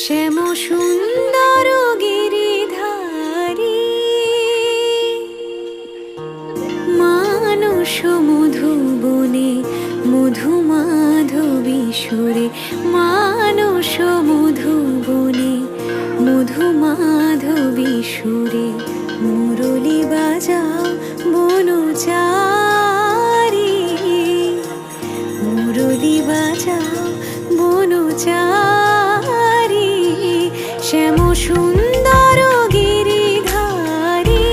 শ্যাম সুন্দর গিরিধারী মানস মধুবনে মধুমাধবী সুরে, মানস মধুবনে মধুমাধবী সুরে মুরলী বাজাও বনচারী, মুরলী বাজাও বনচারী। শ্যাম সুন্দর গিরিধারী,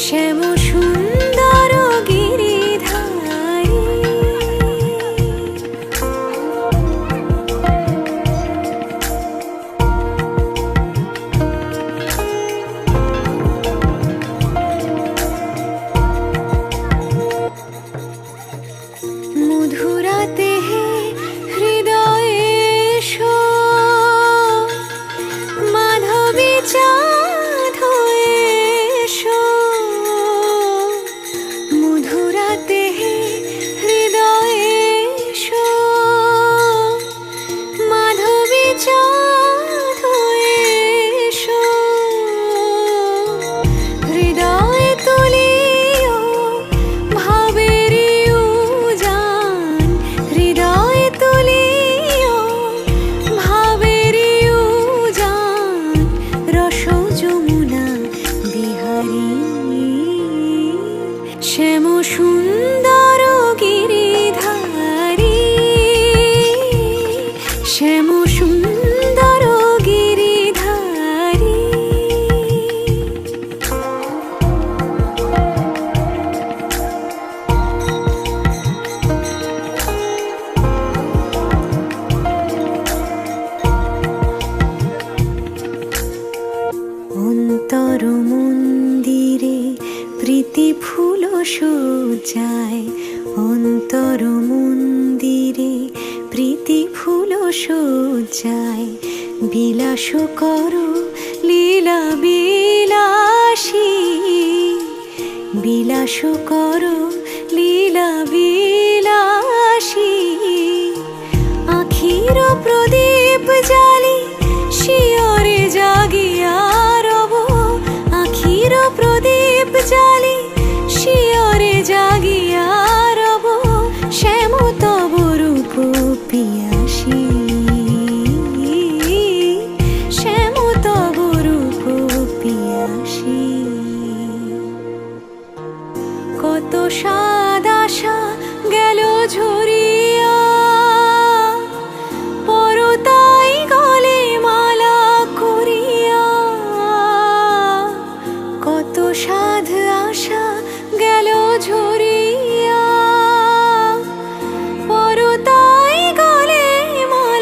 শ্যাম সুন্দর গিরিধারী। মধুরাতে হৃদয়ে এসো, মাধবী চাঁদ হয়ে এসো। মধুরাতে হৃদয়ে এসো, মাধবী চাঁদ হয়ে এসো। হৃদয়ে তুলিও ভাবের উজান, হৃদয়ে তুলিও ভাবের উজান। রস যমুনা বিহারী, শ্যাম সুন্দর গিরিধারী, শ্যাম সুন্দর গিরিধারী। অন্তর মন্দিরে প্রীতি ফুল সজ্জায়, অন্তর মন্দিরে প্রীতি ফুল সজ্জায়। বিলাস করো লীলা বিলাসী, বিলাস করো লীলা বিলাসী। আখির প্রদীপ জালি শিয়রে জাগিয়া রব, আখির প্রদীপ জালি শিয়রে জাগিয়া রব। শ্যাম তব রূপ পিয়াসী, শ্যাম তব রূপ পিয়াসী। কত স্বাদ আশা গেল ঝরিয়া, পরতাই গলে মালা করিয়া। কত সাধ আশা গেল ঝরিয়া, পরতাই গলে মালা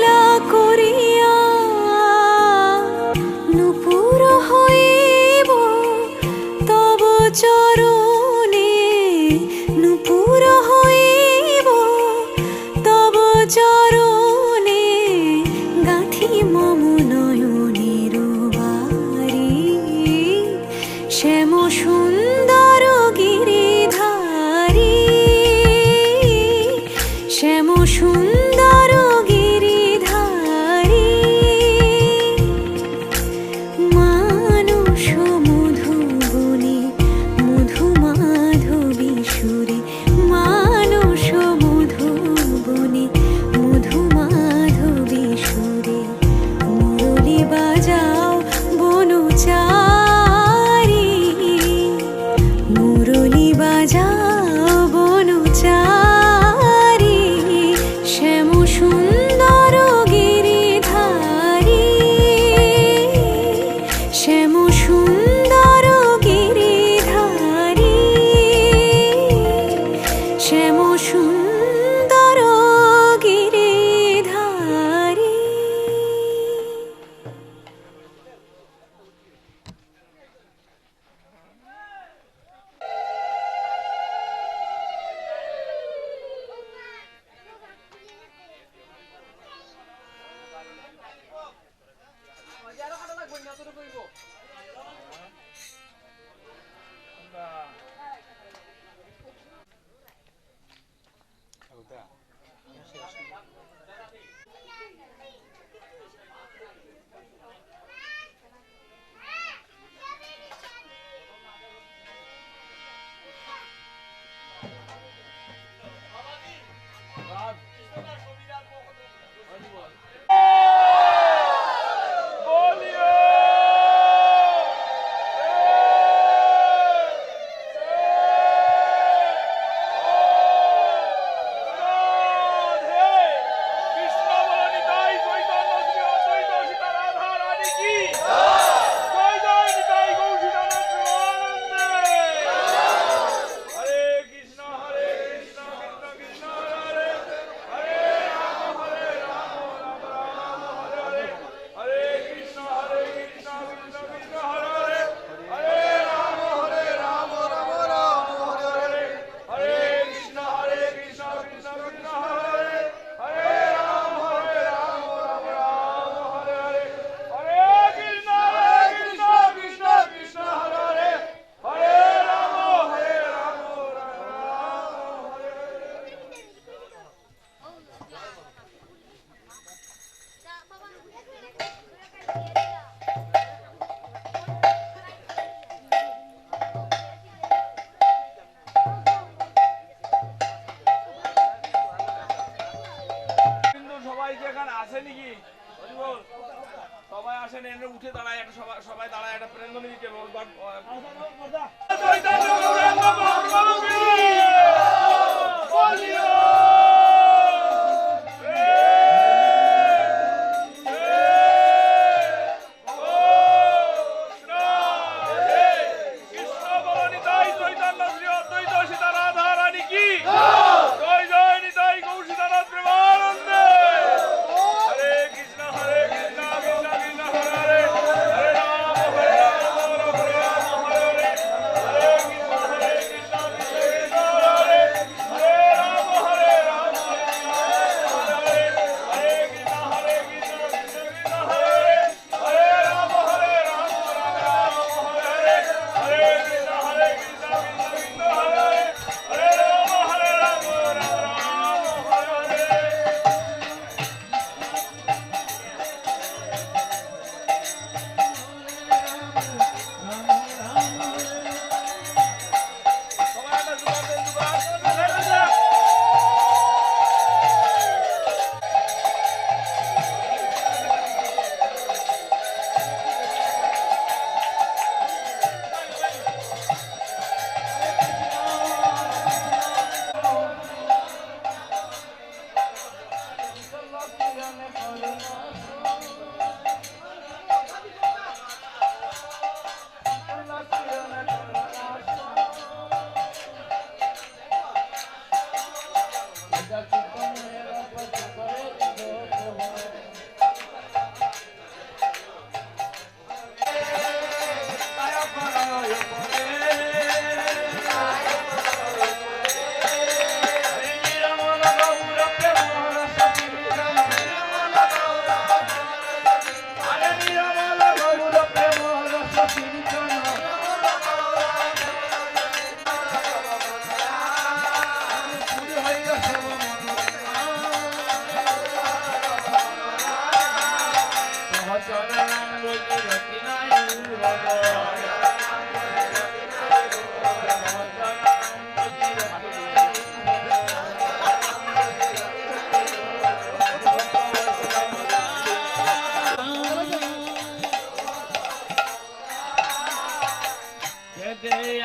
সবাই আসেন এনে উঠে দাঁড়ায় একটা সবাই দাঁড়ায় একটা প্রেরণা দিতে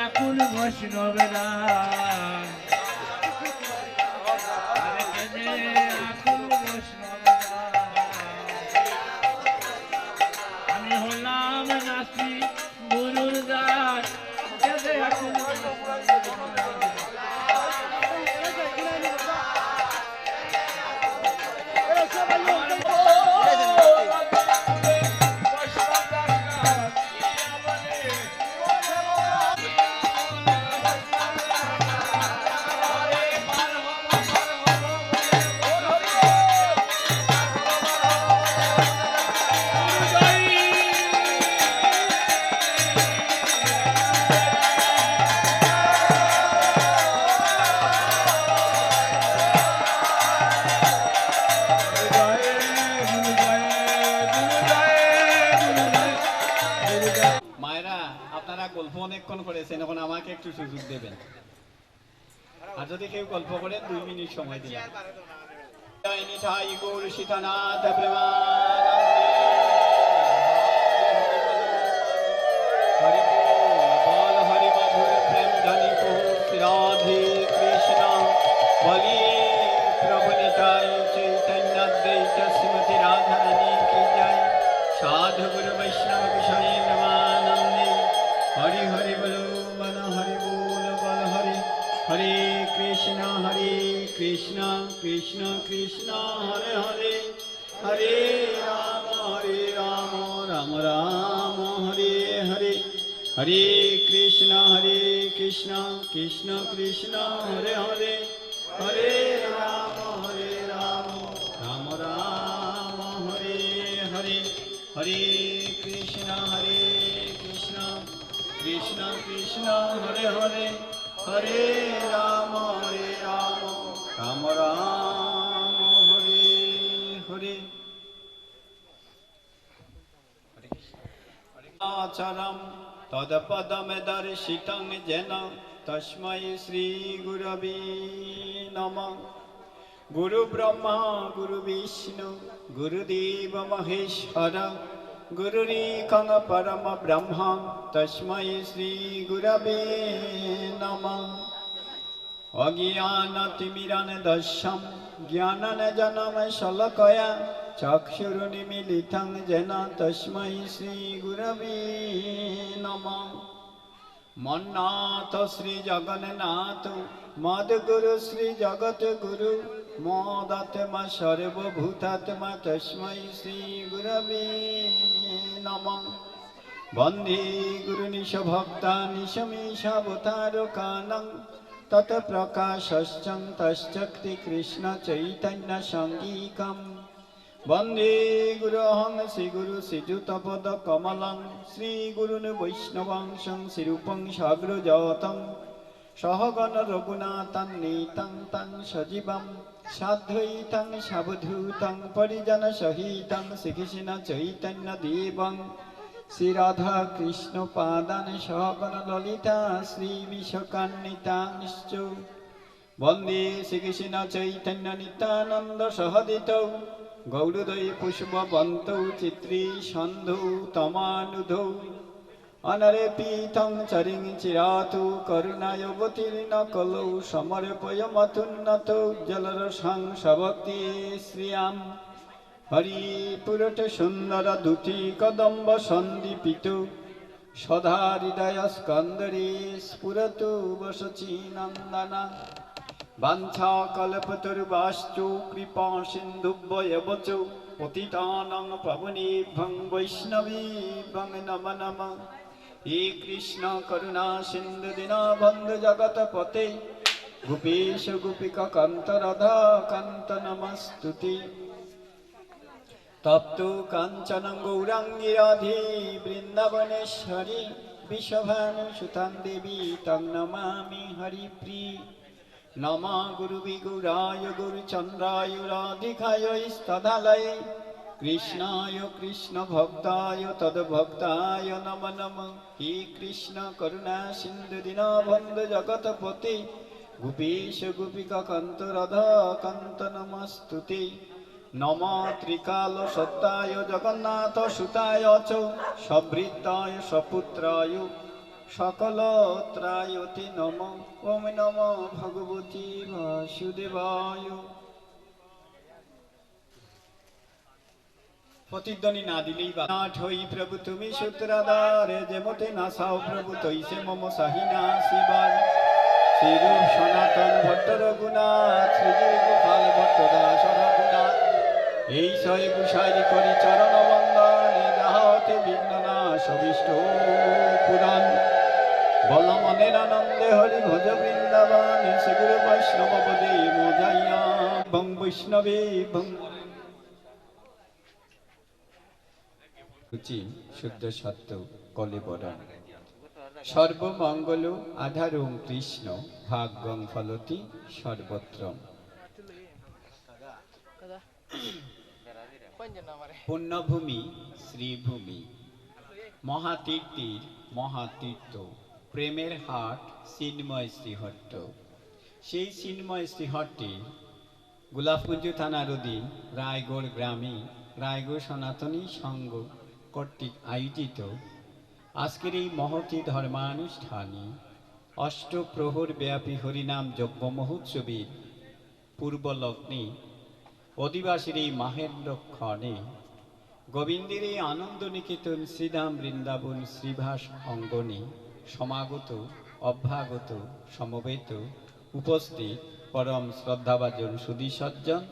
আকুল বৈষ্ণবেরা আকুল বৈষ্ণবেরা আমি হলাম নাসি গুরুর দাস আকুল অনেকক্ষণ করেছেন, এখন আমাকে একটু সুযোগ দেবেন। আর যদি কেউ গল্প করেন 2 মিনিট সময় দিলাম। জয় নিতাই গৌর সীতানাথ হরি বল হরি মধুর প্রেম ধনি রাধে কৃষ্ণ বলি প্রভু নিতাই চৈতন্য দ্বৈত শ্রীমতি রাধা রানী কি জয়। साधु गुरु वैष्णव विषय नमानंदे हरि हरि बोलो बल हरि बोल बल हरि हरे कृष्ण कृष्ण कृष्ण हरे हरे हरे राम राम राम हरे हरे हरे कृष्ण कृष्ण कृष्ण हरे हरे हरे राम राम राम हरे हरे हरे कृष्ण कृष्ण कृष्ण हरे हरे हरे राम राम राम हरे हरे आचरम तदपदमदर्शितं येन तस्मै श्री गुरवे नमः। गुरु ब्रह्मा गुरु विष्णु गुरुदेव महेश्वर गुरुरेकं परम ब्रह्म तस्मै श्री गुरवे नमः। अज्ञानतिमिरान्धस्य ज्ञानाञ्जनं शलाकया चक्षुरुन्मीलितं येन तस्मै श्री गुरवे नमः। मन्नाथ श्री जगन्नाथ मद्गुरु श्री जगद्गुरु मोदात्मा सर्वभूतात्मा तस्मै श्री गुरवे नमः। वन्दे गुरुनिशभक्तानिशमीशावतारकानं तत्प्रकाशश्चं तच्चक्ति कृष्ण चैतन्य संगीकम्। वन्दे गुरुहं श्रीगुरु श्रीयुतपदकमलं श्रीगुरुन् वैष्णवांशं श्रीरूपं साग्रजातं सहगण रघुनाथान्वितं तं सजीवं साद्वैतं सावधूतं परिजनसहितं श्रीकृष्ण चैतन्यदेवं श्रीराधाकृष्णपादान् सहगण ललिता श्रीविशाखान्वितांश्च। वन्दे श्रीकृष्ण चैतन्य नित्यानन्द सहदितौ गौरदय पुष्पवन्तौ चित्री सन्धौ तमानुधौ अनरेपीतं चरिं चिरातु करुणायवतीर्न कलौ समर्पयमतुन्नतौ जलरसं सभक्ति श्रियां। हरिपुरट सुन्दर दुति कदम्ब सन्दीपितो सदा हृदय स्कन्दरे स्फुरतु वसचि नन्दना। वाञ्छाकल्पतरुभ्यश्च कृपा सिन्धुभ्येव च पतितानां पावनेभ्यो वैष्णवेभ्यो नमो नमः। हे कृष्ण करुणा सिन्धु दीनबन्धु जगत्पते गोपेश गोपिका कान्त राधा कान्त नमस्तुते। तप्तो काञ्चन गौराङ्गी राधे वृन्दावनेश्वरी विश्वभानुसुतां देवी तं नमामि हरिप्रिये। नमः गुरुवे गौराय गुरुचन्द्राय राधिकाय स्तदालये कृष्णाय कृष्णभक्ताय तद्भक्ताय नमो नमः। हे कृष्ण करुणा सिन्धु दीनबन्धु जगत्पते गोपेश गोपिका कान्त राधा कान्त नमस्तुते। नमः त्रिकालसत्ताय जगन्नाथ सुताय च सभृताय सपुत्राय सकलत्रायते नमः। ओम नमो भगवते वासुदेवाय। प्रतिध्वनि ना दिलेই বা নাথ হই প্রভু তুমি সূত্রধার যেমতে নাসাও প্রভু তৈসে মম সাহিনা শিবার শ্রীরূপ সনাতন ভট্ট রঘুনাথ শ্রীজীব গোপাল ভট্ট দাস রঘুনাথ এই সয় গুসারি করি চরণ বন্দনে যাহাতে বিঘ্ন নাশ অভীষ্ট পুরাণ বল মনের আনন্দে হরি ভজ বৃন্দাবন শ্রী গুরু বৈষ্ণব পদে মোজাইয়া ভং বৈষ্ণবে ভং রুচি শুদ্ধ সত্য কলেবরণ সর্বমঙ্গল আধারং কৃষ্ণ ভাগ্যং ফলতি সর্বত্র। পুণ্যভূমি শ্রীভূমি মহাতীর্থের মহাতীর্থ প্রেমের হাট চিন্ময় শ্রীহট্ট। সেই চিন্ময় শ্রীহট্টে গোলাপগঞ্জ থানার অধীন রায়গড় গ্রামে রায়গড় সনাতনী সংঘ কর্তৃক আয়োজিত আজকের এই মহতী ধর্মানুষ্ঠানে অষ্টপ্রহর ব্যাপী হরিনাম যজ্ঞ মহোৎসবের পূর্বলগ্নে অধিবাসীর এই মাহেন্দ্রক্ষণে গোবিন্দের এই আনন্দ নিকেতন শ্রীধাম বৃন্দাবন শ্রীভাস অঙ্গনে সমাগত অভ্যাগত সমবেত উপস্থিত পরম শ্রদ্ধাভাজন সুধী সজ্জন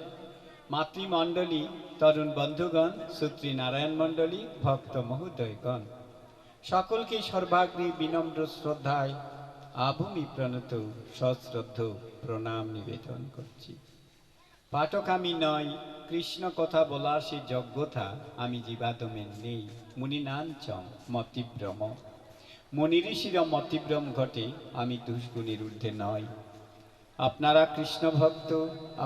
মাতৃমণ্ডলী তরুণ বন্ধুগণ শ্রোত্রী নারায়ণ মণ্ডলী ভক্ত মহোদয়গণ সকলকে সর্বাগ্রে বিনম্র শ্রদ্ধায় আভূমি প্রণত সশ্রদ্ধ প্রণাম নিবেদন করছি। পাঠক আমি নয়, কৃষ্ণ কথা বলা সে যোগ্যতা আমি জীবাদমের নেই। মুনিনাঞ্চম মতিভ্রম, মুনি ঋষির মতিভ্রম ঘটে, আমি দুষ্গুণের ঊর্ধ্বে নয়। আপনারা কৃষ্ণ ভক্ত,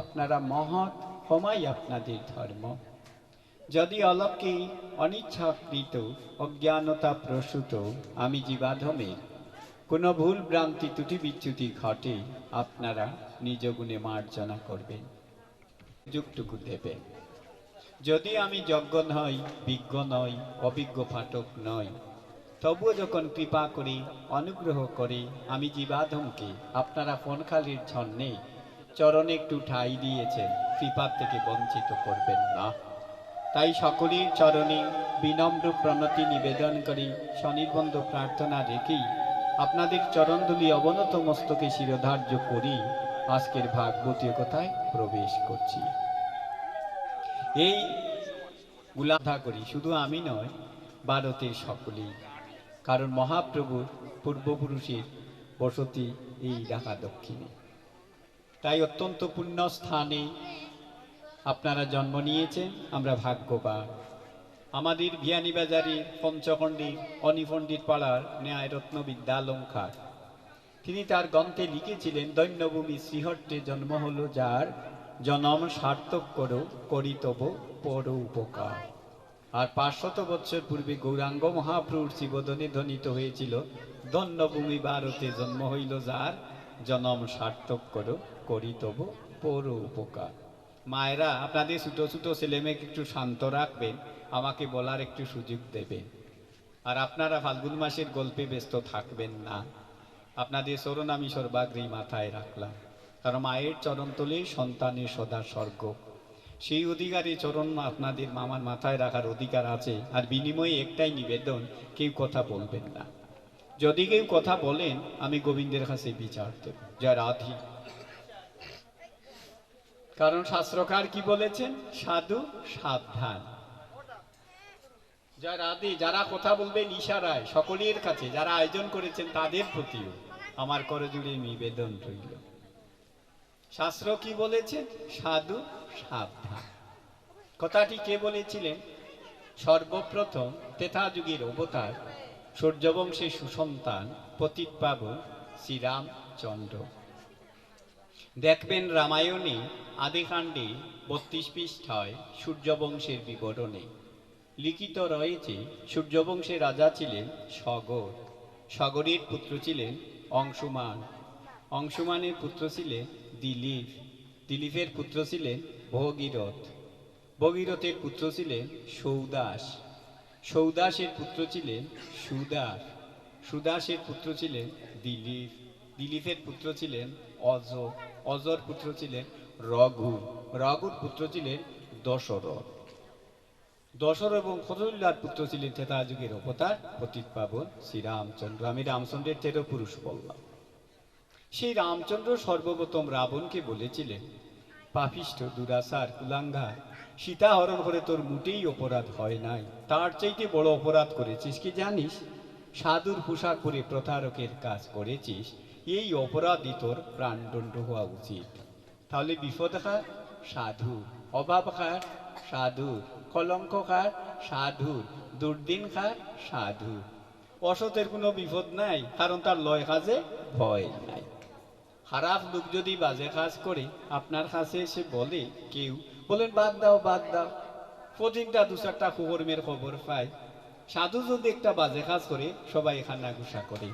আপনারা মহৎ, ক্ষমাই আপনাদের ধর্ম। যদি অলকে অনিচ্ছাকৃত অজ্ঞানতা প্রসূত আমি জীবাধমের কোনো ভুল ভ্রান্তি ত্রুটি বিচ্যুতি ঘটে, আপনারা নিজ গুণে মার্জনা করবেন, যুগটুকু দেবেন। যদি আমি যজ্ঞ নই, বিজ্ঞ নই, অভিজ্ঞ পাঠক নই, তবুও যখন কৃপা করি অনুগ্রহ করে আমি জীবাধমকে আপনারা ফোনখালির ছন্নে চরণে একটু ঠাঁই দিয়েছেন, কৃপার থেকে বঞ্চিত করবেন না। তাই সকলের চরণে বিনম্র প্রণতি নিবেদন করি, স্বনির্বন্ধ প্রার্থনা রেখেই আপনাদের চরণধুলি অবনত মস্তকে শিরোধার্য করি আজকের ভাগবতীয় কথায় প্রবেশ করছি। এই গুলাধা করি শুধু আমি নয়, ভারতের সকলেই, কারণ মহাপ্রভুর পূর্বপুরুষের বসতি এই ঢাকা দক্ষিণে। তাই অত্যন্ত পুণ্য স্থানে আপনারা জন্ম নিয়েছেন, আমরা ভাগ্যবান। আমাদের বিয়ানীবাজারের পঞ্চখণ্ডীর অনিপণ্ডিত পাড়ার ন্যায়রত্ন বিদ্যালঙ্কার তিনি তার গ্রন্থে লিখেছিলেন, দৈন্যভূমি শ্রীহট্টে জন্ম হলো যার, জনম সার্থক করো করি তব পর উপকার। আর 500 বছর পূর্বে গৌরাঙ্গ মহাপ্রভুর শিবদনে ধ্বনিত হয়েছিল, ধন্যভূমি ভারতে জন্ম হইল যার, জনম সার্থক করো করি তব পর উপকার। মায়েরা আপনাদের ছোট ছোট ছেলেমেয়েকে একটু শান্ত রাখবেন, আমাকে বলার একটু সুযোগ দেবেন। আর আপনারা ফাল্গুন মাসের গল্পে ব্যস্ত থাকবেন না। আপনাদের চরণ আমি সর্বাগ্রেই মাথায় রাখলাম, কারণ মায়ের চরণতলে সন্তানের সদা স্বর্গ। সেই অধিকারী চরণ আপনাদের মামার মাথায় রাখার অধিকার আছে। আর বিনিময়ে একটাই নিবেদন, কেউ কথা বলবেন না। যদি কেউ কথা বলেন আমি গোবিন্দের কাছে বিচার দেব, যা রাধি। কারণ শাস্ত্রকার কি বলেছেন, সাধু সাবধান। যা রাধে, যারা কথা বলবেন ইশারায় সকলের কাছে, যারা আয়োজন করেছেন তাদের প্রতিও আমার করজোড়ে নিবেদন রইল। শাস্ত্র কি বলেছেন, সাধু সাবধান। কথাটি কে বলেছিলেন? সর্বপ্রথম ত্রেতা যুগের অবতার, সূর্যবংশের সুসন্তান পতিত পাবন শ্রীরামচন্দ্র। দেখবেন রামায়ণে আদিকাণ্ডে 32 পৃষ্ঠায় সূর্যবংশের বিবরণে লিখিত রয়েছে, সূর্যবংশের রাজা ছিলেন সগর, সগরের পুত্র ছিলেন অংশুমান, অংশুমানের পুত্র ছিলেন দিলীপ, দিলীপের পুত্র ছিলেন ভগীরথ, ভগীরথের পুত্র ছিলেন সৌদাস, সৌদাসের পুত্র ছিলেন সুদাস, সুদাসের পুত্র ছিলেন দিলীপ, দিলীপের পুত্র ছিলেন অজ, অজর পুত্র ছিলেন রঘু, রঘুর পুত্র ছিলেন দশরথ, দশরথ এবং কৌশল্যার পুত্র ছিলেন ত্রেতা যুগের অবতার পতিত পাবন শ্রীরামচন্দ্র। আমি রামচন্দ্রের 13 পুরুষ বললাম। সেই রামচন্দ্র সর্বপ্রথম রাবণকে বলেছিলেন, পাপিষ্ঠ দুরাচার কুলাঙ্গার, সীতা হরণ করে তোর মোটেই অপরাধ হয় নাই, তার চাইতে বড় অপরাধ করেছিস কি জানিস? সাধুর পোশাক পরে প্রতারকের কাজ করেছিস, এই অপরাধী তোর প্রাণদণ্ড হওয়া উচিত। তাহলে বিপদ কার? সাধু। অভাব কার? সাধুর। কলঙ্ক কার? সাধুর। দুর্দিন কার? সাধু। অসতের কোনো বিপদ নাই, কারণ তার লয় কাজে ভয় নাই। খারাপ লোক যদি বাজে কাজ করে আপনার কাছে এসে বলে, কেউ বলেন বাদ দাও বাদ দাও, প্রতিটা 2-4টা কুকর্মের খবর পায়। সাধু যদি একটা বাজে কাজ করে সবাই এখানে গুসা করে,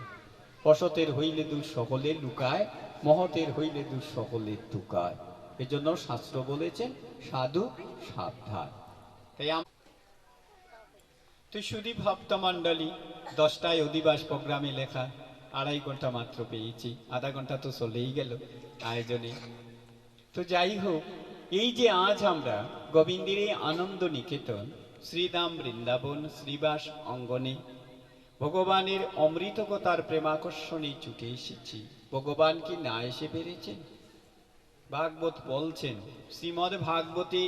অসতের হইলে দূর সকলে লুকায়, মহতের হইলে দূর সকলে টুকায়। এজন্য শাস্ত্র বলেছেন সাধু সাবধান। তাই তুই শুধু ভক্ত মণ্ডলী 10টায় অধিবাস প্রোগ্রামে লেখা, 2.5 ঘন্টা মাত্র পেয়েছি, আধা ঘন্টা তো চলেই গেল আয়োজনে। তো যাই হোক, এই যে আজ আমরা গোবিন্দের এই আনন্দ নিকেতন শ্রীধাম বৃন্দাবন শ্রীবাস অঙ্গনে ভগবানের অমৃত কথার প্রেমাকর্ষণে ছুটে এসেছি, ভগবান কি না এসে পেরেছেন? ভাগবত বলছেন, শ্রীমদ্ ভাগবতে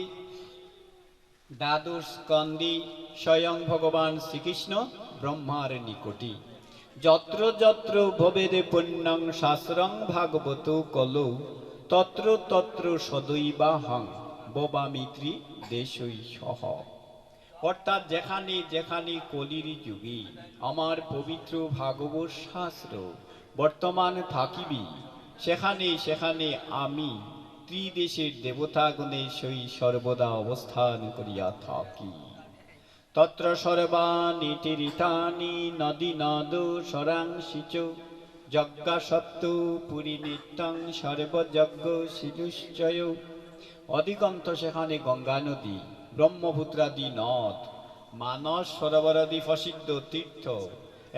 দ্বাদশ স্কন্ধে স্বয়ং ভগবান শ্রীকৃষ্ণ ব্রহ্মার নিকটে যত্র যত্র ভবেদে পুণ্যং শাস্ত্রং ভাগবত কলৌ তত্র তত্র সদৈবাহং ববামিত্রী দেশই সহ। অর্থাৎ যেখানে যেখানে কলির যুগে আমার পবিত্র ভাগবত শাস্ত্র বর্তমান থাকিবি, সেখানে সেখানে আমি ত্রিদেশের দেবতাগণের সই সর্বদা অবস্থান করিয়া থাকি। তত্র সর্বাণি তীর্থানি নদী নদ সরাংশিচ যজ্ঞাসপ্ত পুরী নিত্যং সর্বযজ্ঞ শিলুশ্চয়। অধিকন্ত সেখানে গঙ্গা নদী, ব্রহ্মপুত্রাদি নদ, মানস সরোবরাদি প্রসিদ্ধ তীর্থ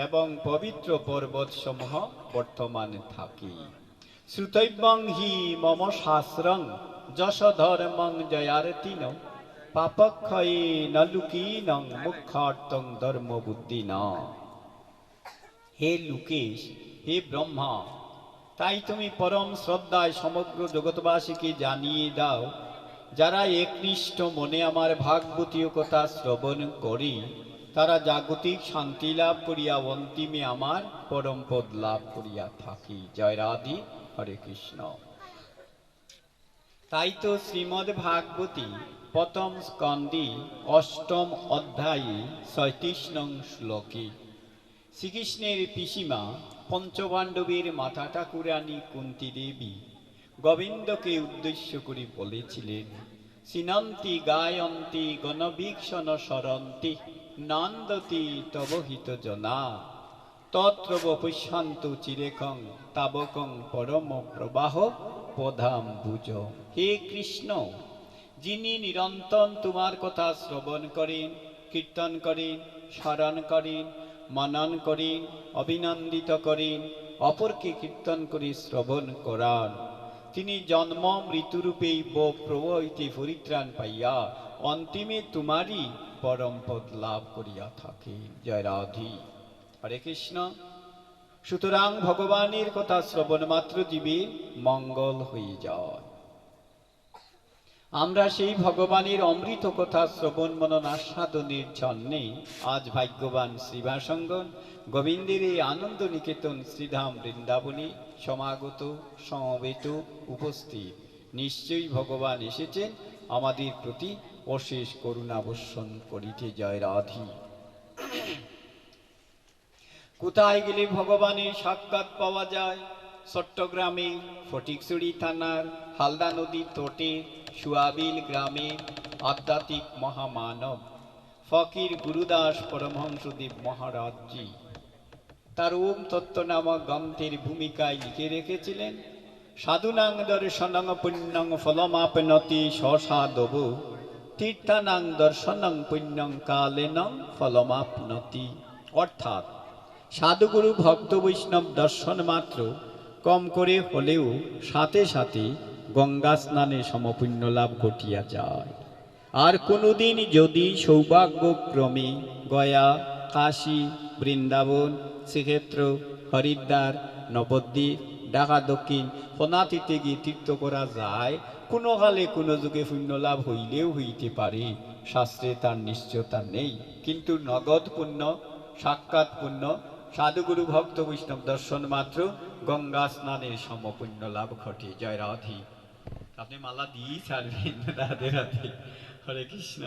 এবং পবিত্র পর্বতসমূহ বর্তমান থাকি। শ্রুতৈবং হি মম শাস্ত্রং যশ ধর্মং জয়ার্তিন পাপক্ষয়ে নলুকীনং মুখ্যার্থং ধর্ম বুদ্ধি ন। হে লুকেশ, হে ব্রহ্মা, তাই তুমি পরম শ্রদ্ধায় সমগ্র জগৎবাসীকে জানিয়ে দাও, যারা একনিষ্ঠ মনে আমার ভাগবতীয় কথা শ্রবণ করি তারা জাগতিক শান্তি লাভ করিয়া অন্তিমে আমার পরম পদ লাভ করিয়া থাকি। জয় রাধে, হরে কৃষ্ণ। তাই তো শ্রীমদ্ ভাগবতী প্রথম স্কন্ধে 8ম অধ্যায়ে 36 নং শ্লোকে শ্রীকৃষ্ণের পিসিমা পঞ্চপাণ্ডবের মাতা ঠাকুরানী কুন্তী দেবী গোবিন্দকে উদ্দেশ্য করে বলেছিলেন, সিনন্তি গায়ন্তি গণবীক্ষণ সরন্তি নন্দতি তবহিত জনা তত্রব পুষ্যন্ত চিরেকং তাবকং পরম প্রবাহ পদাম বুজ। হে কৃষ্ণ, যিনি নিরন্তর তোমার কথা শ্রবণ করেন, কীর্তন করেন, স্মরণ করেন, মনন করেন, অভিনন্দিত করেন, অপরকে কীর্তন করে শ্রবণ করান, তিনি জন্ম মৃত্যুরূপেই প্রবাহিতে পরিত্রাণ পাইয়া অন্তিমে তোমারই পরম পদ লাভ করিয়া থাকে। জয় রাধে, হরে কৃষ্ণ। সুতরাং ভগবানের কথা শ্রবণ মাত্র জীবের মঙ্গল হয়ে যায়। আমরা সেই ভগবানের অমৃত কথা শ্রবণ মনন আস্বাদনের জন্যে আজ ভাগ্যবান শ্রীবাসঙ্গন গোবিন্দের এই আনন্দ নিকেতন শ্রীধাম বৃন্দাবনে সমাগত সমবেত উপস্থিত। নিশ্চয়ই ভগবান এসেছেন আমাদের প্রতি অশেষ করুণা বর্ষণ করিতে। জয় রাধি। কোথায় গেলে ভগবানের সাক্ষাৎ পাওয়া যায়? চট্টগ্রামে ফটিকছড়ি থানার হালদা নদীর তটে সুয়াবিল গ্রামে আধ্যাত্মিক মহামানব ফকির গুরুদাস পরমহংসদেব মহারাজজি তার ওম তত্ত্ব নামক গ্রন্থের ভূমিকায় লিখে রেখেছিলেন, সাধুনাং দর্শনং পুণ্যং ফলমাপনতি সসাধব তীর্থানাং দর্শনং পুণ্যং কালেনং ফলমাপনতি। অর্থাৎ সাধুগুরু ভক্ত বৈষ্ণব দর্শন মাত্র কম করে হলেও সাথে সাথে গঙ্গা স্নানে সমপুণ্য লাভ ঘটিয়া যায়। আর কোনোদিন যদি সৌভাগ্যক্রমে গয়া, কাশী, বৃন্দাবন, শ্রীক্ষেত্র, হরিদ্বার, নবদ্বীপ, ঢাকা দক্ষিণ ফনাতিতে গিয়ে তীর্থ করা যায়, কোনো কালে কোনো যুগে পুণ্য লাভ হইলেও হইতে পারে, শাস্ত্রে তার নিশ্চয়তা নেই। কিন্তু নগদ পুণ্য, সাক্ষাৎ পুণ্য, সাধুগুরু ভক্ত বৈষ্ণব দর্শন মাত্র গঙ্গা স্নানের সমপুণ্য লাভ ঘটে। জয় রাধি। আপনি মালা দিয়েই ছাড়বেন। রাধে রাধে, হরে কৃষ্ণ।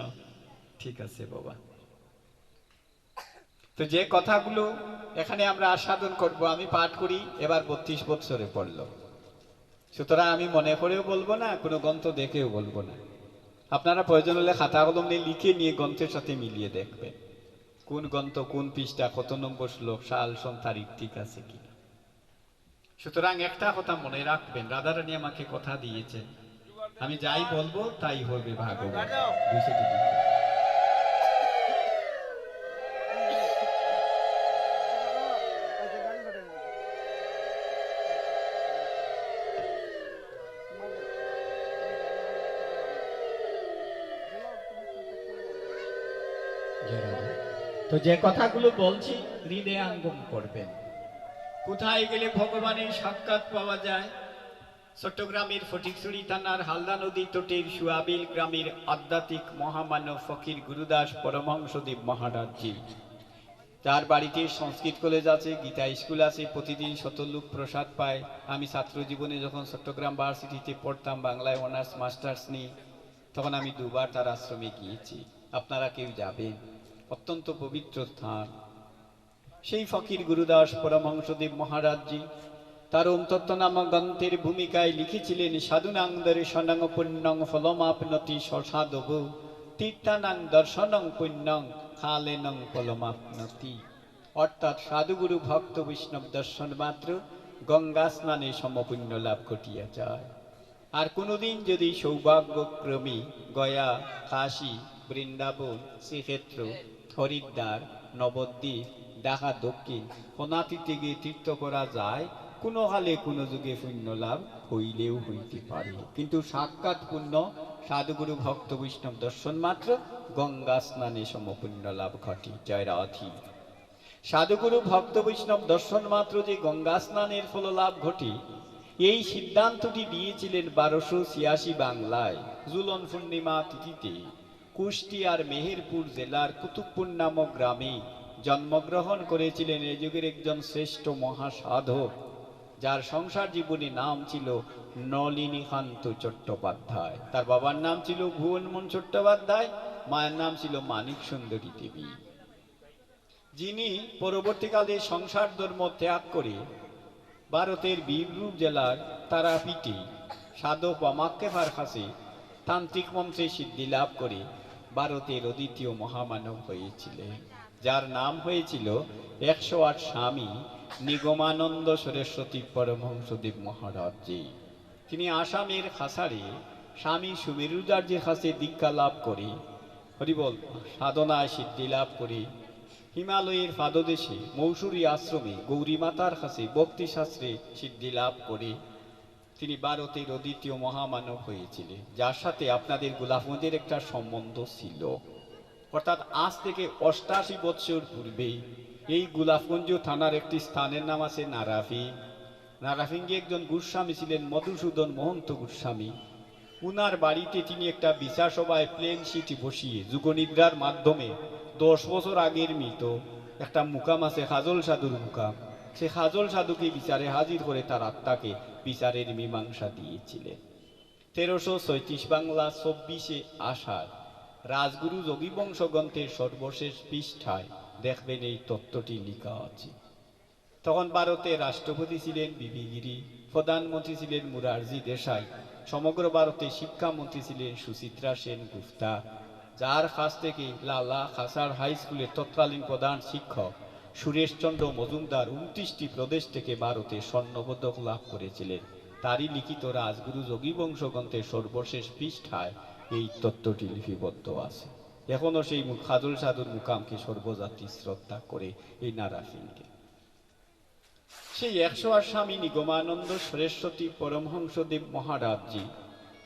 ঠিক আছে বাবা। তো যে কথাগুলো এখানে আমরা আস্বাদন করব, আমি পাঠ করি, এবার 32 বৎসরে পড়ল। সুতরাং আমি মনে করেও বলবো না, কোনো গ্রন্থ দেখেও বলবো না। আপনারা প্রয়োজন হলে খাতা কলম নিয়ে লিখে নিয়ে গ্রন্থের সাথে মিলিয়ে দেখবেন কোন গ্রন্থ, কোন পৃষ্ঠা, কত নম্বর শ্লোক, সাল, সন, তারিখ ঠিক আছে কি। সুতরাং একটা কথা মনে রাখবেন, রাধারানী আমাকে কথা দিয়েছে, আমি যাই বলবো তাই হবে ভাগবত। দুই সেটি দিন। তো যে কথাগুলো বলছি হৃদয়াঙ্গম করবেন। কোথায় গেলে ভগবানের সাক্ষাৎ পাওয়া যায়? চট্টগ্রামের ফটিকছড়ি থানার হালদা নদী তটের সুয়াবিল গ্রামের আধ্যাত্মিক মহামানব ফকির গুরুদাস পরমহংসদেব মহারাজজি, তার বাড়িতে সংস্কৃত কলেজ আছে, গীতা স্কুল আছে, প্রতিদিন শত লোক প্রসাদ পায়। আমি ছাত্র জীবনে যখন চট্টগ্রাম ভার্সিটিতে পড়তাম, বাংলায় অনার্স মাস্টার্স নিয়ে, তখন আমি দুবার তার আশ্রমে গিয়েছি। আপনারা কেউ যাবেন, অত্যন্ত পবিত্র স্থান। সেই ফকির গুরুদাস পরমহংসদেব মহারাজজি তার ওম তত্ত্ব নামক গ্রন্থের ভূমিকায় লিখেছিলেন, সাধুনাং দর্শনং পুণ্যং ফলমাপ্নতি সসাধব, তীর্থানাং দর্শনং পুণ্যং খালেনং ফলমাপ্নতি। অর্থাৎ সাধুগুরু ভক্ত বৈষ্ণব দর্শন মাত্র গঙ্গা স্নানে সমপুণ্য লাভ ঘটিয়া যায়। আর কোনোদিন যদি সৌভাগ্যক্রমে গয়া, কাশী, বৃন্দাবন, শ্রীক্ষেত্র, হরিদ্বার, নবদ্বীপ, ঢাকা দক্ষিণ কোনাতিতে গিয়ে তীর্থ করা যায়, কোনো কালে কোনো যুগে পুণ্য লাভ হইলেও হইতে পারে। কিন্তু সাক্ষাৎ পুণ্য সাধুগুরু ভক্ত বৈষ্ণব দর্শন মাত্র গঙ্গা স্নানে সমপুণ্য লাভ ঘটে। জয় রাধি। সাধুগুরু ভক্ত বৈষ্ণব দর্শন মাত্র যে গঙ্গা স্নানের ফল লাভ ঘটে, এই সিদ্ধান্তটি দিয়েছিলেন 1286 বাংলায় জুলন পূর্ণিমা তিথিতে কুষ্টিয়ার মেহেরপুর জেলার কুতুবপুর নামক গ্রামে জন্মগ্রহণ করেছিলেন এই যুগের একজন শ্রেষ্ঠ মহাসাধক, যার সংসার জীবনী নাম ছিল নলিনীকান্ত চট্টোপাধ্যায়। তার বাবার নাম ছিল ভুবনমোহন চট্টোপাধ্যায়, মায়ের নাম ছিল মানিক সুন্দরী দেবী, যিনি পরবর্তীকালে সংসার ধর্ম ত্যাগ করে ভারতের বীরভূম জেলার তারাপীঠে সাধক বামাক্যেভার কাছে তান্ত্রিক মন্ত্রে সিদ্ধি লাভ করে ভারতের অদ্বিতীয় মহামানব হয়েছিলেন, যার নাম হয়েছিল 108 স্বামী নিগমানন্দ সরস্বতী পরমহংসদেব মহারাজজি। তিনি আসামের খাসারে স্বামী সুমেরুদার্যের কাছে দীক্ষা লাভ করে, হরিবল সাধনায় সিদ্ধি লাভ করে হিমালয়ের পাদদেশে মৌসুরী আশ্রমে গৌরী মাতার কাছে ভক্তি শাস্ত্রে সিদ্ধি লাভ করে তিনি ভারতের অদ্বিতীয় মহামানব হয়েছিলেন, যার সাথে আপনাদের গোলাপগঞ্জের একটা সম্বন্ধ ছিল। অর্থাৎ আজ থেকে 88 বৎসর পূর্বে এই গোলাপগঞ্জ থানার একটি স্থানের নাম আছে নারাফিং। নারাফিংয়ে একজন গোস্বামী ছিলেন মধুসূদন মহন্ত গোস্বামী। উনার বাড়িতে তিনি একটা বিচার সভায় প্লেন সিটি বসিয়ে যুগনিদ্রার মাধ্যমে 10 বছর আগের মৃত একটা মুকাম আছে খাজল সাধুর মুকাম, সে খাজল সাধুকে বিচারে হাজির করে তার আত্মাকে বিচারের মীমাংসা দিয়েছিলেন। 1336 বাংলা 24 আষাঢ় রাজগুরু যোগীবংশ গ্রন্থের সর্বশেষ পৃষ্ঠায় দেখবেন এই তত্ত্বটি লেখা আছে। তখন ভারতের রাষ্ট্রপতি ছিলেন বিবি গিরি, প্রধানমন্ত্রী ছিলেন মুরারজি দেশাই, সমগ্র ভারতে শিক্ষামন্ত্রী ছিলেন সুচিত্রা সেন গুপ্তা, যার কাছ থেকে লালা খাসার হাই স্কুলের তৎকালীন প্রধান শিক্ষক সুরেশচন্দ্র মজুমদার 29টি প্রদেশ থেকে ভারতে স্বর্ণপদক লাভ করেছিলেন। তারই লিখিত রাজগুরু যোগীবংশ গ্রন্থের সর্বশেষ পৃষ্ঠায় এই তত্ত্বটি লিপিবদ্ধ আছে। এখনো সেই খাজল সাধুর মুকামকে সর্বজাতি শ্রদ্ধা করে এই নারাফিংকে। সেই 108 স্বামী নিগমানন্দ সরস্বতী পরমহংসদেব মহারাজজি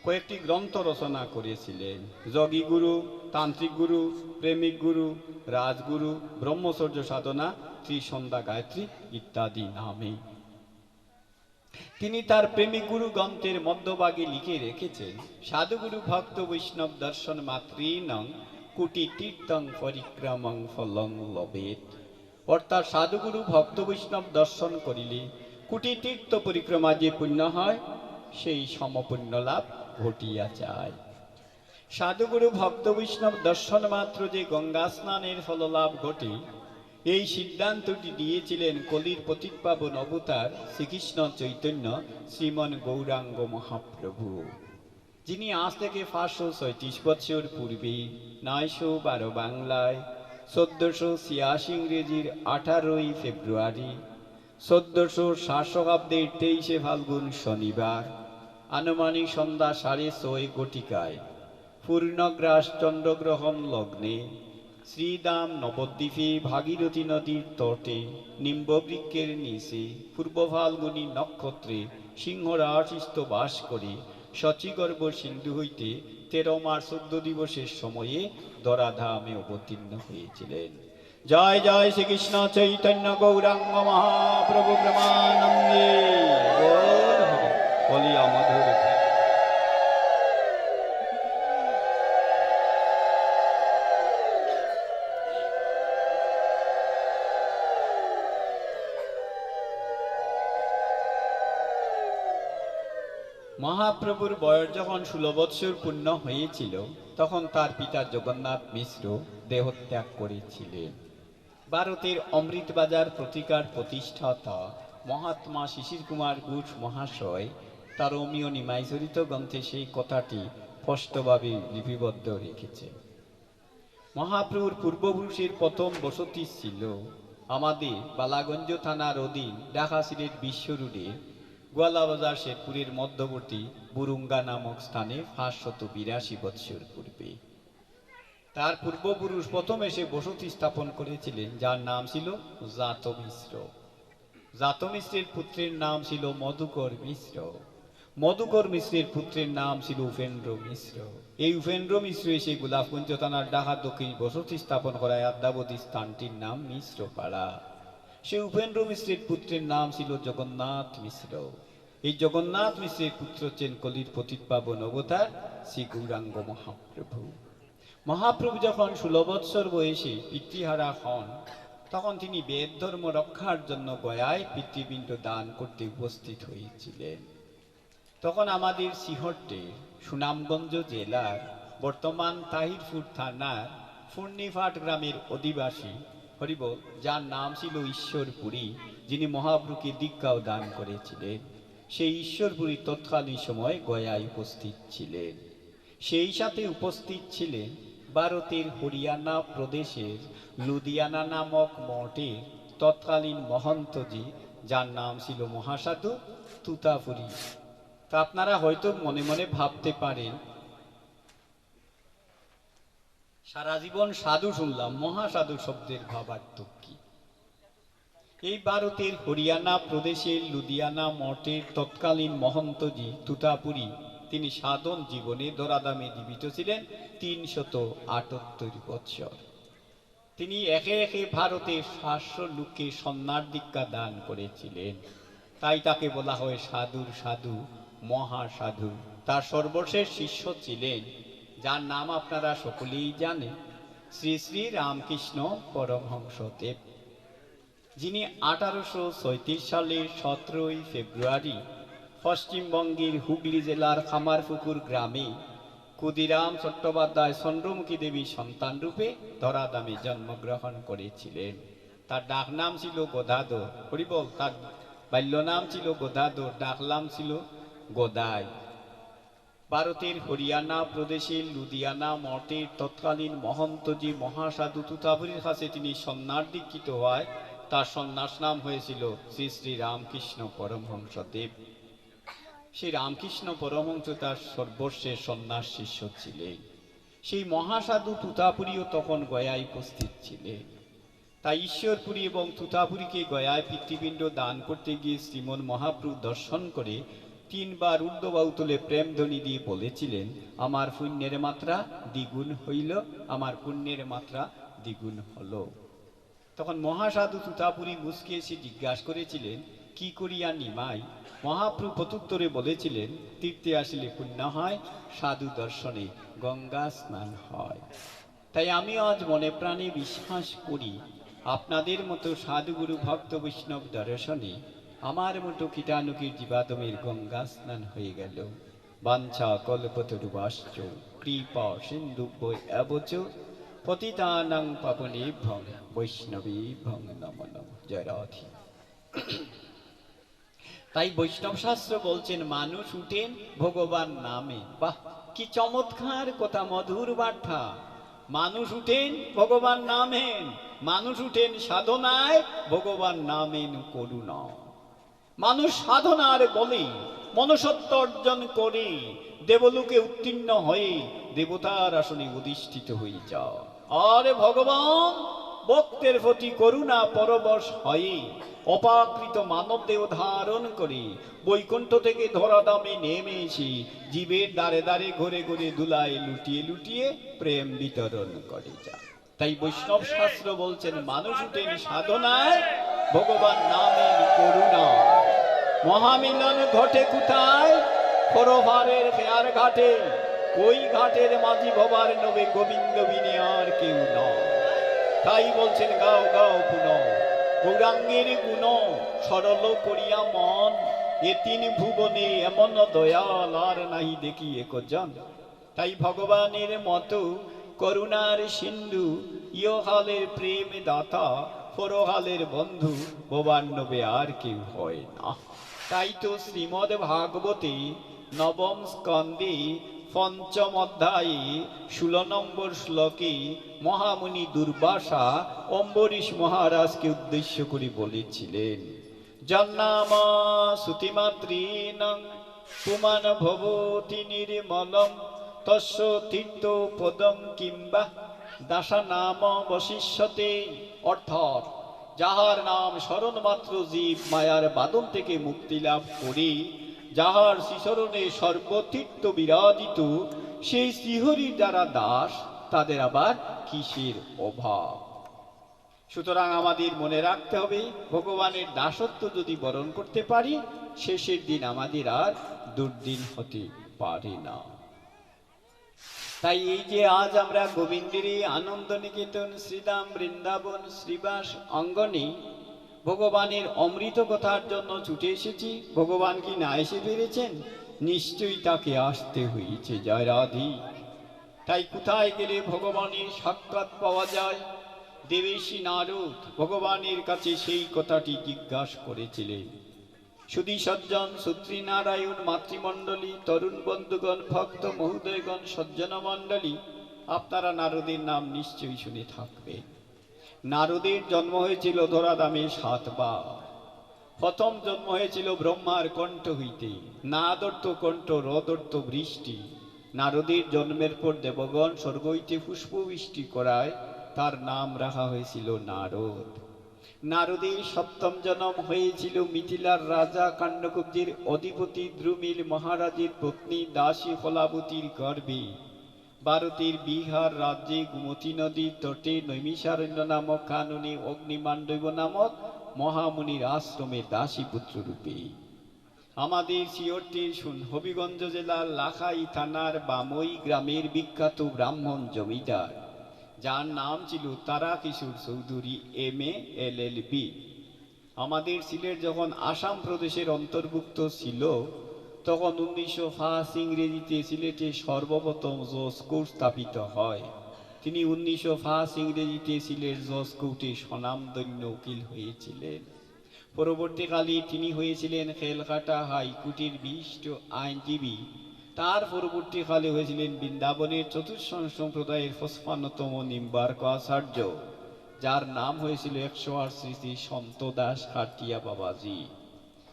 কয়েকটি গ্রন্থ রচনা করেছিলেন, যোগী গুরু, তান্ত্রিক গুরু, প্রেমিক গুরু, রাজগুরু, ব্রহ্মচর্য সাধনা, ত্রিসন্ধ্যা গায়ত্রী ইত্যাদি নামে। তিনি তার প্রেমিক গুরু গ্রন্থের মধ্যভাগে লিখে রেখেছেন, সাধুগুরু ভক্ত বৈষ্ণব দর্শন মাতৃনং কোটি তীর্থং পরিক্রমং ফলং লবেত। অর্থাৎ সাধুগুরু ভক্ত বৈষ্ণব দর্শন করিলে কোটি তীর্থ পরিক্রমা যে পুণ্য হয় সেই সমপুণ্য লাভ ঘটিয়া যায়। সাধুগুরু ভক্ত বৈষ্ণব দর্শন মাত্র যে গঙ্গা স্নানের ফল লাভ ঘটে, এই সিদ্ধান্তটি দিয়েছিলেন কলির পতিতপাবন অবতার শ্রীকৃষ্ণ চৈতন্য শ্রীমন গৌরাঙ্গ মহাপ্রভু, যিনি আজ থেকে 536 বছর পূর্বে 912 বাংলায় 1486 ইংরেজির 18 ফেব্রুয়ারি 1460 শতাব্দীর 23শে ফাল্গুন শনিবার আনুমানিক সন্ধ্যা 6:30 ঘটিকায় পূর্ণগ্রাস চন্দ্রগ্রহণ লগ্নে শ্রীদাম নবদ্বীপে ভাগীরথী নদীর তটে নিম্ববৃক্ষের নিচে পূর্ব ফাল্গুনী নক্ষত্রে সিংহরাশিস্থ বাস করে শচীগর্ভ সিন্ধু হইতে 13 মার্চ 14 দিবসের সময়ে ধরাধামে অবতীর্ণ হয়েছিলেন। জয় জয় শ্রীকৃষ্ণ চৈতন্য গৌরাঙ্গ মহাপ্রভু প্রেমানন্দে বলি মধুর। মহাপ্রভুর বয়স যখন 16 বৎসর পূর্ণ হয়েছিল তখন তার পিতা জগন্নাথ মিশ্র দেহত্যাগ করেছিলেন। ভারতের অমৃতবাজার পত্রিকার প্রতিষ্ঠাতা মহাত্মা শিশির কুমার ঘোষ মহাশয় তার অমীয় নিমাইচরিত গ্রন্থে সেই কথাটি স্পষ্টভাবে লিপিবদ্ধ রেখেছে। মহাপ্রভুর পূর্বপুরুষের প্রথম বসতি ছিল আমাদের বালাগঞ্জ থানার অধীন ঢাকা সিলেট বিশ্ব রোডে গোয়ালাবাজার শেরপুরের মধ্যবর্তী বুরুঙ্গা নামক স্থানে 582 বৎসর পূর্বে। তার পূর্বপুরুষ প্রথম এসে বসতি স্থাপন করেছিলেন, যার নাম ছিল জাত মিশ্র। জাত মিশ্রের পুত্রের নাম ছিল মধুকর মিশ্র। মধুকর মিশ্রের পুত্রের নাম ছিল উপেন্দ্র মিশ্র। এই উপেন্দ্র মিশ্র এসে গোলাপগঞ্জ থানার ঢাকা দক্ষিণ বসতি স্থাপন করায় আদ্যাবধি স্থানটির নাম মিশ্র পাড়া। সে উপেন্দ্র মিশ্রের পুত্রের নাম ছিল জগন্নাথ মিশ্র। এই জগন্নাথ মিশ্রের পুত্র হচ্ছেন কলির পতিত পাবন অবতার শ্রী গৌরাঙ্গ মহাপ্রভু। মহাপ্রভু যখন 16 বৎসর বয়সে পিতৃহারা হন তখন তিনি বেদ ধর্ম রক্ষার জন্য গয়ায় পিতৃপিণ্ড দান করতে উপস্থিত হয়েছিলেন। তখন আমাদের সিহট্টের সুনামগঞ্জ জেলার বর্তমান তাহিরপুর থানার ফুর্নিফাট গ্রামের অধিবাসী হরিবল, যার নাম ছিল ঈশ্বরপুরী, যিনি মহাপ্রভুকে দীক্ষাও দান করেছিলেন, সেই ঈশ্বরপুরী তৎকালীন সময় গয়ায় উপস্থিত ছিলেন। সেই সাথে উপস্থিত ছিলেন ভারতের হরিয়ানা প্রদেশের লুধিয়ানা নামক মঠের তৎকালীন মহন্তজি, যার নাম ছিল মহাসাধু তুতাপুরী। তা আপনারা হয়তো মনে মনে ভাবতে পারেন, সারা জীবন সাধু শুনলাম, মহাসাধু শব্দের ভাবার্থ কি? এই ভারতের হরিয়ানা প্রদেশের লুধিয়ানা মঠের তৎকালীন মহন্তজি তুতাপুরী, তিনি সাধন জীবনে ধরাধামে জীবিত ছিলেন 378 বৎসর। তিনি একে একে ভারতের 700 লোককে সন্ন্যাস দীক্ষা দান করেছিলেন। তাই তাকে বলা হয় সাধুর সাধু, মহাসাধু। তার সর্বশেষ শিষ্য ছিলেন, যার নাম আপনারা সকলেই জানেন, শ্রী শ্রী রামকৃষ্ণ পরমহংসদেব, যিনি 1836 সালের 17 ফেব্রুয়ারি পশ্চিমবঙ্গের হুগলি জেলার খামারপুকুর গ্রামে ক্ষুদিরাম চট্টোপাধ্যায় চন্দ্রমুখী দেবীর সন্তান রূপে ধরাধামে জন্মগ্রহণ করেছিলেন। তার ডাক নাম ছিল গদাধর। হরিবল, তার বাল্য নাম ছিল গদাধর, ডাকনাম ছিল গদাই। ভারতের হরিয়ানা প্রদেশের লুধিয়ানা মঠের তৎকালীন মহন্তজি মহাসাধু তুতাপুরীর কাছে তিনি সন্ন্যাস দীক্ষিত হওয়ায় তার সন্ন্যাস নাম হয়েছিল শ্রী শ্রী রামকৃষ্ণ পরমহংসদেব। সেই রামকৃষ্ণ পরমহংস তার সর্বশেষ সন্ন্যাস শিষ্য ছিলেন। সেই মহাসাধু তুতাপুরীও তখন গয়ায় উপস্থিত ছিলেন। তাই ঈশ্বরপুরী এবং তুতাপুরীকে গয়ায় পিতৃপিণ্ড দান করতে গিয়ে শ্রীমন মহাপ্রভু দর্শন করে 3 বার ঊর্ধ্ববাহু তুলে প্রেম ধ্বনি দিয়ে বলেছিলেন, আমার পুণ্যের মাত্রা দ্বিগুণ হইল, আমার পুণ্যের মাত্রা দ্বিগুণ হলো। তখন মহাসাধু তুতাপুরী মুসকে এসে জিজ্ঞাসা করেছিলেন, কি করিয়া নিমাই? মহাপ্রভু প্রত্যুত্তরে বলেছিলেন, তীর্থে আসিলে পুণ্য হয়, সাধু দর্শনে গঙ্গা স্নান হয়। তাই আমি আজ মনে প্রাণে বিশ্বাস করি, আপনাদের মতো সাধুগুরু ভক্ত বৈষ্ণব দর্শনে আমার মতো কীটানুকীর জীবাদমের গঙ্গা স্নান হয়ে গেল। বাঞ্ছা কল্পতরুবাশ্চ কৃপা সিন্ধুভ্যো এবচ পতিতানাং পাবনেভ্যং বৈষ্ণবেভ্যং নমো নমঃ। জয় রাধে। তাই বৈষ্ণব শাস্ত্র বলছেন, মানুষ উঠেন ভগবান নামে। বাহ, কি চমৎকার কথা, মধুর বার্তা। মানুষ উঠেন ভগবান নামেন, মানুষ উঠেন সাধনায় ভগবান নামেন করুণা। মানুষ সাধনার বলে মনুষ্যত্ব অর্জন করে দেবলোকে উত্তীর্ণ হয়ে দেবতার আসনে অধিষ্ঠিত হয়ে যাও। আর ভগবান ভক্তের প্রতি করুণা পরবশ হয়ে অপাকৃত মানব দেহ ধারণ করে বৈকুণ্ঠ থেকে ধরাধামে নেমে এসে জীবের দ্বারে দ্বারে ঘুরে ঘুরে দুলায় লুটিয়ে লুটিয়ে প্রেম বিতরণ করে যায়। তাই বৈষ্ণব শাস্ত্র বলছেন মানুষ উঠেন সাধনায় ভগবান নামেন করুণা। মহামিলন ঘটে কোথায়? খরভারের ফেয়ার ঘাটে। ওই ঘাটের মাঝি ভবার নবে গোবিন্দ বিনে আর কেউ নয়। তাই বলছেন গাও গাও পুন গৌরাঙ্গের গুণ সরল করিয়া মন, এ তিন ভুবনে এমন দয়াল আর নাহি দেখি একজন। তাই ভগবানের মতো করুণার সিন্ধু ইহকালের প্রেম দাতা পরকালের বন্ধু ভবার নবে আর কেউ হয় না। তাই তো শ্রীমদ ভাগবতে নবম স্কন্ধে পঞ্চম অধ্যায়ে 16 নম্বর শ্লোকে মহামুনি দুর্বাসা অম্বরীশ মহারাজকে উদ্দেশ্য করে বলেছিলেন, জন্নাম শ্রুতিমাত্রেণ পুমান ভবতি নির্মলম তস্য তীর্থ পদং কিংবা দাসা নাম বশিষ্যতে। অর্থাৎ যাহার নাম স্মরণ মাত্র জীব মায়ার বাঁধন থেকে মুক্তি লাভ করে, যাহার শ্রীচরণে সর্বতীর্থ বিরাজিত, সেই শ্রীহরির যারা দাস তাদের আবার কিসের অভাব। সুতরাং আমাদের মনে রাখতে হবে, ভগবানের দাসত্ব যদি বরণ করতে পারি, শেষের দিন আমাদের আর দুর্দিন হতে পারে না। তাই এই যে আজ আমরা গোবিন্দের আনন্দ নিকেতন শ্রীধাম বৃন্দাবন শ্রীবাস অঙ্গনে ভগবানের অমৃত কথার জন্য ছুটে এসেছি, ভগবান কি না এসে পেরেছেন? নিশ্চয়ই তাকে আসতে হয়েছে। জয় রাধি। তাই কোথায় গেলে ভগবানের সাক্ষাৎ পাওয়া যায়? দেবেশী নারদ ভগবানের কাছে সেই কথাটি জিজ্ঞাসা করেছিলেন। সুধী সজ্জন সূত্রীনারায়ণ মাতৃমণ্ডলী, তরুণ বন্ধুগণ, ভক্ত মহোদয়গণ, সজ্জন মণ্ডলী, আপনারা নারদের নাম নিশ্চয়ই শুনে থাকবে। নারদের জন্ম হয়েছিল ধরাধামে 7 বার। প্রথম জন্ম হয়েছিল ব্রহ্মার কণ্ঠ হইতে, নাদর্ত কণ্ঠ রদর্ত বৃষ্টি। নারদের জন্মের পর দেবগণ স্বর্গ হইতে পুষ্পবৃষ্টি করায় তার নাম রাখা হয়েছিল নারদ। নারদের সপ্তম জন্ম হয়েছিল মিথিলার রাজা কাণ্ডকুব্জের অধিপতি দ্রুমিল মহারাজের পত্নী দাসী ফলাবতীর গর্ভে। ভারতের বিহার রাজ্যে গোমতী নদীর তটে নৈমিষারণ্য নামক কাননে অগ্নিমান্ডব নামক মহামুনির আশ্রমে দাসী পুত্র রূপে। আমাদের সিওরটির হবিগঞ্জ জেলার লাখাই থানার বামই গ্রামের বিখ্যাত ব্রাহ্মণ জমিদার, যার নাম ছিল তারা কিশোর চৌধুরী MA LLB। আমাদের সিলেট যখন আসাম প্রদেশের অন্তর্ভুক্ত ছিল, তখন 1905 ইংরেজিতে সিলেটে সর্বপ্রথম জজ কোর্ট স্থাপিত হয়। তিনি 1905 ইংরেজিতে সিলেট জজ কোর্টে স্বনামধন্য উকিল হয়েছিলেন। পরবর্তীকালে তিনি হয়েছিলেন খেলকাটা হাইকোর্টের বিশিষ্ট আইনজীবী। তার পরবর্তীকালে হয়েছিলেন বৃন্দাবনের চতুর্থ সম্প্রদায়ের 55তম নিম্বার্ক আচার্য, যার নাম হয়েছিল 108 শ্রী শ্রী সন্ত দাস কাটিয়া বাবাজি,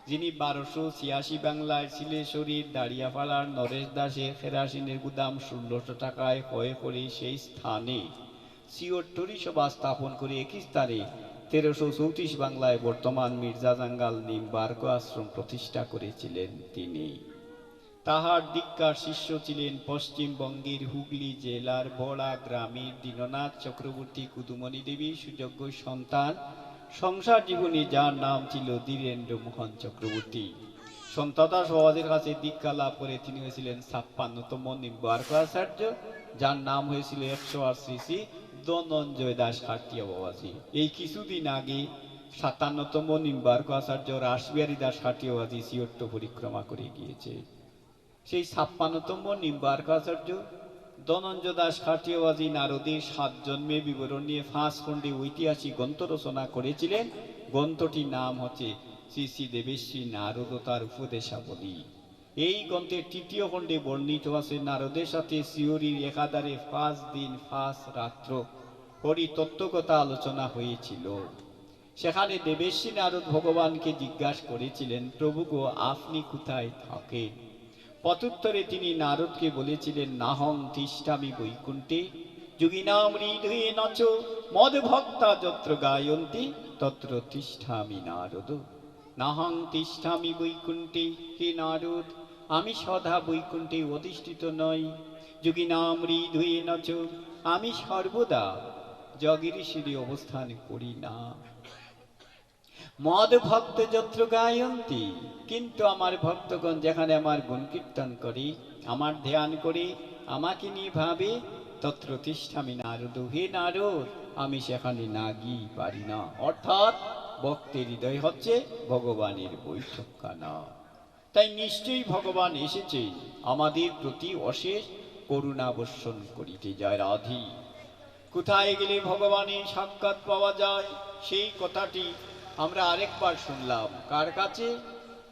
যিনি 1286 বাংলায় সিলেশ্বরীর দাঁড়িয়াপাড়ার নরেশ দাসের কেরাসিনের গুদাম 1600 টাকায় ক্রয় করে সেই স্থানে সিওরটরি সভা স্থাপন করে একই স্থানে 1334 বাংলায় বর্তমান মির্জা জাঙ্গাল নিম্বার্ক আশ্রম প্রতিষ্ঠা করেছিলেন তিনি। তাহার দীক্ষার শিষ্য ছিলেন পশ্চিমবঙ্গের হুগলি জেলার বড়া গ্রামের দীননাথ চক্রবর্তী কুদুমণি দেবী সুযোগ্য সন্তান সংসার জীবনী, যার নাম ছিল ধীরেন্দ্র মোহন চক্রবর্তী। সন্ততা সহজের কাছে দীক্ষা লাভ করে তিনি হয়েছিলেন 56তম নিম্বার্ক আচার্য, যার নাম হয়েছিল 108 শ্রী শ্রী ধনঞ্জয় দাস কাটিয়া বাবাজি। এই কিছুদিন আগে 57তম নিম্বার্ক আচার্য রাসবিহারী দাস কাটিয়া বাবাজি সিওরট পরিক্রমা করে গিয়েছে। সেই 56তম নিম্বার্ক আচার্য ধনঞ্জয় দাস কাটিয়াবাজি নারদের 7 জন্মের বিবরণ নিয়ে 5 খণ্ডে ঐতিহাসিক গ্রন্থ রচনা করেছিলেন। গ্রন্থটির নাম হচ্ছে শ্রী শ্রী দেবেশ্রী নারদ তার উপদেশাবলী। এই গ্রন্থের তৃতীয় খণ্ডে বর্ণিত আছে নারদের সাথে শিহরির একাধারে 5 দিন 5 রাত্র হরি তত্ত্বকথা আলোচনা হয়েছিল। সেখানে দেবেশ্বী নারদ ভগবানকে জিজ্ঞাসা করেছিলেন, প্রভু গো, আপনি কোথায় থাকেন? প্রত্যুত্তরে তিনি নারদকে বলেছিলেন, নাহং তিষ্ঠামি বৈকুণ্ঠে যোগিনাম হৃদয়ে নচ মদ ভক্তা যত্র গায়ন্তি তত্র তিষ্ঠামি নারদ। নাহং তিষ্ঠামি বৈকুণ্ঠে, হে নারদ, আমি সদা বৈকুণ্ঠে অধিষ্ঠিত নই। যোগিনাম হৃদয়ে নচ, আমি সর্বদা জগের শিরে অবস্থান করি না। মদ ভক্ত যত্র গায়ন্তি, কিন্তু আমার ভক্তগণ যেখানে আমার গুণ কীর্তন করে, আমার ধ্যান করে, আমাকে নিয়ে ভাবে, তত্র তিষ্ঠামি নারদ, হে নারদ, আমি সেখানে না গিয়ে পারি না। অর্থাৎ ভক্তের হৃদয় হচ্ছে ভগবানের বৈঠকখানা। তাই নিশ্চয়ই ভগবান এসেছে আমাদের প্রতি অশেষ করুণা বর্ষণ করিতে। যায় রাধি। কোথায় গেলে ভগবানের সাক্ষাৎ পাওয়া যায়, সেই কথাটি আমরা আরেকবার শুনলাম। কার কাছে?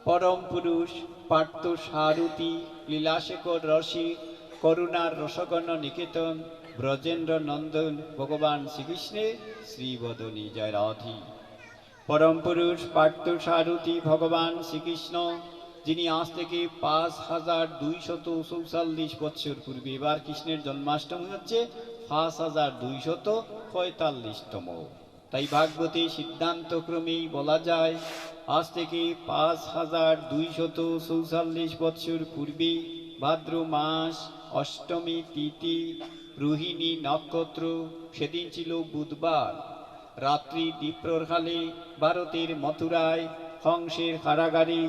পরম পুরুষ পার্থ সারথী লীলাশেখর রসিক করুণার রসগণ নিকেতন ব্রজেন্দ্র নন্দন ভগবান শ্রীকৃষ্ণের শ্রীবদনী। যায় রাধি। পরম পুরুষ পার্থ সারথী ভগবান শ্রীকৃষ্ণ, যিনি আজ থেকে 5244 বছর পূর্বে, এবার কৃষ্ণের জন্মাষ্টমী হচ্ছে 5245তম। তাই ভাগবতে সিদ্ধান্তক্রমেই বলা যায়, আজ থেকে 5244 বছর পূর্বে ভাদ্র মাস অষ্টমী তিথি রোহিণী নক্ষত্র, সেদিন ছিল বুধবার। রাত্রি দ্বীপ্রকালে ভারতের মথুরায় হংসের কারাগারে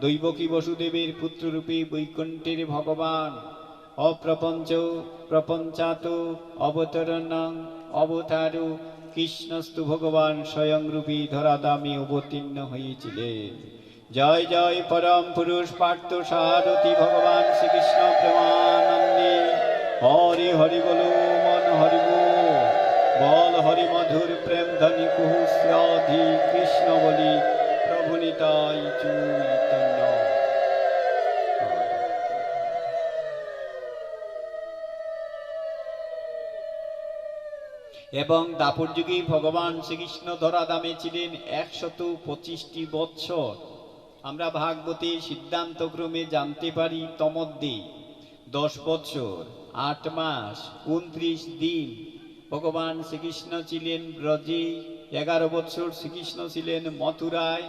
দৈবকী বসুদেবের পুত্ররূপে বৈকুণ্ঠের ভগবান অপ্রপঞ্চ প্রপঞ্চাত অবতরণং অবতার কৃষ্ণস্তু ভগবান স্বয়ংরূপী ধরাধামে অবতীর্ণ হয়েছিলেন। জয় জয় পরম পুরুষ পার্থ সারথী ভগবান শ্রীকৃষ্ণ প্রেমানন্দে। হরি হরি বলো মন হরি বল হরি মধুর প্রেম ধনি কুহু শ্রাধি কৃষ্ণ বলি প্রভু নিতাই চৈতন্য। এবং দাপর যুগে ভগবান শ্রীকৃষ্ণ ধরাধামে ছিলেন 125টি বৎসর। আমরা ভাগবতে সিদ্ধান্তক্রমে জানতে পারি তমধ্যে 10 বছর 8 মাস 29 দিন ভগবান শ্রীকৃষ্ণ ছিলেন ব্রজে, 11 বছর শ্রীকৃষ্ণ ছিলেন মথুরায়,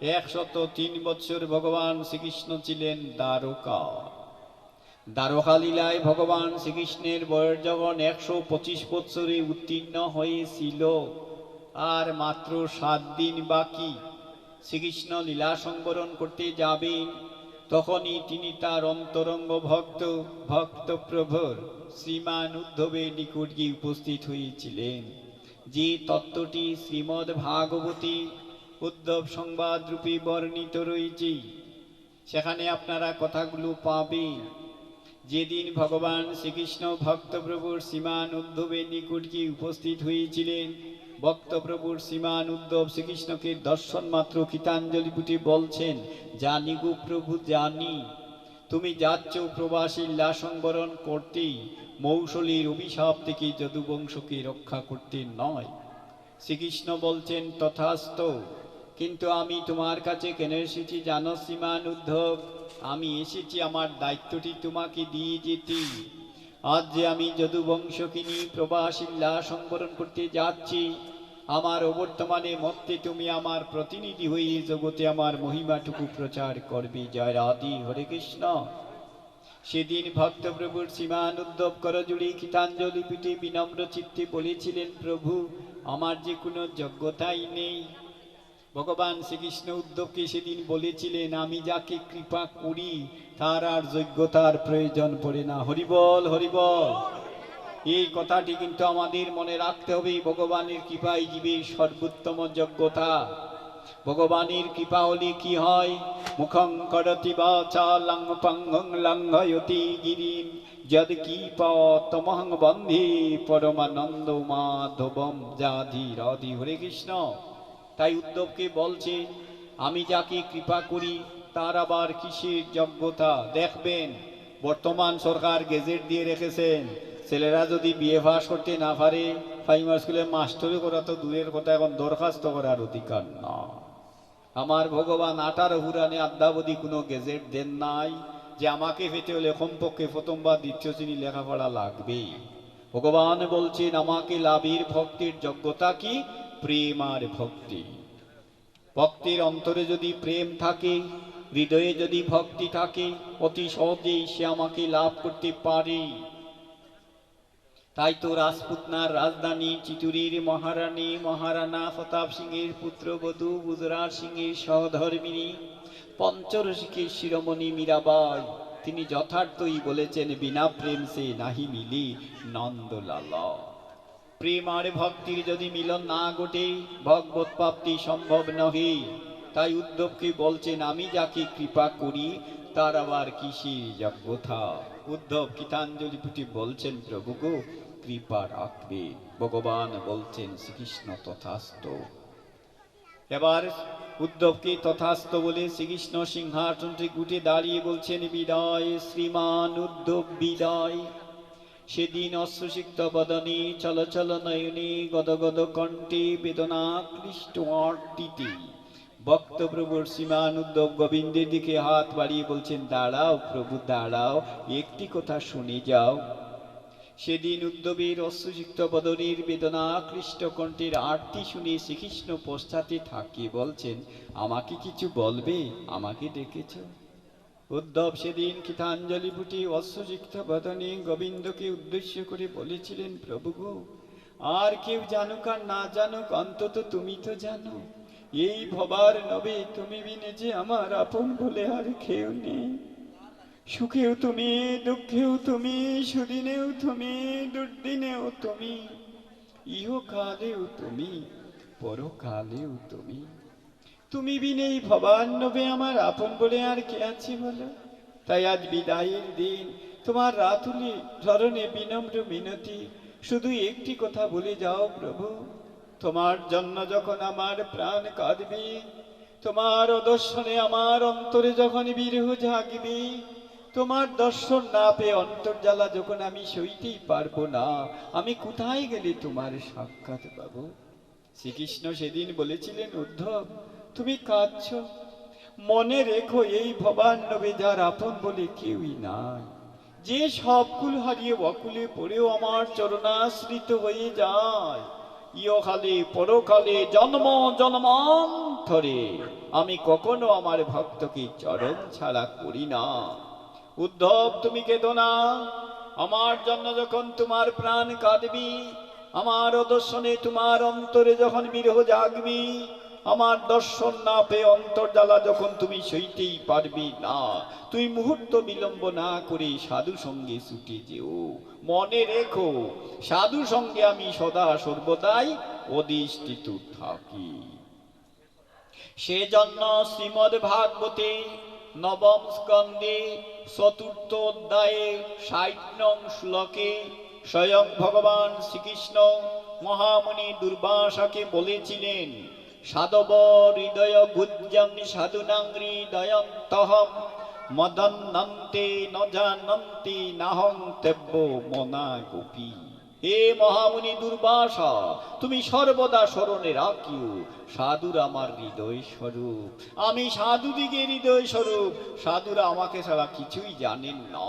103 বছর ভগবান শ্রীকৃষ্ণ ছিলেন দ্বারকা। দ্বারকা লীলায় ভগবান শ্রীকৃষ্ণের বয়স যখন 125 বছরে উত্তীর্ণ হয়েছিল, আর মাত্র 7 দিন বাকি শ্রীকৃষ্ণ লীলা সংবরণ করতে যাবেন, তখনই তিনি তার অন্তরঙ্গ ভক্ত প্রভুর শ্রীমান উদ্ধবের নিকট গিয়ে উপস্থিত হয়েছিলেন। যে তত্ত্বটি শ্রীমদ্ ভাগবতী উদ্ধব সংবাদ রূপে বর্ণিত রয়েছে, সেখানে আপনারা কথাগুলো পাবেন। যেদিন ভগবান শ্রীকৃষ্ণ ভক্তপ্রভুর শ্রীমান উদ্ধবের নিকট গিয়ে উপস্থিত হয়েছিলেন, ভক্তপ্রভুর শ্রীমান উদ্ধব শ্রীকৃষ্ণকে দর্শন মাত্র কৃতাঞ্জলি পুটে বলছেন, জানি গো প্রভু জানি, তুমি যাচ্ছ প্রবাসী লীলা সংবরণ করতে, মৌসুলীর অভিশাপ থেকে যদুবংশকে রক্ষা করতে নয়। শ্রীকৃষ্ণ বলছেন, তথাস্তু, কিন্তু আমি তোমার কাছে কেন এসেছি জানো শ্রীমান উদ্ধব? আমি এসেছি আমার দায়িত্বটি তোমাকে দিয়ে যেতে। আজ যে আমি যদুবংশকে নিয়ে প্রবাসী লীলা সংবরণ করতে যাচ্ছি, আমার অবর্তমানে মধ্যে তুমি আমার প্রতিনিধি হয়ে জগতে আমার মহিমাটুকু প্রচার করবে। জয় রাধি। হরে কৃষ্ণ। সেদিন ভক্তপ্রভুর শ্রীমান উদ্ধব করজুড়ি কৃতাঞ্জলি পিঠে বিনম্র চিত্তে বলেছিলেন, প্রভু আমার যে কোনো যোগ্যতাই নেই। ভগবান শ্রীকৃষ্ণ উদ্ধবকে সেদিন বলেছিলেন, আমি যাকে কৃপা করি তার আর যোগ্যতার প্রয়োজন পড়ে না। হরিবল হরিবল। এই কথাটি কিন্তু আমাদের মনে রাখতে হবে। ভগবানের কৃপায় জীবের সর্বোত্তম যোগ্যতা। ভগবানের কৃপা হলে কি হয়? মুখং করতি বাচা লঙ্ঘং লঙ্ঘয়তি গিরিম যদ কৃপা তমহং বন্ধে পরমানন্দ মাধবম জাধি রাধি। হরে কৃষ্ণ। তাই উদ্ধবকে বলছে, আমি যাকে কৃপা করি তার আবার কিসের যোগ্যতা? দেখবেন বর্তমান সরকার গেজেট দিয়ে রেখেছেন, ছেলেরা যদি বিয়ে পাস করতে না পারে প্রাইমারি স্কুলে মাস্টারি করা তো দূরের কথা, এখন দরখাস্ত করার অধিকার না। আমার ভগবান 18 পুরাণে আদ্যাবধি কোনো গেজেট দেন নাই যে আমাকে পেতে হলে কমপক্ষে প্রথম বা দ্বিতীয় শ্রেণী লেখাপড়া লাগবে। ভগবান বলছেন আমাকে লাভের ভক্তির যোগ্যতা কি? প্রেম আর ভক্তি। ভক্তির অন্তরে যদি প্রেম থাকে, হৃদয়ে যদি ভক্তি থাকে, অতি সহজেই সে আমাকে লাভ করতে পারে। তাই তো রাজপুতনার রাজধানী চিতুরির মহারানী মহারানা প্রতাপ সিংহের পুত্রবধূ গুজরাট সিংহের সহধর্মিনী পঞ্চরসিকের শিরোমণি মীরাবাই তিনি যথার্থই বলেছেন, বিনা প্রেম সে নাহি মিলি নন্দলালা। প্রেম আর ভক্তির যদি মিলন না ঘটে ভগবত প্রাপ্তি সম্ভব নহে। তাই উদ্ধবকে বলছেন, আমি যাকে কৃপা করি তার আবার কিসের যোগ্যতা? উদ্ধব গীতাঞ্জলি পুটি বলছেন, প্রভু গো কৃপা রাখবে। ভগবান বলছেন, শ্রীকৃষ্ণ তথাস্তু। এবার উদ্ধবকে তথাস্ত বলে শ্রীকৃষ্ণ সিংহাসনটি গুটে দাঁড়িয়ে বলছেন, বিদায় শ্রীমান উদ্ধব বিদায়। সেদিন অশ্রুসিক্ত বদনে চল চল নয়নে গদগদ কণ্ঠে বেদনা ক্লিষ্ট আর্তিতে ভক্ত প্রভুর শ্রীমান উদ্ধব গোবিন্দের দিকে হাত বাড়িয়ে বলছেন, দাঁড়াও প্রভু দাঁড়াও, একটি কথা শুনে যাও। সেদিন উদ্ধবের অশ্রুসিক্ত বদনের বেদনা ক্লিষ্ট কণ্ঠের আরতি শুনে শ্রীকৃষ্ণ পশ্চাতে থাকিয়ে বলছেন, আমাকে কিছু বলবে? আমাকে ডেকেছ? উদ্ধব সেদিন গীতাঞ্জলি পুটি অশ্রুসিক্ত বদনে গোবিন্দকে উদ্দেশ্য করে বলেছিলেন, প্রভু গো আর কেউ জানুক আর না জানুক অন্তত তুমি তো জানো, এই ভবার নবে তুমি বিনে যে আমার আপন বলে আর কেউ নেই। সুখেও তুমি, দুঃখেও তুমি, সুদিনেও তুমি, দুর্দিনেও তুমি, ইহকালেও তুমি, পরকালেও তুমি। তুমি বিনেই ভবান নবে আমার আপন বলে আর কে আছে বলো? তাই আজ বিদায়ের দিন তোমার রাতুলে ধরনে বিনম্র মিনতি, শুধু একটি কথা বলে যাও প্রভু, তোমার জন্য যখন আমার প্রাণ কাঁদবে, তোমার দর্শনে আমার অন্তরে যখন বিরহ জাগবে, তোমার দর্শন না পেয়ে অন্তর্জালা যখন আমি সইতেই পারবো না, আমি কোথায় গেলে তোমার সাক্ষাৎ পাবো? শ্রীকৃষ্ণ সেদিন বলেছিলেন, উদ্ধব তুমি কাঁদছ, মনে রেখো এই ভবান্নবে যার আপন বলে কেউই নাই, যে সবকুল হারিয়ে অকুলে পড়েও আমার চরণাশ্রিত হয়ে যায়, ইহকালে পরকালে জন্ম জন্মান্তরে আমি কখনো আমার ভক্তকে চরণ ছাড়া করি না। উদ্ধব তুমি কেঁদো না, আমার জন্য যখন তোমার প্রাণ কাঁদবি, আমার দর্শনে তোমার অন্তরে যখন বিরহ জাগবি, আমার দর্শন না পেয়ে অন্তর্জালা যখন তুমি সইতেই পারবি না, তুই মুহূর্ত বিলম্ব না করে সাধু সঙ্গে ছুটে যেও। মনে রেখো সাধু সঙ্গে আমি সদা সর্বদাই অধিষ্ঠিত থাকি। সেজন্য শ্রীমদ্ ভাগবতে নবম স্কন্ধে চতুর্থ অধ্যায়ে ৬০ নং শ্লোকে স্বয়ং ভগবান শ্রীকৃষ্ণ মহামুনি দুর্বাসাকে বলেছিলেন, সাধব হৃদয় গুজ্জং সাধুনাং হৃদয়ন্তহম মদন্নন্তে ন জানন্তি নাহং তেব্য মনা গোপী। হে মহামুনি দুর্বাসা, তুমি সর্বদা স্মরণে রাখিও সাধুরা আমার হৃদয় স্বরূপ, আমি সাধুদিগের হৃদয় স্বরূপ। সাধুরা আমাকে ছাড়া কিছুই জানেন না,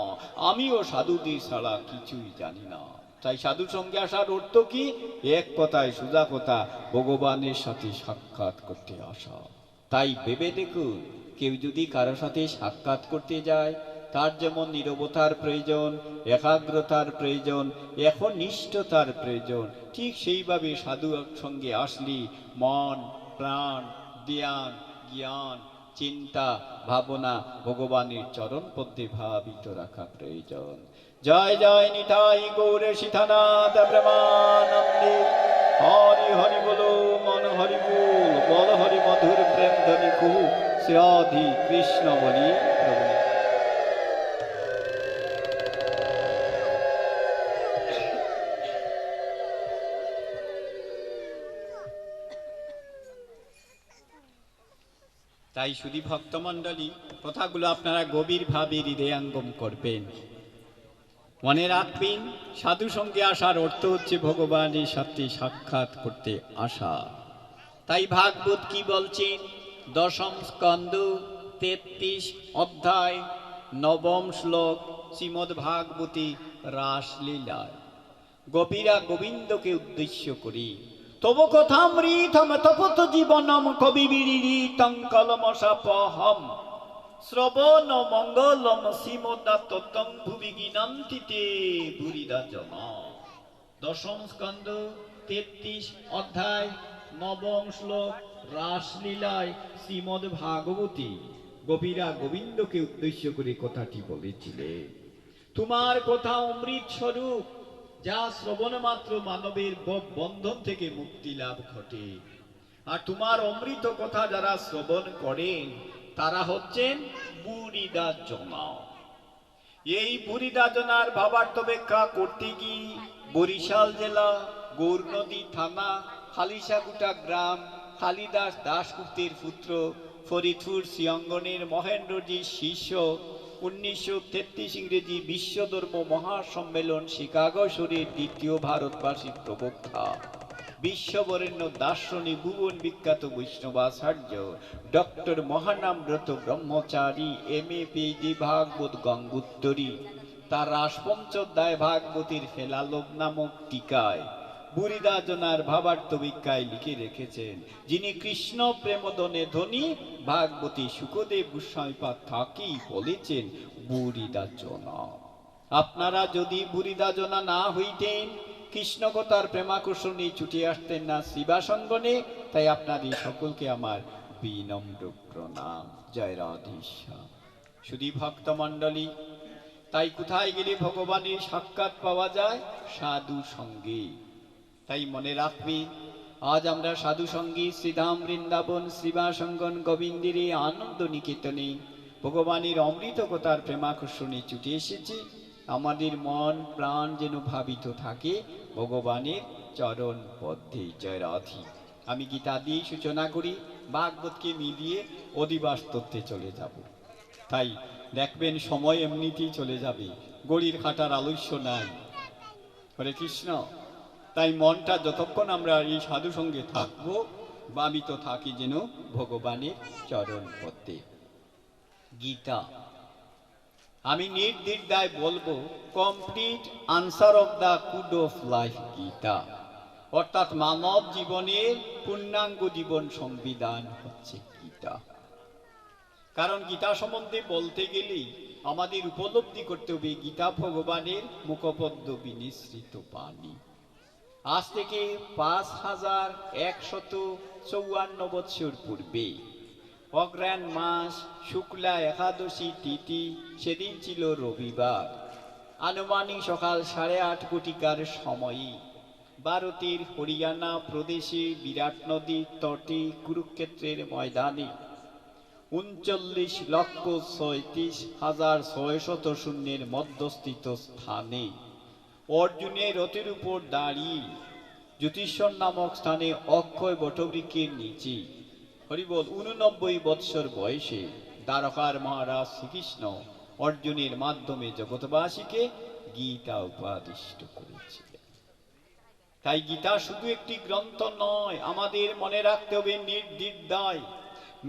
আমিও সাধুদের ছাড়া কিছুই জানি না। তাই সাধু সঙ্গে আসার অর্থ কি? এক কথায় সোজা কথা, ভগবানের সাথে সাক্ষাৎ করতে আসা। তাই ভেবে দেখুন, কেউ যদি কারো সাথে সাক্ষাৎ করতে যায়, তার যেমন নীরবতার প্রয়োজন, একাগ্রতার প্রয়োজন, একনিষ্ঠতার প্রয়োজন, ঠিক সেইভাবে সাধু সঙ্গে আসলে মন প্রাণ ধ্যান জ্ঞান চিন্তা ভাবনা ভগবানের চরণ পদ্মে ভাবিত রাখা প্রয়োজন। জয় জয় নিতাই গৌর সীতানাথ ব্রহ্মানন্দে। হরি হরি বলো মন হরি বল, বল হরি মধুর প্রেম ধ্বনি কুহু শ্রী কৃষ্ণ বলি প্রভু। তাই শুধু ভক্তমণ্ডলী, কথাগুলো আপনারা গভীরভাবে হৃদয়াঙ্গম করবেন, মনে রাখবেন। সাধু সঙ্গে আসার অর্থ হচ্ছে ভগবানের সাথে সাক্ষাৎ করতে আসা। তাই ভাগবত কি বলছেন? দশম স্কন্ধ 33 অধ্যায় 9 শ্লোক শ্রীমদ্ ভাগবতী রাসলীলায় গোপীরা গোবিন্দকে উদ্দেশ্য করি তব কথামৃতম তপত জীবনম কবিবিরিতং কলমশাপহম শ্রবণ মঙ্গলম শ্রীমদাত্তং ভুবি গিনন্তিতে বুরিদা জন। দশম স্কন্ধ 33 অধ্যায় 9 শ্লোক রাসলীলায় শ্রীমদ্ ভাগবতী গোপীরা গোবিন্দকে উদ্দেশ্য করে কথাটি বলেছিলেন। তোমার কথা অমৃত স্বরূপ, যা শ্রবণ মাত্র মানবের বন্ধন থেকে মুক্তি লাভ ঘটে। আর তোমার অমৃত কথা যারা শ্রবণ করেন তারা হচ্ছেন বুরিদা জনা। এই বুরিদা জনার ভাবার্থ ব্যাখ্যা করতে গিয়ে বরিশাল জেলা গৌরনদী থানা খালিশাকুটা গ্রাম কালিদাস দাশগুপ্তের পুত্র ফরিদপুর শ্রীঅঙ্গনের মহেন্দ্রজির শিষ্য 1933 ইংরেজি বিশ্বধর্ম মহাসম্মেলন শিকাগো শহরের দ্বিতীয় ভারতবাসী প্রবক্তা বিশ্ববরেণ্য দার্শনিক ভুবন বিখ্যাত বৈষ্ণবাচার্য ডক্টর মহানামব্রত ব্রহ্মচারী MA PhD ভাগবত গঙ্গোত্তরী তার রাসপঞ্চোধ্যায় ভাগবতীর ফেলালোক নামক টিকায় বুরিদা জনার ভাবার্থ ভিক্ষায় লিখে রেখেছেন, যিনি কৃষ্ণ প্রেমদনে ধনী ভাগবতী সুখদেব গোস্বামীপাদ থাকি বলেছেন বুরিদা জনা। আপনারা যদি বুরিদা জনা না হইতেন, কৃষ্ণ কথার প্রেমাকর্ষণে ছুটে আসতেন না শিবাসঙ্গনে। তাই আপনাদের সকলকে আমার বিনম্র প্রণাম। জয় রাধেশ্যাম। শুধু ভক্তমণ্ডলী, তাই কোথায় গেলে ভগবানের সাক্ষাৎ পাওয়া যায়? সাধু সঙ্গে। তাই মনে রাখবেন, আজ আমরা সাধু সঙ্গী শ্রীধাম বৃন্দাবন শ্রীবাসঙ্গন গোবিন্দের আনন্দ নিকেতনে ভগবানের অমৃত কথার প্রেমাকর্ষণে ছুটে এসেছি। আমাদের মন প্রাণ যেন ভাবিত থাকে ভগবানের চরণ পদ্মে। জয় রাধি। আমি গীতা দিয়ে সূচনা করি, ভাগবতকে মিলিয়ে অধিবাস তত্ত্বে চলে যাব। তাই দেখবেন সময় এমনিতেই চলে যাবে, গড়ির খাটার আলস্য নাই। হরে কৃষ্ণ। তাই মনটা যতক্ষণ আমরা এই সাধু সঙ্গে থাকবো, ভাবিত থাকি যেন ভগবানের চরণ পদ্মে। গীতা আমি নির্দ্বিধায় বলবো, complete answer of the could of life Gita, অর্থাৎ মানব জীবনের পূর্ণাঙ্গ জীবন সংবিধান হচ্ছে গীতা। কারণ গীতা সম্বন্ধে বলতে গেলেই আমাদের উপলব্ধি করতে হবে গীতা ভগবানের মুখপদ্ম বিনিসৃত বাণী। আজ থেকে 5154 বৎসর পূর্বে অগ্রহায়ণ মাস শুক্লা একাদশী তিথি, সেদিন ছিল রবিবার, আনুমানিক সকাল 8:30 কোটিকার সময়ে ভারতের হরিয়ানা প্রদেশে বিরাট নদীর তটে কুরুক্ষেত্রের ময়দানে 39,36,600 সৈন্যের মধ্যস্থিত স্থানে অর্জুনের রথের উপর দাঁড়িয়ে জ্যোতিষর নামক স্থানে অক্ষয় বটবৃক্ষের নিচে হরিবল 89 বৎসর বয়সে দ্বারকার মহারাজ শ্রীকৃষ্ণ অর্জুনের মাধ্যমে জগৎবাসীকে গীতা উপদিষ্ট করেছিলেন। তাই গীতা শুধু একটি গ্রন্থ নয়, আমাদের মনে রাখতে হবে নির্দ্বিধায়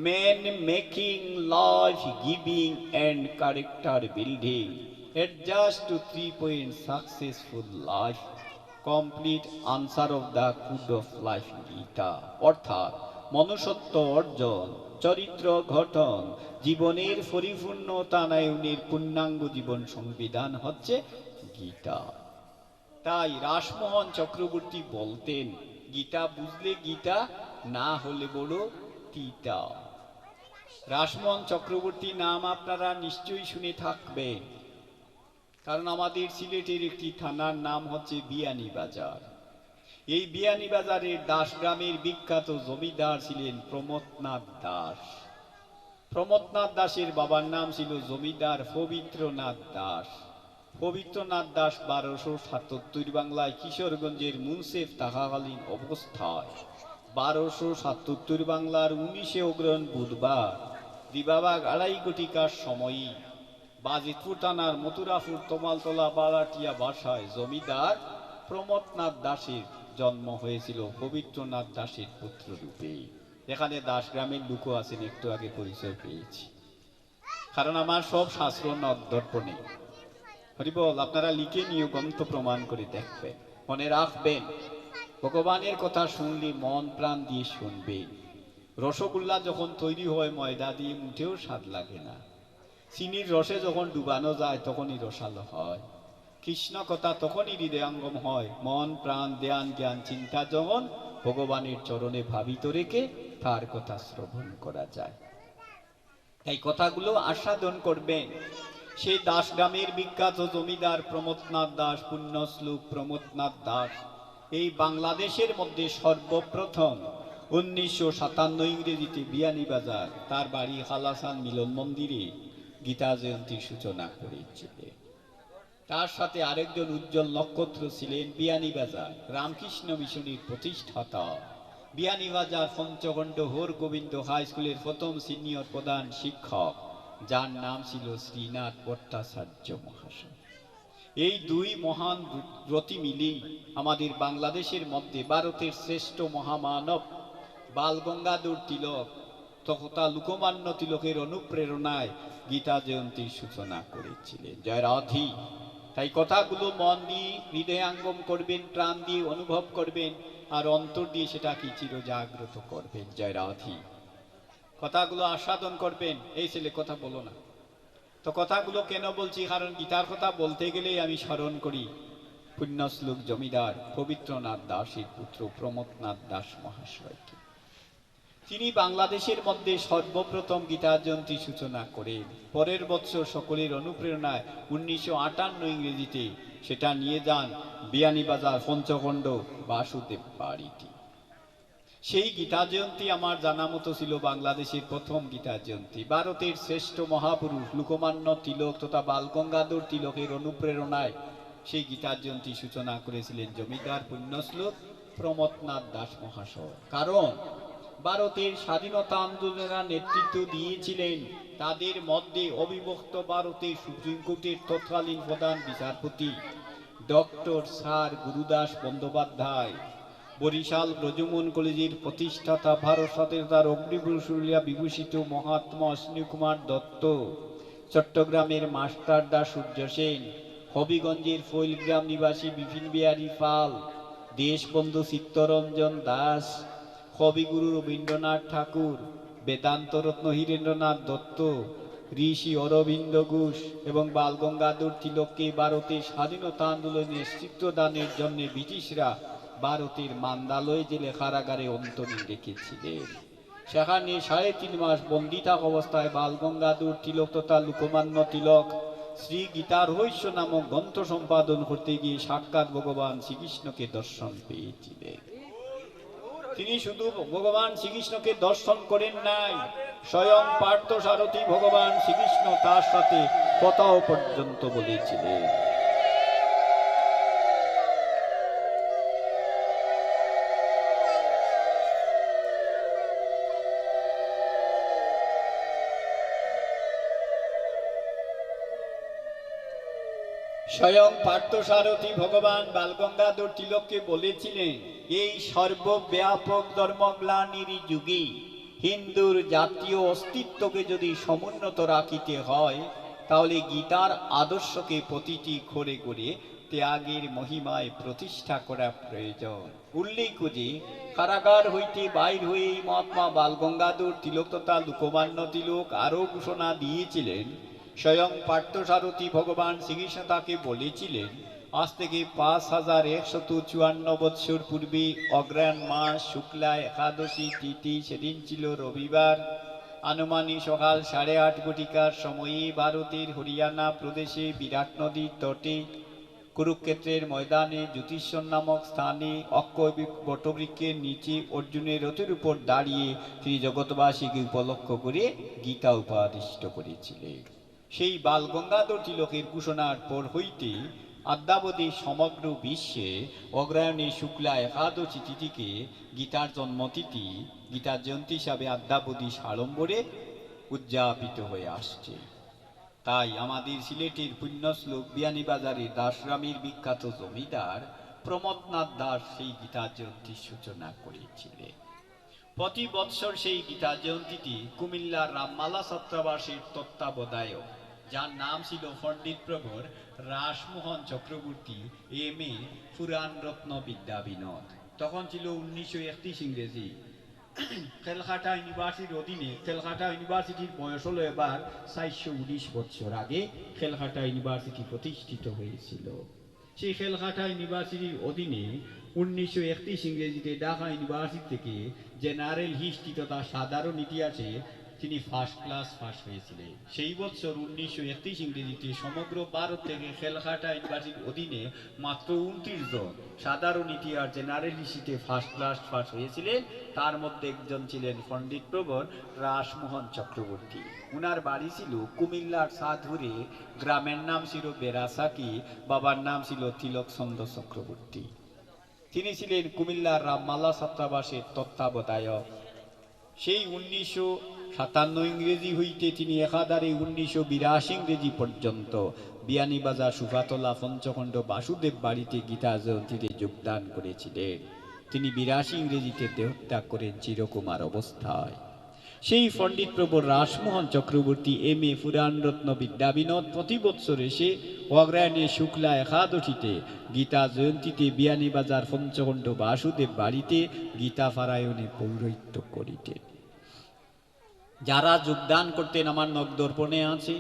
man making, life giving and character building adjust to 3 point successful life, complete answer of the good of life Gita. অর্থাৎ মনুষ্যত্ব অর্জন, চরিত্র গঠন, জীবনের পরিপূর্ণতায়নের পূর্ণাঙ্গ জীবন সংবিধান হচ্ছে গীতা। তাই রাসমোহন চক্রবর্তী বলতেন, গীতা বুঝলে গীতা, না হলে বড় তিতা। রাসমোহন চক্রবর্তী নাম আপনারা নিশ্চয়ই শুনে থাকবেন, কারণ আমাদের সিলেটের একটি থানার নাম হচ্ছে বিয়ানীবাজার। এই বিয়ানীবাজারের দাস গ্রামের বিখ্যাত জমিদার ছিলেন প্রমথনাথ দাস। প্রমথনাথ দাসের বাবার নাম ছিল জমিদার পবিত্রনাথ দাস। পবিত্রনাথ দাস 1277 বাংলায় কিশোরগঞ্জের মুন্সেফ থাকাকালীন অবস্থায় 1277 বাংলার 19 অগ্রহায়ণ বুধবার দিবাবাগ 2.5 কোটিকার সময়ই বাজিতপুর থানার মথুরাপুর তমালতলা বালাটিয়া বাসায় জমিদার প্রমথনাথ দাসের জন্ম হয়েছিল পবিত্রনাথ দাসের পুত্র রূপে। এখানে দাস গ্রামের লোকও আছেন, একটু আগে পরিচয় পেয়েছি, কারণ আমার সব শাস্ত্র নদর্পণে। হরিবল, আপনারা লিখে নিয়ে গ্রন্থ প্রমাণ করে দেখবেন, মনে রাখবেন। ভগবানের কথা শুনলে মন প্রাণ দিয়ে শুনবেন। রসগোল্লা যখন তৈরি হয় ময়দা দিয়ে মুঠেও স্বাদ লাগে না। চিনির রসে যখন ডুবানো যায় তখনই রসালো হয়। কৃষ্ণ কথা তখনই হৃদয়ঙ্গম হয়। মন প্রাণ ধ্যান জ্ঞান চিন্তা যখন ভগবানের চরণে ভাবিত রেখে তার কথা শ্রবণ করা যায়। এই কথাগুলো আস্বাদন করবেন। সেই দাস গ্রামের বিখ্যাত জমিদার প্রমথনাথ দাস, পুণ্যশ্লোক প্রমথনাথ দাস, এই বাংলাদেশের মধ্যে সর্বপ্রথম 1957 ইংরেজিতে বিয়ানীবাজার, তার বাড়ি হালাসান মিলন মন্দিরে গীতা জয়ন্তীর সূচনা করেছিলেন। তার সাথে আরেকজন উজ্জ্বল নক্ষত্র ছিলেন বিয়ানীবাজার রামকৃষ্ণ মিশনের প্রতিষ্ঠাতা, বিয়ানীবাজার পঞ্চখণ্ড হোর গোবিন্দ হাই স্কুলের প্রথম সিনিয়র প্রধান শিক্ষক, যার নাম ছিল শ্রীনাথ ভট্টাচার্য মহাশয়। এই দুই মহান ব্রতী মিলেই আমাদের বাংলাদেশের মধ্যে ভারতের শ্রেষ্ঠ মহামানব বাল গঙ্গাধর তিলক তথা লোকমান্য তিলকের অনুপ্রেরণায় গীতা জয়ন্তীর সূচনা করেছিলেন। জয় রাধি। তাই কথাগুলো মন দিয়ে হৃদয়াঙ্গম করবেন, প্রাণ দিয়ে অনুভব করবেন, আর অন্তর দিয়ে সেটাকে চির জাগ্রত করবেন। জয় রাধি। কথাগুলো আস্বাদন করবেন। এই ছেলে কথা বলো না, তো কথাগুলো কেন বলছি, কারণ গীতার কথা বলতে গেলেই আমি স্মরণ করি পুণ্যশ্লোক জমিদার পবিত্রনাথ দাসের পুত্র প্রমথনাথ দাস মহাশয়কে। তিনি বাংলাদেশের মধ্যে সর্বপ্রথম গীতা জয়ন্তী সূচনা করেন। পরের বছর সকলের অনুপ্রেরণায় 1958 ইংরেজিতে সেটা নিয়ে যান বিয়ানীবাজার পঞ্চখণ্ড বাসুদেব বাড়িটি। সেই গীতা জয়ন্তী আমার জানা মতো ছিল বাংলাদেশের প্রথম গীতা জয়ন্তী। ভারতের শ্রেষ্ঠ মহাপুরুষ লোকমান্য তিলক তথা বালগঙ্গাধর তিলকের অনুপ্রেরণায় সেই গীতা জয়ন্তী সূচনা করেছিলেন জমিদার পুণ্যশ্লোক প্রমথনাথ দাস মহাশয়। কারণ ভারতের স্বাধীনতা আন্দোলনের নেতৃত্ব দিয়েছিলেন, তাদের মধ্যে অবিভক্ত ভারতের সুপ্রিম কোর্টের তৎকালীন প্রধান বিচারপতি ডক্টর স্যার গুরুদাস বন্দ্যোপাধ্যায়, বরিশাল ব্রজমোহন কলেজের প্রতিষ্ঠাতা ভারত স্বাধীনতার অগ্নিপুরুষুলিয়া বিভূষিত মহাত্মা অশ্বিনী কুমার দত্ত, চট্টগ্রামের মাস্টারদা সূর্য সেন, হবিগঞ্জের ফৈলগ্রাম নিবাসী বিপিন বিহারী পাল, দেশবন্ধু চিত্তরঞ্জন দাস, কবিগুরু রবীন্দ্রনাথ ঠাকুর, বেদান্ত রত্ন হীরেন্দ্রনাথ দত্ত, ঋষি অরবিন্দ ঘোষ এবং বালগঙ্গাধর তিলককে ভারতের স্বাধীনতা আন্দোলনে নেতৃত্ব দানের জন্য ব্রিটিশরা ভারতের মান্দালয় জেলে কারাগারে অন্তরীণ রেখেছিলেন। সেখানে 3.5 মাস বন্দী থাকা অবস্থায় বালগঙ্গাধর তিলক তথা লোকমান্য তিলক শ্রী গীতা রহস্য নামক গ্রন্থ সম্পাদন করতে গিয়ে সাক্ষাৎ ভগবান শ্রীকৃষ্ণকে দর্শন পেয়েছিলেন। তিনি শুধু ভগবান শ্রীকৃষ্ণকে দর্শন করেন নাই, স্বয়ং পার্থ সারথী ভগবান শ্রীকৃষ্ণ তার সাথে কথাও পর্যন্ত বলেছিলেন। স্বয়ং পার্থসারথী ভগবান বালগঙ্গাধর তিলককে বলেছিলেন, এই সর্বব্যাপক ধর্মগ্লানির যুগে হিন্দুর জাতীয় অস্তিত্বকে যদি সমুন্নত রাখিতে হয়, তাহলে গীতার আদর্শকে প্রতিটি ঘরে ঘরে ত্যাগের মহিমায় প্রতিষ্ঠা করা প্রয়োজন। উল্লেখ যে কারাগার হইতে বাইর হয়ে মহাত্মা বালগঙ্গাধর তিলক তথা লোকমান্য তিলক আরো ঘোষণা দিয়েছিলেন, স্বয়ং পার্থসারথী ভগবান শ্রীকৃষ্ণ তাকে বলেছিলেন, আজ থেকে 5154 বৎসর পূর্বে অগ্রহায়ণ মাস শুক্লা একাদশী তিথি, সেদিন ছিল রবিবার, আনুমানিক সকাল 8:30 ঘটিকার সময়ে ভারতের হরিয়ানা প্রদেশে বিরাট নদীর তটে কুরুক্ষেত্রের ময়দানে জ্যোতিষণ নামক স্থানে অক্ষয় বটবৃক্ষের নিচে অর্জুনের রথের উপর দাঁড়িয়ে তিনি জগৎবাসীকে উপলক্ষ করে গীতা উপদিষ্ট করেছিলেন। সেই বালগঙ্গাধর তিলকের ঘোষণার পর হইতে আদ্যাবধি সমগ্র বিশ্বে অগ্রহায়ণে শুক্লা একাদশী তিথিকে গীতার জন্মতিথি, গীতার জয়ন্তী হিসাবে আদ্যাবধি সাড়ম্বরে উদযাপিত হয়ে আসছে। তাই আমাদের সিলেটের পুণ্যশ্লোক বিয়ানীবাজারের দাসরামের বিখ্যাত জমিদার প্রমথনাথ দাস সেই গীতা জয়ন্তীর সূচনা করেছিলেন। প্রতি বৎসর সেই গীতা জয়ন্তীটি কুমিল্লার রামমালা ছাত্রাবাসের তত্ত্বাবধায়ক, যার নাম ছিল পণ্ডিত প্রভর রাসমোহন চক্রবর্তী এম.এ. পুরাণ রত্ন বিদ্যা বিনোদ। তখন ছিল 1931 ইংরেজি। খেলঘাটা ইউনিভার্সিটির অধীনে খেলঘাটা ইউনিভার্সিটির বয়স হলো এবার 419 বছর আগে খেলঘাটা ইউনিভার্সিটি প্রতিষ্ঠিত হয়েছিল। সেই খেলঘাটা ইউনিভার্সিটির অধীনে 1931 ইংরেজিতে ঢাকা ইউনিভার্সিটি থেকে জেনারেল হিস্ট্রি তথা সাধারণ ইতিহাসে তিনি ফার্স্ট ক্লাস পাস হয়েছিলেন। সেই বছর 1931 ইংরেজিতে সমগ্র ভারত থেকে খেলঘাটা ইউনিভার্সিটির অধীনে মাত্র 29 জন সাধারণ ইতিহাস জেনারেল হিস্ট্রিতে ফার্স্ট ক্লাস পাস হয়েছিলেন। তার মধ্যে একজন ছিলেন পণ্ডিত প্রভর রাসমোহন চক্রবর্তী। উনার বাড়ি ছিল কুমিল্লার সাধুরে, গ্রামের নাম ছিল বেরাসাকি, বাবার নাম ছিল তিলকচন্দ্র চক্রবর্তী। তিনি ছিলেন কুমিল্লার রামমালা ছাত্রাবাসের তত্ত্বাবধায়ক। সেই 1957 ইংরেজি হইতে তিনি একাধারে 1982 ইংরেজি পর্যন্ত বিয়ানীবাজার সুফাতলা পঞ্চখণ্ড বাসুদেব বাড়িতে গীতা জয়ন্তীতে যোগদান করেছিলেন। তিনি 82 ইংরেজিতে দেহত্যাগ করেন চিরকুমার অবস্থায়। সেই পণ্ডিত প্রভর রাসমোহন চক্রবর্তী এম.এ. পুরাণ রত্ন বিদ্যা বিনোদ প্রতি বৎসর এসে অগ্রায়ণে শুক্লা একাদশীতে গীতা জয়ন্তীতে বিয়ানীবাজার পঞ্চখণ্ড বাসুদেব বাড়িতে গীতা পারায়ণে পৌরোহিত্য করিতেন। যারা যোগদান করতেন আমার নখদর্পণে আছে।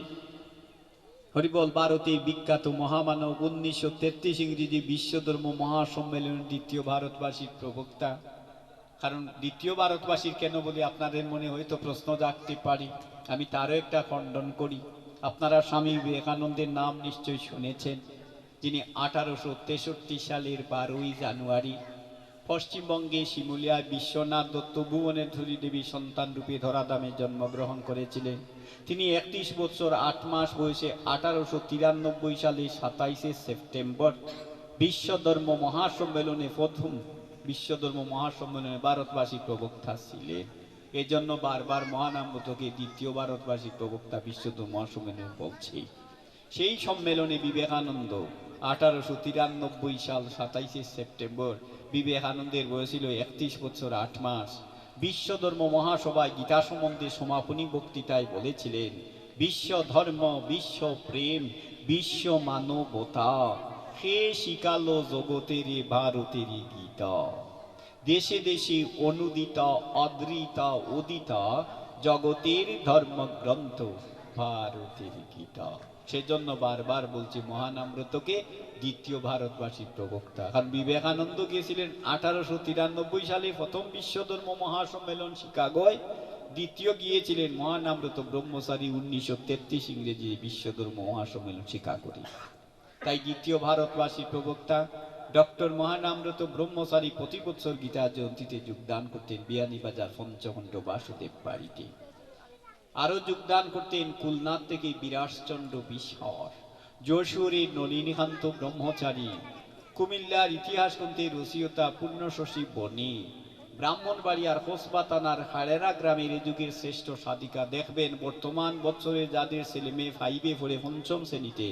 হরিবল ভারতের বিখ্যাত মহামানব 1933 ইংরেজি বিশ্বধর্ম মহাসম্মেলনের দ্বিতীয় ভারতবাসীর প্রবক্তা। কারণ দ্বিতীয় ভারতবাসীর কেন বলে আপনাদের মনে হয়তো প্রশ্ন জাগতে পারে, আমি তারও একটা খণ্ডন করি। আপনারা স্বামী বিবেকানন্দের নাম নিশ্চয়ই শুনেছেন, যিনি 1863 সালের 12 জানুয়ারি পশ্চিমবঙ্গে শিমুলিয়ায় বিশ্বনাথ দত্ত ভুবনের ধুরি দেবী সন্তান রূপে ধরাধামে জন্মগ্রহণ করেছিলেন। তিনি 31 বছর 8 মাস বয়সে 1893 সালে 27 সেপ্টেম্বর বিশ্বধর্ম মহাসম্মেলনে প্রথম বিশ্বধর্ম মহাসম্মেলনে ভারতবাসী প্রবক্তা ছিলেন। এজন্য বারবার মহানামৃতকে দ্বিতীয় ভারতবাসী প্রবক্তা বিশ্বধর্ম মহাসম্মেলন বলছে। সেই সম্মেলনে বিবেকানন্দ 1893 সাল 27 সেপ্টেম্বর, বিবেকানন্দের বয়স ছিল 31 বছর 8 মাস, বিশ্বধর্ম মহাসভায় গীতা সম্বন্ধে সমাপনী বক্তৃতায় বলেছিলেন, বিশ্ব ধর্ম, বিশ্ব প্রেম, বিশ্ব মানবতা, হে শিকালো জগতের ভারতের গীতা, দেশে দেশে অনুদিত অদৃত উদিত জগতের ধর্মগ্রন্থ ভারতের গীতা। সেজন্য বারবার বলছি মহানামৃতকে দ্বিতীয় ভারতবাসী প্রবক্তা। কারণ বিবেকানন্দ গিয়েছিলেন 1893 সালে প্রথম বিশ্বধর্ম মহাসম্মেলন শিকাগোয়, দ্বিতীয় গিয়েছিলেন মহানামৃত ব্রহ্মচারী 1933 ইংরেজি বিশ্বধর্ম মহাসম্মেলন শিকাগোয়। তাই দ্বিতীয় ভারতবাসী প্রবক্তা ডক্টর মহানামৃত ব্রহ্মচারী প্রতি বছর গীতা জয়ন্তীতে যোগদান করতেন বিয়ানীবাজার পঞ্চখণ্ড বাসুদেব বাড়িতে। আরো যোগদান করতেন কুলনাথ থেকে বিরাজচন্দ্র বিশ্বর, যশোরের নলিনীকান্ত ব্রহ্মচারী, কুমিল্লার ইতিহাস গ্রন্থের রচয়িতা পূর্ণশশী বনি, ব্রাহ্মণবাড়িয়ার হোসবা থানার হাড়েরা গ্রামের এ যুগের শ্রেষ্ঠ সাধিকা। দেখবেন বর্তমান বছরে যাদের ছেলে মেয়ে 5-এ পড়ে 5ম শ্রেণীতে,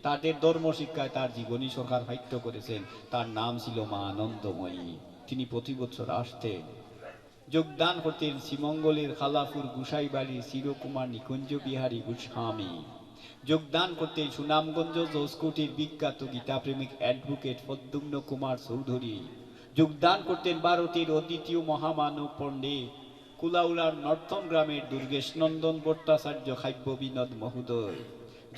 তাদের ধর্ম শিক্ষায় তার জীবনী সরকার সাহিত্য করেছেন। তার নাম ছিল মা আনন্দময়ী। তিনি প্রতি বছর আসতেন। যোগদান করতেন শ্রীমঙ্গলের খালাপুর গুসাইবাড়ির চিরকুমার নিকুঞ্জ বিহারী গোস্বামী। যোগদান করতেন সুনামগঞ্জ জোসকুটির বিখ্যাত গীতাপ্রেমিক অ্যাডভোকেট প্রদ্যুম্ন কুমার চৌধুরী। যোগদান করতেন ভারতের অদ্বিতীয় মহামানব পণ্ডিত কুলাউড়ার নর্থন গ্রামের দুর্গেশ নন্দন ভট্টাচার্য কাব্য বিনোদ মহোদয়।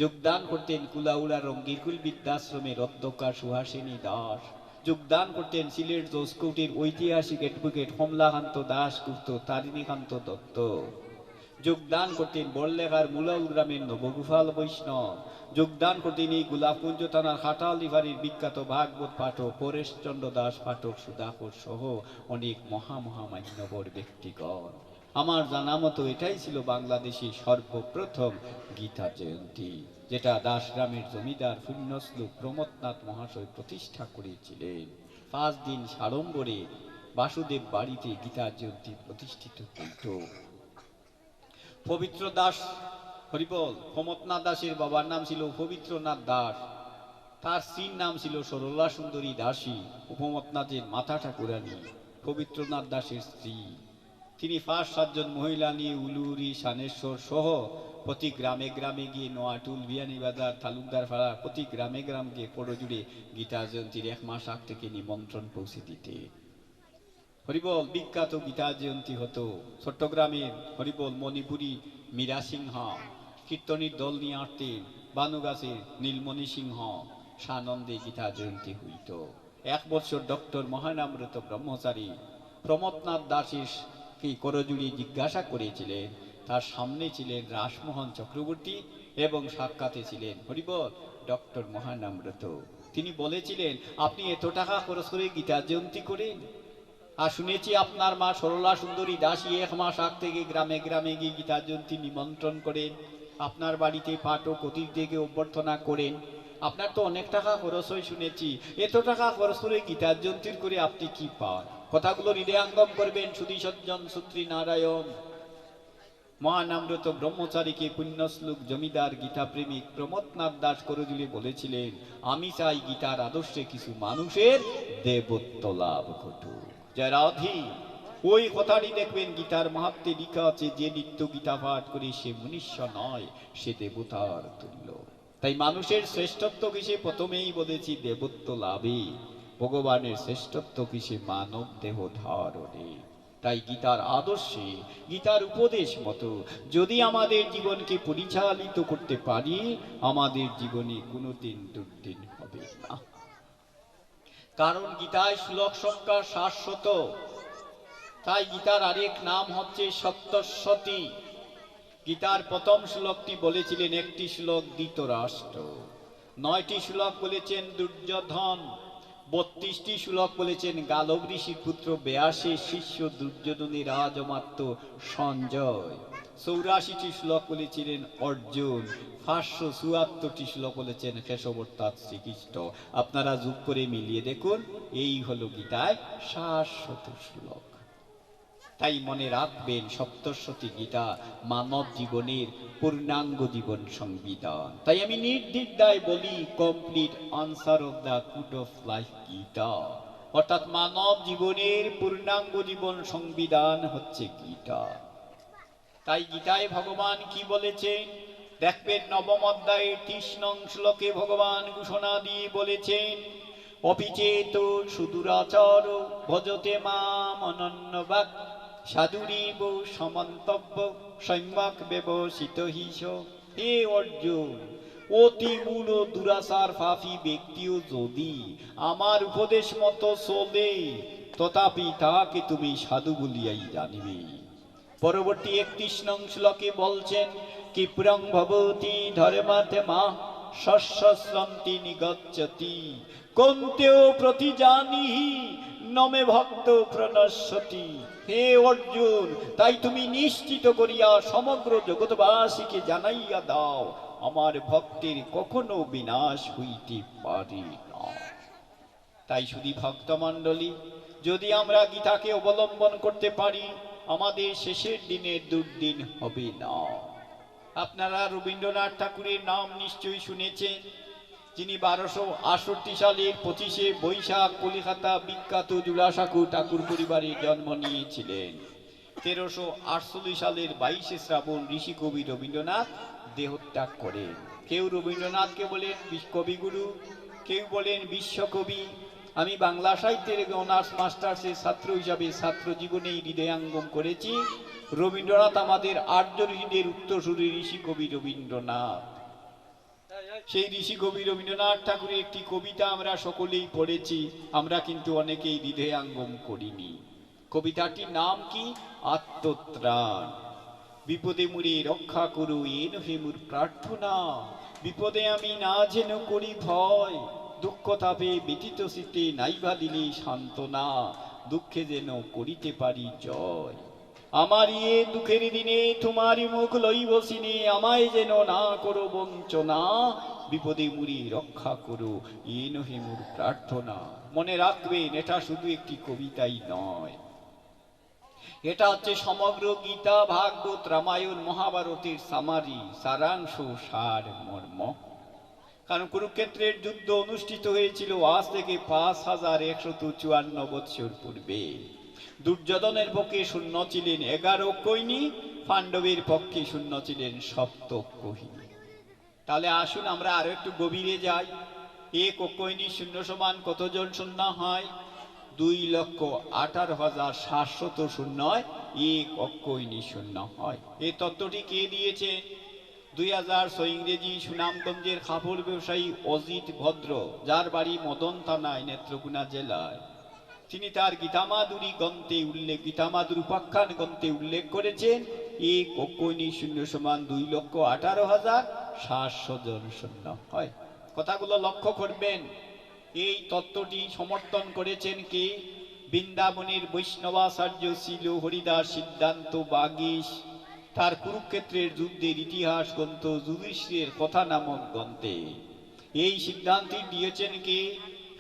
যোগদান করতেন কুলাউড়া রঙ্গিকুল বিদ্যাশ্রমের অধ্যক্ষা সুহাসিনী দাস। যোগদান করতেন সিলেট জোসকুটির ঐতিহাসিক অ্যাডভোকেট কমলাকান্ত দাশগুপ্ত, তারিণীকান্ত দত্ত। যোগদান করতেন বড়লেখার মুলাউল গ্রামের নবগোপাল বৈষ্ণব। যোগদান করতেন এই গোলাপকুঞ্জ থানার খাটালিবাড়ির বিখ্যাত ভাগবত পাঠক পরেশচন্দ্র দাস পাঠক সুধাকর সহ অনেক মহামান্যবর ব্যক্তিগণ। আমার জানা মতো এটাই ছিল বাংলাদেশের সর্বপ্রথম গীতা জয়ন্তী, যেটা দাসগ্রামের জমিদার পুণ্যশ্লোক প্রমথনাথ মহাশয় প্রতিষ্ঠা করেছিলেন। 5 দিন সাড়ম্বরে বাসুদেব বাড়িতে গীতা জয়ন্তী প্রতিষ্ঠিত হইত। পবিত্র দাস হরিবল প্রমথনাথ দাসের বাবার নাম ছিল পবিত্রনাথ দাস, তার স্ত্রীর নাম ছিল সরলা সুন্দরী দাসী। প্রমথনাথের মাথা ঠাকুরানী পবিত্রনাথ দাসের স্ত্রী। তিনি 5-7 মহিলা নিয়ে উলুরি সানেশ্বর সহ প্রতি গ্রামে গ্রামে গিয়ে নোয়াটুল বিয়ানীবাজার তালুকদার পাড়া প্রতি গ্রামে গ্রাম গিয়ে পড়জুড়ে গীতা জয়ন্তীর 1 মাস আগ থেকে নিমন্ত্রণ পৌঁছে দিতে। হরিবল বিখ্যাত গীতা জয়ন্তী হতো চট্টগ্রামের হরিবল মণিপুরী মীরা সিংহ কীর্তনীর দল নিয়ে আসতেন, বানুগাছের নীলমণি সিংহ সানন্দে গীতা জয়ন্তী হইত। 1 বছর ডক্টর মহানামৃত ব্রহ্মচারী প্রমথনাথ দাসের কি করজুড়ি জিজ্ঞাসা করেছিলেন। তার সামনে ছিলেন রাসমোহন চক্রবর্তী এবং সাক্ষাতে ছিলেন হরিবল ডক্টর মহানামৃত। তিনি বলেছিলেন, আপনি এত টাকা খরচ করে গীতা জয়ন্তী করেন, আর শুনেছি আপনার মা সরলা সুন্দরী দাসী 1 মাস আগ থেকে গ্রামে গ্রামে গিয়ে গীতা জয়ন্তী নিমন্ত্রণ করেন, আপনার বাড়িতে পাঠ ও কতির থেকে অভ্যর্থনা করেন। আপনার তো অনেক টাকা খরচ হয় শুনেছি, এত টাকা খরচ করে গীতা জয়ন্তীর করে আপনি কি পান? কথাগুলো হৃদয়াঙ্গম করবেন সুধী সজ্জন সূত্রী নারায়ণ। মহানামৃত ব্রহ্মচারীকে পুণ্যশ্লোক জমিদার গীতাপ্রেমিক প্রমথনাথ দাস করজুলি বলেছিলেন, আমি চাই গীতার আদর্শে কিছু মানুষের দেবত্ব লাভ ঘটুক। জয় রাধে। ওই কথাটি দেখবেন গীতার মাহাত্ম্যে লেখা আছে, যে নিত্য গীতা পাঠ করে সে মনুষ্য নয়, সে দেবতার তুল্য। তাই মানুষের শ্রেষ্ঠত্ব কিসে? প্রথমেই বলেছি দেবত্ব লাভে। ভগবানের শ্রেষ্ঠত্ব কিসে? মানব দেহ ধারণে। তাই গীতার আদর্শে গীতার উপদেশ মতো যদি আমাদের জীবনকে পরিচালিত করতে পারি, আমাদের জীবনে কোনোদিন দুর্দিন হবে না। কারণ গীতায় শ্লোক সংখ্যা 700। তাই গীতার আরেক নাম হচ্ছে সপ্তশতী। গীতার প্রথম শ্লোকটি বলেছিলেন একটি শ্লোক ধৃতরাষ্ট্র, 9টি শ্লোক বলেছেন দুর্যোধন, 32টি শ্লোক বলেছেন গালব ঋষির পুত্র ব্যাসের শিষ্য দুর্যোধনের রাজমাত্র সঞ্জয়, 84টি শ্লোক বলেছিলেন অর্জুন, 574টি শ্লোক বলেছেন কেশব অর্থাৎ শ্রীকৃষ্ণ। আপনারা যোগ করে মিলিয়ে দেখুন, এই হলো গীতায় 700 শ্লোক। তাই মনে রাখবেন, সপ্তশতী গীতা মানব জীবনের পূর্ণাঙ্গ জীবন সংবিধান। তাই আমি নির্দ্বিধায় বলি, complete answer of the code of life Gita, অর্থাৎ মানব জীবনের পূর্ণাঙ্গ জীবন সংবিধান হচ্ছে গীতা। তাই গীতায় ভগবান কি বলেছেন দেখবেন, 9ম অধ্যায়ে 30 নং শ্লোকে ভগবান ঘোষণা দিয়ে বলেছেন, অপিচেত সুদূরাচার ভজতে মাম অনন্যবাক সাধুরীব সমন্তব্য সম্যক ব্যবসিত হিস। হে অর্জুন, অতি মূল দুরাচার পাপী ব্যক্তিও যদি আমার উপদেশ মতো চলে, তথাপি তাকে তুমি সাধু বলিয়াই জানিবে। পরবর্তী 31 নং শ্লোকে বলছেন, কিপ্রং ভবতি ধর্মার্থে মা শস্যন্তি নিগচ্ছতি কন্তেও প্রতিজানিহি নমে ভক্ত প্রণশ্যতি। হে অর্জুন, তাই তুমি নিশ্চিত করিয়া সমগ্র জগৎবাসীকে জানাইয়া দাও, আমার ভক্তের কখনো বিনাশ হইতে পারে না। তাই শুধু ভক্তমণ্ডলী, যদি আমরা গীতাকে অবলম্বন করতে পারি, আমাদের শেষের দিনে দুর্দিন হবে না। আপনারা রবীন্দ্রনাথ ঠাকুরের নাম নিশ্চয়ই শুনেছেন, যিনি 1268 সালের 25শে বৈশাখ কলিকাতা বিখ্যাত জোড়াসাঁকো ঠাকুর পরিবারে জন্ম নিয়েছিলেন। 1348 সালের 22শে শ্রাবণ ঋষি কবি রবীন্দ্রনাথ দেহত্যাগ করেন। কেউ রবীন্দ্রনাথকে বলেন কবিগুরু, কেউ বলেন বিশ্বকবি। আমি বাংলা সাহিত্যের অনার্স মাস্টার্সের ছাত্র হিসাবে ছাত্র জীবনেই হৃদয়াঙ্গম করেছি, রবীন্দ্রনাথ আমাদের আর্য ঋষিদের উত্তরসূরি ঋষি কবি রবীন্দ্রনাথ। সেই ঋষি কবি রবীন্দ্রনাথ ঠাকুরের একটি কবিতা আমরা সকলেই পড়েছি, আমরা কিন্তু অনেকেই হৃদয়াঙ্গম করিনি। কবিতাটির নাম কি? আত্মত্রাণ। বিপদে মুরে রক্ষা করু এন হে মোর প্রার্থনা, বিপদে আমি না যেন করি ভয়, দুঃখ তাপে ব্যতীত শীতে নাইবা দিলে সান্ত্বনা, দুঃখে যেন করিতে পারি জয়। আমার দুঃখের দিনে তোমারই মুখ লইব সিনে, আমায় যেন না করো বঞ্চনা, বিপদে মুড়ি রক্ষা করো এ নহে মোর প্রার্থনা। মনে রাখবেন, এটা শুধু একটি কবিতাই নয়, এটা হচ্ছে সমগ্র গীতা, ভাগবত, রামায়ণ, মহাভারতের সামারি, সারাংশ, সার মর্ম। কারণ কুরুক্ষেত্রের যুদ্ধ অনুষ্ঠিত হয়েছিল আজ থেকে 5154 বৎসর পূর্বে। দুর্যোধনের পক্ষে শূন্য ছিলেন 11 কৈনি, পাণ্ডবের পক্ষে শূন্য ছিলেন 7 কৈনি। তাহলে আসুন আমরা আরো একটু গভীরে যাই। 1 কৈনি শূন্য সমান কতজন শূন্য হয়? 2,18,700 শূন্য 1 কৈনি শূন্য হয়। এই তত্ত্বটি কে দিয়েছে? 2006 ইংরেজি সুনামগঞ্জের কাপড় ব্যবসায়ী অজিত ভদ্র, যার বাড়ি মদন থানায়, নেত্রকোনা জেলায়। তিনি তার গীতামাধুরী গ্রন্থে গীতামাধুরী উপাখ্যান গ্রন্থে উল্লেখ করেছেন 1 কৈনি শূন্য সমান 2,18,700 জন শূন্য হয়। কথাগুলো লক্ষ্য করবেন। এই তত্ত্বটি সমর্থন করেছেন কে? বৃন্দাবনের বৈষ্ণবাচার্য ছিল হরিদাস সিদ্ধান্ত বাগীশ, তার কুরুক্ষেত্রের যুদ্ধের ইতিহাস গ্রন্থ যুধিষ্ঠিরের কথা নামক গ্রন্থে। এই সিদ্ধান্তটি দিয়েছেন কে?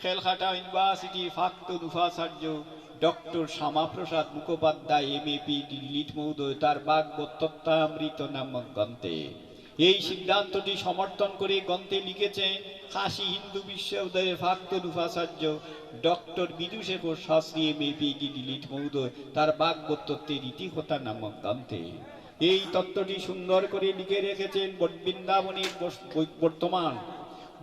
খেলঘাটা ইউনিভার্সিটির প্রাক্তন উপাচার্য doctor Shyamaprasad Mukhopadhyay, MA DLitt মহোদয়, তার ভাগবত তত্ত্বামৃত নামক গ্রন্থে। এই সিদ্ধান্তটি সমর্থন করে গ্রন্থে লিখেছেন কাশী হিন্দু বিশ্ববিদ্যালয়ের প্রাক্তন উপাচার্য doctor Bidhushekhar Shastri, MA DLitt মহোদয়, তার ভাগবত তত্ত্বের ইতিকথা নামক গ্রন্থে। এই তত্ত্বটি সুন্দর করে লিখে রেখেছেন বৃন্দাবনের বর্তমান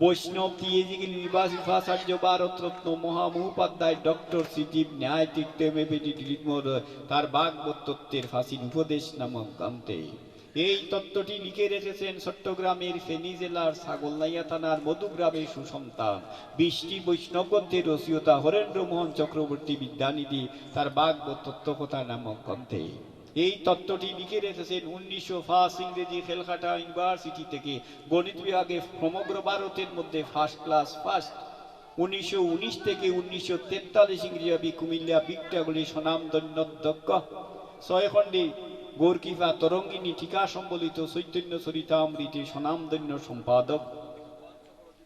বৈষ্ণব PhD নির্বাচিত উপাচার্য ভারতরত্ন মহামহোপাধ্যায় ডক্টর শ্রীজীব ন্যায় তীর্থ, MA ডিলিট মহোদয়, তার ভাগবত তত্ত্বের ফাঁসির উপদেশ নামক গ্রন্থে। এই তত্ত্বটি লিখে রেখেছেন চট্টগ্রামের ফেনী জেলার ছাগলনাইয়া থানার মধুগ্রামে সুসন্তান 20টি বৈষ্ণব গ্রন্থের রচয়িতা হরেন্দ্র মোহন চক্রবর্তী বিদ্যানিধি, তার ভাগবত তত্ত্বকথা নামক গ্রন্থে। এই তত্ত্বটি লিখে রেখেছেন 1905 ইংরেজি খেলঘাটা ইউনিভার্সিটি থেকে গণিত বিভাগে সমগ্র ভারতের মধ্যে ফার্স্ট ক্লাস ফার্স্ট। 1919 থেকে 1943 ইংরেজি কুমিল্লা বিক্টাগুলি স্বনামধন্য অধ্যক্ষ 6 খণ্ডে গৌরকৃপা তরঙ্গিনী টিকা সম্বলিত চৈতন্য চরিতামৃতের স্বনামধন্য সম্পাদক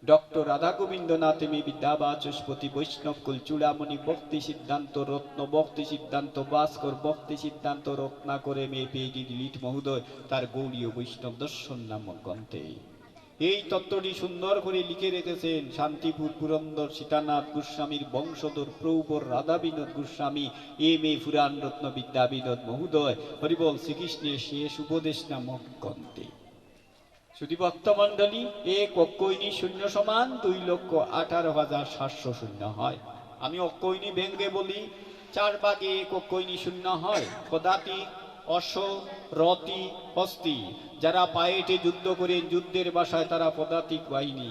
ডক্টর রাধা গোবিন্দনাথ, MA বিদ্যাবাচস্পতি, বৈষ্ণব কুল চূড়ামণি, ভক্তি সিদ্ধান্ত রত্ন, ভক্তি সিদ্ধান্ত ভাস্কর, ভক্তি সিদ্ধান্ত রত্নাকর, MA ডিলিট মহোদয়, তার গৌড়ীয় বৈষ্ণব দর্শন নামক গ্রন্থে। এই তত্ত্বটি সুন্দর করে লিখে রেখেছেন শান্তিপুর পুরন্দর সীতানাথ গোস্বামীর বংশধর প্রভুর রাধা বিনোদ গোস্বামী, MA পুরাণ রত্ন বিদ্যা বিনোদ মহোদয়, হরিবল শ্রীকৃষ্ণের শেষ উপদেশ নামক গ্রন্থে। শুধু ভক্তমণ্ডলী, 1 কৈনি শূন্য সমান 2,18,700 শূন্য হয়। আমি অক্ষৈনি ব্যঙ্গে বলি 4 ভাগে 1 কৈনি শূন্য হয়। পদাতিক, অশ্ব, রথি, হস্তি। যারা পায়েটে যুদ্ধ করেন, যুদ্ধের ভাষায় তারা পদাতিক বাহিনী।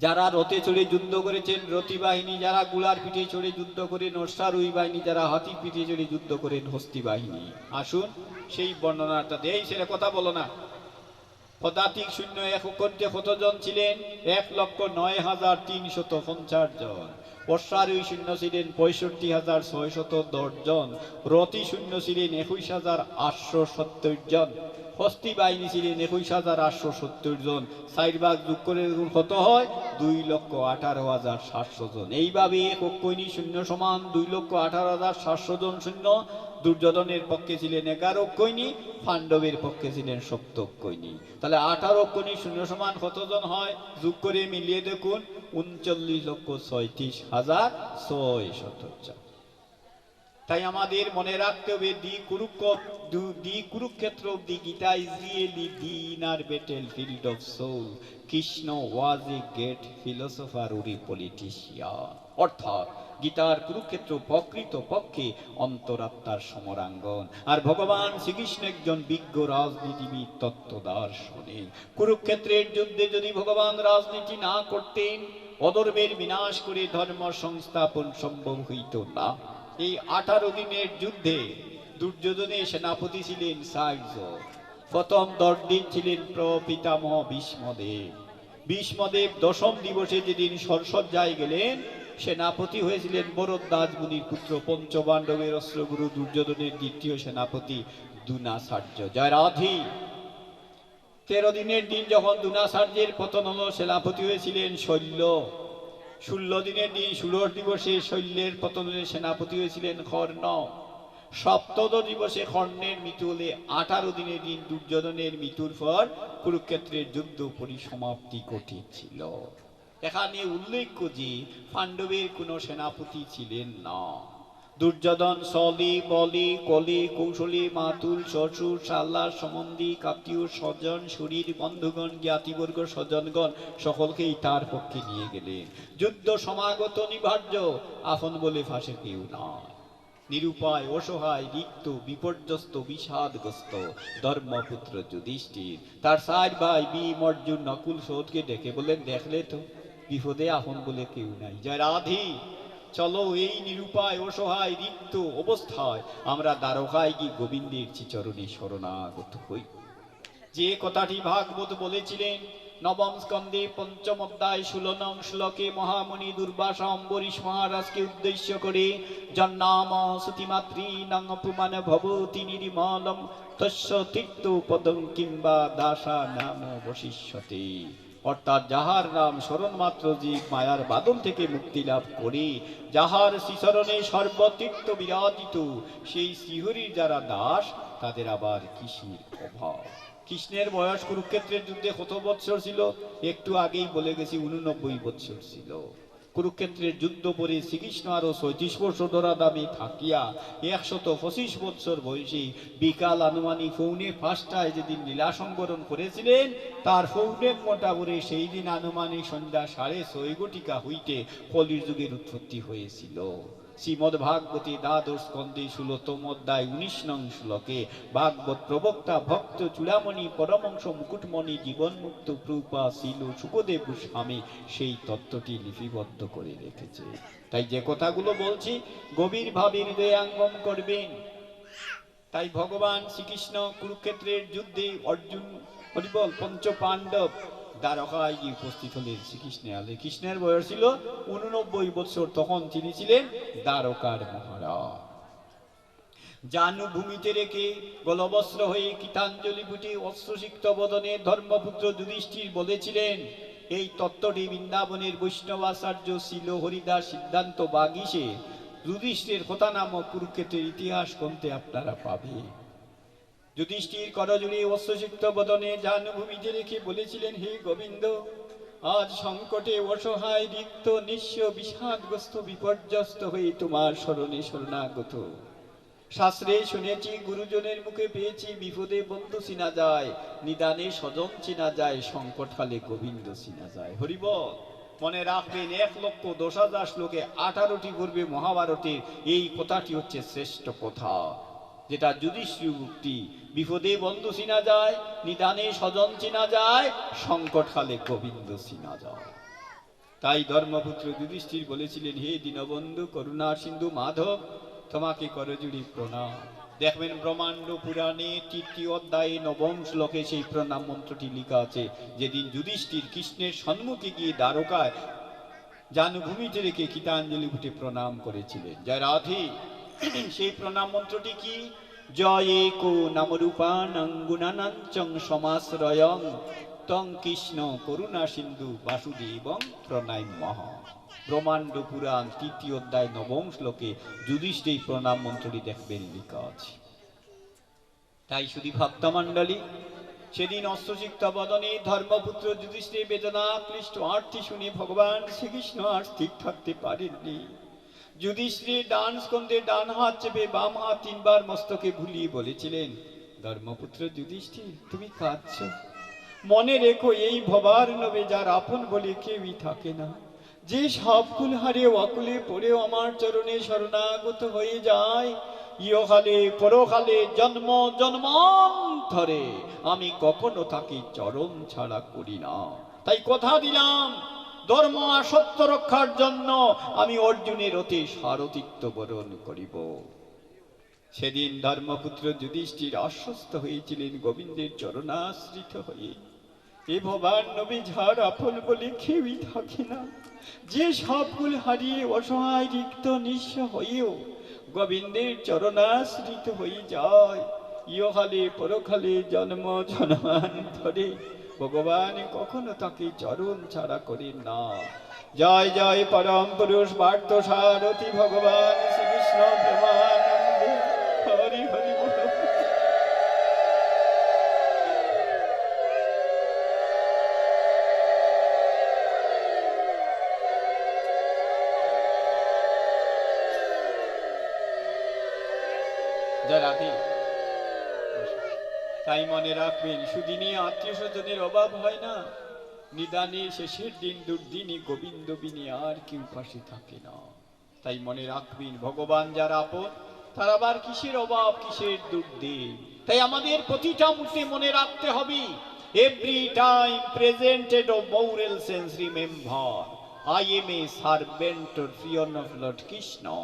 যারা রথে চড়ে যুদ্ধ করেছেন, রথি বাহিনী। যারা গুলার পিঠে চড়ে যুদ্ধ করেন, অশ্বারোহী বাহিনী। যারা হাতির পিঠে চড়ে যুদ্ধ করেন, হস্তি বাহিনী। আসুন সেই বর্ণনাটা দেই। সেটা কথা বলো না। পদাতিক শূন্য 1 গ্রন্থে কতজন ছিলেন? 1,09,350 জন। অশ্বারোহী শূন্য ছিলেন 65,610 জন। রথি শূন্য ছিলেন 21,870 জন। হস্তি বাহিনী ছিলেন 21,870 জন। 4 ভাগ যোগ করে কত হয়? 2,18,700 জন। এইভাবে 1 কৈনি শূন্য সমান 2,18,700 জন শূন্য। দুর্যোধনের পক্ষে ছিলেন 11 কৈনি, পাণ্ডবের পক্ষে ছিলেন 7 কৈনি। তাহলে 18 কৈনি শূন্য সমান কতজন হয়? যোগ করে মিলিয়ে দেখুন, 39,36,600 জন। তাই আমাদের মনে রাখতে হবে দি Kurukshetra of the Gita is really the inner battlefield of soul. Krishna was a great philosopher or a politician. অর্থাৎ গীতার কুরুক্ষেত্র প্রকৃত পক্ষে অন্তরাত্মার সমরাঙ্গন, আর ভগবান শ্রীকৃষ্ণ একজন বিজ্ঞ রাজনীতিবিদ, তত্ত্বদার্শনিক। কুরুক্ষেত্রের যুদ্ধে যদি ভগবান রাজনীতি না করতেন, অধর্মের বিনাশ করে ধর্ম সংস্থাপন সম্ভব হইত না। এই 18 দিনের যুদ্ধে দুর্যোধনের সেনাপতি ছিলেন 60 জন। প্রথম 10 দিন ছিলেন প্রপিতামহ ভীষ্মদেব। ভীষ্মদেব 10ম দিবসে যেদিন সরসজ্জায় গেলেন, সেনাপতি হয়েছিলেন ভরদ্বাজ মুনির পুত্র পঞ্চপাণ্ডবের অস্ত্রগুরু দুর্যোধনের দ্বিতীয় সেনাপতি দ্রোণাচার্য। জয় রাধি। 13 দিনের দিন যখন দ্রোণাচার্যের পতন হলো, সেনাপতি হয়েছিলেন শল্য। 16 দিনের দিন ষোড়শ দিবসে শল্যের পতনের সেনাপতি হয়েছিলেন কর্ণ। সপ্তদ দিবসে কর্ণের মৃত্যু হলে 18 দিনের দিন দুর্যোধনের মৃত্যুর পর কুরুক্ষেত্রের যুদ্ধ পরিসমাপ্তি ঘটেছিল। এখানে উল্লেখ্য যে পাণ্ডবের কোনো সেনাপতি ছিলেন না। দুর্যোধন সলে বলে কলে কৌশলে মাতুল শ্বশুর শালা সম্বন্ধী আত্মীয় স্বজন শরীর বন্ধুগণ জ্ঞাতিবর্গ স্বজনগণ সকলকেই তার পক্ষে নিয়ে গেলেন। যুদ্ধ সমাগত অনিবার্য, আপন বলে ফাঁসে কেউ নয়। নিরুপায় অসহায় রিক্ত বিপর্যস্ত বিষাদগ্রস্ত ধর্মপুত্র যুধিষ্ঠির তার 4 ভাই ভীম অর্জুন নকুল সহদেবকে ডেকে বলেন, দেখলে তো বিপদে আপন বলে কেউ নাই। জয় রাধে, চলো এই নিরুপায় অসহায় রিক্ত অবস্থায় আমরা দ্বারকায় গিয়ে গোবিন্দের চরণে শরণাগত হই। যে কথাটি ভাগবত বলেছিলেন নবম স্কন্ধে 5ম অধ্যায় 16 নং শ্লোকে মহামুনি দুর্বাসা অম্বরীশ মহারাজকে উদ্দেশ্য করে, জন্নাম সুতিমাত্রী নং অপমান ভবতি নির্মলম তস্য তীর্থ পদং কিংবা দাসা নাম বশিষ্যতে। অর্থাৎ যাহার নাম স্মরণ মাত্র জীব মায়ার বাদন থেকে মুক্তি লাভ করে, যাহার শ্রীচরণে সর্বতীর্থ বিরাজিত, সেই শ্রীহরির যারা দাস তাদের আবার কিসের অভাব। কৃষ্ণের বয়স কুরুক্ষেত্রের যুদ্ধে কত বৎসর ছিল? একটু আগেই বলে গেছি, 89 বৎসর ছিল। কুরুক্ষেত্রের যুদ্ধ পরে শ্রীকৃষ্ণ আরো 36 বছর ধরা দামে থাকিয়া 125 বৎসর বয়সে বিকাল আনুমানিক 4:45 যেদিন লীলা সংবরণ করেছিলেন, তার 4 মোটা ভরে সেই দিন আনুমানিক সন্ধ্যা 6:30 ঘটিকা হইতে কলির যুগের উৎপত্তি হয়েছিল। শ্রীমদ্ ভাগবতী দ্বাদশ স্কন্ধে 16তম অধ্যায় 19 নং শ্লোকে ভাগবত প্রবক্তা ভক্ত চূড়ামণি পরমংশ মুকুটমণি জীবন মুক্ত প্রভুপা শিল সুখদেব গোস্বামী সেই তত্ত্বটি লিপিবদ্ধ করে রেখেছে। তাই যে কথাগুলো বলছি গভীরভাবে হৃদয়াঙ্গম করবেন। তাই ভগবান শ্রীকৃষ্ণ কুরুক্ষেত্রের যুদ্ধে অর্জুন হরিবল পঞ্চ পাণ্ডব দ্বারকায় গিয়ে উপস্থিত হলেন শ্রীকৃষ্ণের আলে। কৃষ্ণের বয়স ছিল 89 বছর, তখন তিনি ছিলেন দ্বারকার মহারাজ। জানুভূমিতে রেখে গলবস্ত্র হয়ে কীতাঞ্জলি ফুটে অস্ত্রসিক্ত বদনে ধর্মপুত্র যুধিষ্ঠির বলেছিলেন, এই তত্ত্বটি বৃন্দাবনের বৈষ্ণবাচার্য শিল হরিদাস সিদ্ধান্ত বাগিসে যুধিষ্ঠির কথা নামক কুরুক্ষেত্রের ইতিহাস গ্রন্থে আপনারা পাবেন। যুধিষ্ঠির করজুড়ে অস্ত্রসিক্ত বদনে জানুভূমিতে রেখে বলেছিলেন, হে গোবিন্দ, আজ সংকটে অসহায় রিক্ত নিঃস্ব বিষাদগ্রস্ত বিপর্যস্ত হয়ে তোমার শরণে শরণাগত। শাস্ত্রে শুনেছি, গুরুজনের মুখে পেয়েছি, বিপদে বন্ধু চিনা যায়, নিদানে স্বজন চিনা যায়, সংকটকালে গোবিন্দ চিনা যায়। হরিবল, মনে রাখবেন 1,10,000 শ্লোকে 18টি পূর্বে মহাভারতের এই কথাটি হচ্ছে শ্রেষ্ঠ কথা, যেটা যুধিষ্ঠির উক্তি। বিপদে বন্ধু চিনা যায়, নিদানে স্বজন চিনা যায়, সংকটকালে গোবিন্দ চিনা যায়। তাই ধর্মপুত্র যুধিষ্ঠির বলেছিলেন, হে দীনবন্ধু করুণার সিন্ধু মাধব, তোমাকে করজুড়ি প্রণাম। দেখবেন ব্রহ্মাণ্ড পুরাণে 3য় অধ্যায়ে 9ম শ্লোকে সেই প্রণাম মন্ত্রটি লেখা আছে। যেদিন যুধিষ্ঠির কৃষ্ণের সম্মুখে গিয়ে দ্বারকায় জানুভূমিতে রেখে গীতাঞ্জলি ফুটে প্রণাম করেছিলেন। জয় রাধে। সেই প্রণাম মন্ত্রটি কি? জয় একো নামরূপাণং গুণানাঞ্চং সমাশ্রয়ং তং কৃষ্ণ করুণা সিন্ধু বাসুদেবং প্রণাম্যহ। ব্রহ্মাণ্ড পুরাণ 3য় অধ্যায় 9ম শ্লোকে যুধিষ্ঠির প্রণাম মন্ত্রটি দেখবেন লেখা আছে। তাই শুধু ভক্তমণ্ডলী, সেদিন অস্ত্রসিক্ত বদনে ধর্মপুত্র যুধিষ্ঠির বেদনা ক্লিষ্ট আর্তি শুনে ভগবান শ্রীকৃষ্ণ আর স্থির থাকতে পারেননি। যুধিষ্ঠির ডান স্কন্ধে ডান হাত চেপে বাম হাত 3 বার মস্তকে ভুলিয়ে বলেছিলেন, ধর্মপুত্র যুধিষ্ঠির, তুমি কাঁদছ? মনে রেখো, এই ভবার নবে যার আপন বলে কেউই থাকে না। যে সবকুল হারিয়ে অকুলে পড়েও আমার চরণে শরণাগত হয়ে যায়, ইহকালে পরকালে জন্ম জন্মান্তরে আমি কখনো তাকে চরণ ছাড়া করি না। তাই কথা দিলাম, ধর্ম আর সত্য রক্ষার জন্য আমি অর্জুনের রথে সারথিত্ব বরণ করিব। সেদিন ধর্মপুত্র যুধিষ্ঠির আশ্বস্ত হয়েছিলেন গোবিন্দের চরণাশ্রিত হয়ে। এ ভবান নবী যার আপন বলে কেউই থাকে না, যে সবকুল হারিয়ে অসহায় রিক্ত নিঃস্ব হয়েও গোবিন্দের চরণাশ্রিত হয়ে যায়, ইহকালে পরকালে জন্ম জন্মান্তরে ভগবান কখনো তাকে চরণ ছাড়া করেন না। জয় জয় পরম পুরুষ পার্থ সারথি ভগবান শ্রীকৃষ্ণ প্রেমানন্দে। যা রাধে। তাই মনে রাখবেন, সুদিনে আত্মীয় স্বজনের অভাব হয় না, নিদানে শেষের দিন দুর্দিনে গোবিন্দ বিনে আর কেউ পাশে থাকে না। তাই মনে রাখবেন, ভগবান যারা আপন তার আবার কিসের অভাব, কিসের দুর্দিন। তাই আমাদের প্রতিটা মুহূর্তে মনে রাখতে হবে, every time presented of moral sense remember I am a servant or friend of Lord Krishna.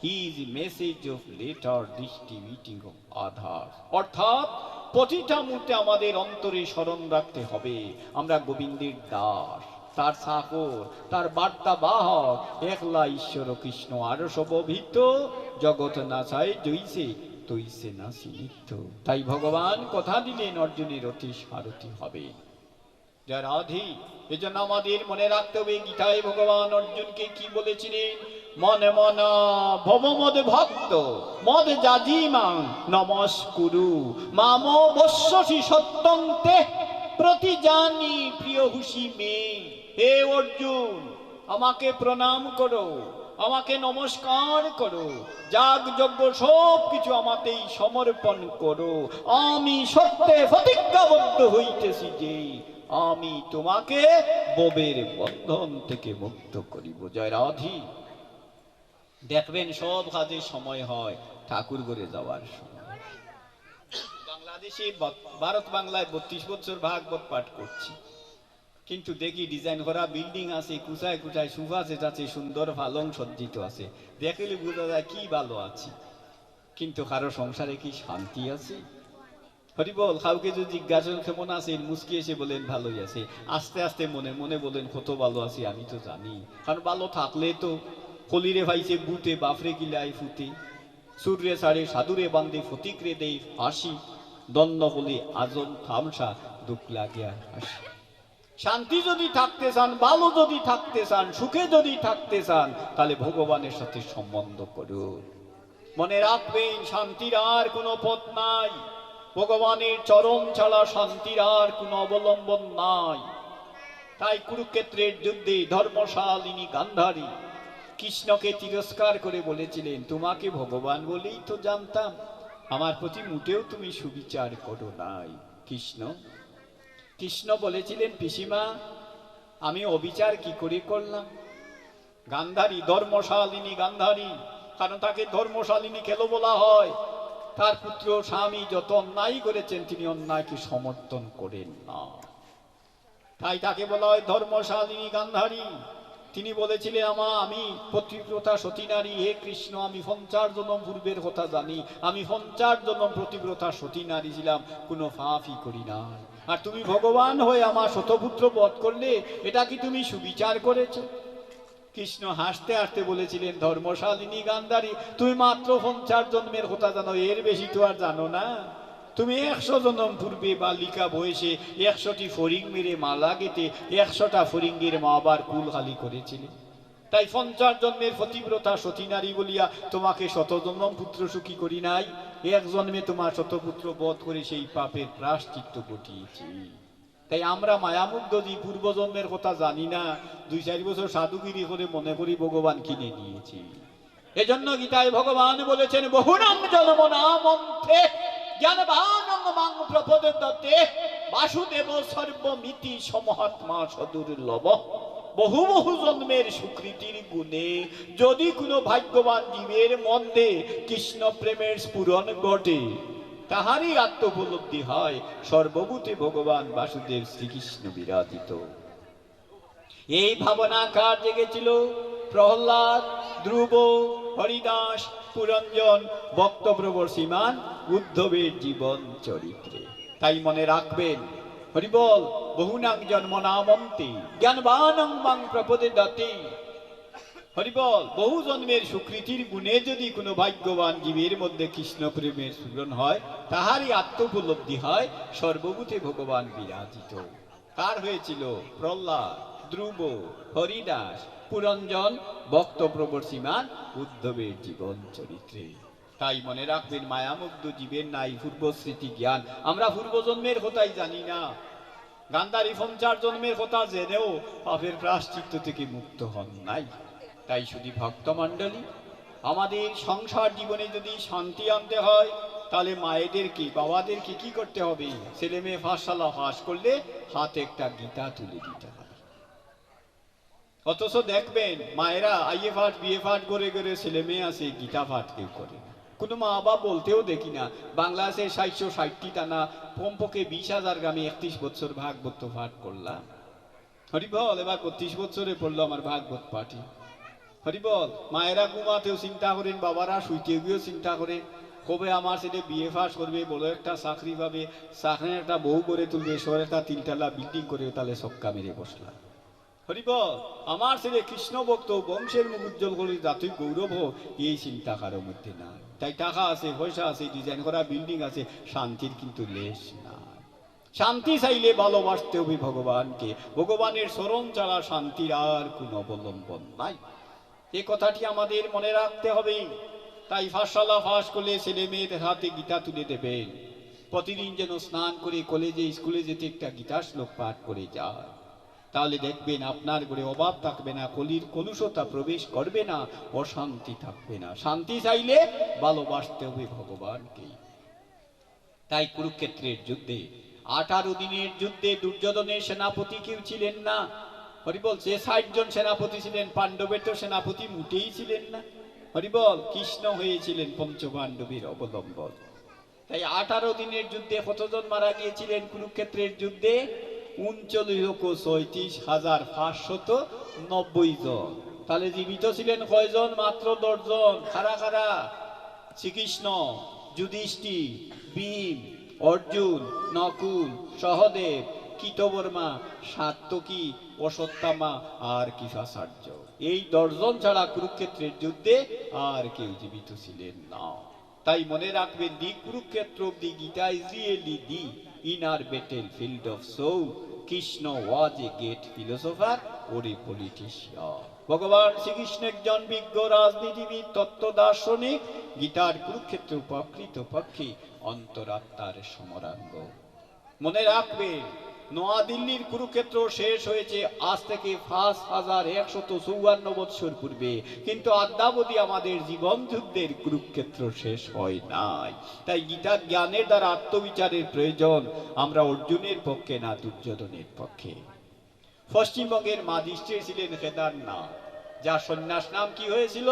He is a message of later distributing of others. অর্থাৎ প্রতিটা মুহূর্তে আমাদের অন্তরে স্মরণ রাখতে হবে আমরা গোবিন্দের দাস, তার চাকর, তার বার্তা বাহক, একলা ঈশ্বর কৃষ্ণ আর সবভিত জগৎ না চায় জইছে তৈছে না সিনিত্য। তাই ভগবান কথা দিলেন অর্জুনের অতি সারথি হবে। যা রাধে, এজন্য আমাদের মনে রাখতে হবে, গীতায় ভগবান অর্জুনকে কি বলেছিলেন, মনে মনা ভব মদ ভক্ত মদ জাজিমাং নমস্কুরু মাম বশ্যসি সত্যন্তে প্রতি জানি প্রিয় হুসি মে। হে অর্জুন, আমাকে প্রণাম করো, আমাকে নমস্কার করো, যাগ যজ্ঞ সব কিছু আমাতেই সমর্পণ করো। আমি সত্যে প্রতিজ্ঞাবদ্ধ হইতেছি যে আমি তোমাকে ববের বন্ধন থেকে মুক্ত করিব। জয় রাধি। দেখবেন সব কাজে সময় হয়, ঠাকুর ঘরে যাওয়ার সময়। বাংলাদেশে ভারত বাংলায় 32 বছর ভাগবত পাঠ করছি, কিন্তু দেখি ডিজাইন করা বিল্ডিং আছে, কুচায় কুচায় সুফা সেট আছে, সুন্দর পালং সজ্জিত আছে, দেখলে বোঝা যায় কি ভালো আছি। কিন্তু কারো সংসারে কি শান্তি আছে? হরিবল, কাউকে যদি জিজ্ঞাসা কেমন আছেন, মুসকি এসে বলেন ভালোই আছে, আস্তে আস্তে মনে মনে বলেন কত ভালো আছি আমি তো জানি। কারণ ভালো থাকলে তো কলিরে ভাইছে বুতে বাফরে গিলাই ফুটে, সূর্যে ছাড়ে সাধুরে বান্ধে ফতিকরে দেই হাসি, দ্বন্দ্ব হলে আজন থামসা দুঃখ লাগে আর হাসি। শান্তি যদি থাকতে চান, ভালো যদি থাকতে চান, সুখে যদি থাকতে চান, তাহলে ভগবানের সাথে সম্বন্ধ করুন। মনে রাখবেন, শান্তির আর কোনো পথ নাই, ভগবানের চরণ ছাড়া শান্তির আর কোনো অবলম্বন নাই। তাই কুরুক্ষেত্রের যুদ্ধে ধর্মশালিনী গান্ধারী কৃষ্ণকে তিরস্কার করে বলেছিলেন, তোমাকে ভগবান বলেই তো জানতাম, আমার প্রতি মোটেও তুমি সুবিচার করো নাই। কৃষ্ণ বলেছিলেন, পিসিমা আমি অবিচার কি করে করলাম? গান্ধারী, ধর্মশালিনী গান্ধারী, কারণ তাকে ধর্মশালিনী কেন বলা হয়? তার পুত্র স্বামী যত অন্যায় করেছেন তিনি অন্যায়কে সমর্থন করেন না, তাই তাকে বলা হয় ধর্মশালিনী গান্ধারী। তিনি বলেছিলেন, আমি পতিব্রতা সতী নারী, হে কৃষ্ণ আমি 50 জন্ম পূর্বের কথা জানি, আমি 50 জন্ম পতিব্রতা সতী নারী ছিলাম, কোনো পাপই করি নাই। আর তুমি ভগবান হয়ে আমার শতপুত্র বধ করলে, এটা কি তুমি সুবিচার করেছো? কৃষ্ণ হাসতে হাসতে বলেছিলেন, ধর্মশালিনী গান্ধারী তুমি মাত্র 50 জন্মের কথা জানো, এর বেশি তো আর জানো না। তুমি 100 জন্ম পূর্বে বালিকা বয়সে 100টি ফরিং মেরে মালা গেতে 100টা ফরিঙ্গের মা আবার কুল খালি করেছিলে। তাই 50 জন্মের পতিব্রতা সতী নারী বলিয়া তোমাকে 100 জন্ম পুত্র সুখী করি নাই, এক জন্মে তোমার শতপুত্র বধ করে সেই পাপের প্রায়শ্চিত্ত ঘটিয়েছি। তাই আমরা মায়ামুগ্ধ যে পূর্বজন্মের কথা জানি না, 2-4 বছর সাধুগিরি করে মনে করি ভগবান কিনে নিয়েছি। এজন্য গীতায় ভগবান বলেছেন, বহুনাম জন্ম নামন্তে জ্ঞানবানং মাং প্রপদ্যতে বাসুদেব সর্বমিতি সমহাত্মা সদুর্লভ। বহু বহু জন্মের সুকৃতির গুণে যদি কোনো ভাগ্যবান জীবের মধ্যে কৃষ্ণ প্রেমের স্ফুরণ ঘটে, তাহারই আত্মোপলব্ধি হয় সর্বভূতে ভগবান বাসুদেব শ্রীকৃষ্ণ বিরাজিত। এই ভাবনা কার জেগেছিল? প্রহ্লাদ, ধ্রুব, হরিদাস, পুরঞ্জন, বক্তব্রবর শ্রীমান উদ্ধবের জীবন চরিত্রে। তাই মনে রাখবেন, হরিবল, বহুনাং জন্ম নামন্তে জ্ঞানবানং মাং প্রপদ্যতে। হরিবল, বহু জন্মের সুকৃতির গুণে যদি কোনো ভাগ্যবান জীবের মধ্যে কৃষ্ণ প্রেমের স্ফুরণ হয়, তাহারই আত্মোপলব্ধি হয় সর্বভূতে ভগবান বিরাজিত। কার হয়েছিল? প্রহ্লাদ, ধ্রুব, হরিদাস, পুরঞ্জন, বক্তব্রবর শ্রীমান উদ্ধবের জীবন চরিত্রে। তাই মনে রাখবেন, মায়ামুগ্ধ জীবের নাই পূর্বস্মৃতি জ্ঞান, আমরা পূর্বজন্মের কথাই জানি না। গান্ধারী 50 জন্মের কথা জেনেও পাপের প্রায়শ্চিত্ত থেকে মুক্ত হন নাই। তাই শুধু ভক্তমণ্ডলী, আমাদের সংসার জীবনে যদি শান্তি আনতে হয় তাহলে মায়েদেরকে বাবাদেরকে কি করতে হবে? ছেলে মেয়ে পাঠশালা পাস করলে হাতে একটা গীতা তুলে দিতে হবে। অথচ দেখবেন মায়েরা আইএ পাঠ বিএ পাঠ করে করে ছেলে মেয়ে আছে, গীতা পাঠ কেউ করে না। কোনো মা বাবা বলতেও দেখি না। বাংলাদেশে 760টি টানা কমপক্ষে 20,000 গ্রামে 31 বছর ভাগবত পাঠ করলাম। হরিবল, এবার 32 বছরে পড়লো আমার ভাগবত পাঠই। হরিবল, মায়েরা ঘুমাতেও চিন্তা করেন, বাবারা শুইতে গিয়েও চিন্তা করেন কবে আমার ছেলে বিএ পাস করবে, বড় একটা চাকরি পাবে, চাকরির একটা বউ করে তুলবে, শহরে একটা 3 তলা বিল্ডিং করে তাহলে ছক্কা মেরে বসলাম। হরিবল, আমার ছেলে কৃষ্ণ ভক্ত, বংশের মুখ উজ্জ্বল করে জাতীয় গৌরব হোক, এই চিন্তা কারোর মধ্যে নাই। তাই টাকা আছে, পয়সা আছে, ডিজাইন করা বিল্ডিং আছে, শান্তির কিন্তু লেশ নাই। শান্তি চাইলে ভালোবাসতে হবে ভগবানকে। ভগবানের চরণ ছাড়া শান্তির আর কোন অবলম্বন নাই। এই কথাটি আমাদের মনে রাখতে হবে। তাই পাঠশালা পাস করলে ছেলে মেয়েদের হাতে গীতা তুলে দেবেন। প্রতিদিন যেন স্নান করে কলেজে স্কুলে যেতে একটা গীতা শ্লোক পাঠ করে যায়। তাহলে দেখবেন আপনার ঘরে অভাব থাকবে না, কলির কলুষতা প্রবেশ করবে না, অশান্তি থাকবে না। শান্তি চাইলে ভালোবাসতে হবে ভগবানকে। তাই কুরুক্ষেত্রের যুদ্ধে 18 দিনের যুদ্ধে দুর্যোধনের সেনাপতি কেউ ছিলেন না। হরিবল, যে 60 জন সেনাপতি ছিলেন, পাণ্ডবের তো সেনাপতি মোটেই ছিলেন না। হরিবল, কৃষ্ণ হয়েছিলেন পঞ্চপাণ্ডবের অবলম্বন। তাই 18 দিনের যুদ্ধে কতজন মারা গিয়েছিলেন কুরুক্ষেত্রের যুদ্ধে? 39,590 জন। তাহলে জীবিত ছিলেন কয়জন? মাত্র 10 জন। কারা কারা? শ্রীকৃষ্ণ, যুধিষ্ঠির, ভীম, অর্জুন, নকুল, সহদেব, কৃতবর্মা, সাত্যকী, অশ্বত্থামা আর কৃপাচার্য। এই 10 জন ছাড়া কুরুক্ষেত্রের যুদ্ধে আর কেউ জীবিত ছিলেন না। তাই মনে রাখবেন, the Kurukshetra of the Gita is really the inner battlefield of soul. Krishna was a great philosopher or a politician. ভগবান শ্রীকৃষ্ণ একজন বিজ্ঞ রাজনীতিবিদ, তত্ত্ব দার্শনিক। গীতার কুরুক্ষেত্র প্রকৃত পক্ষে অন্তরাত্মার সমরাঙ্গ। মনে রাখবেন, নয়াদিল্লির কুরুক্ষেত্র শেষ হয়েছে আজ থেকে 5154 বৎসর পূর্বে, কিন্তু আদ্যাবধি আমাদের জীবন যুদ্ধের কুরুক্ষেত্র শেষ হয় নাই। তাই গীতার জ্ঞানের দ্বারা আত্মবিচারের প্রয়োজন। আমরা অর্জুনের পক্ষে না, দুর্যোধনের পক্ষে। পশ্চিমবঙ্গের মাজিস্ট্রেট ছিলেন কেদারনাথ, যার সন্ন্যাস নাম কি হয়েছিল?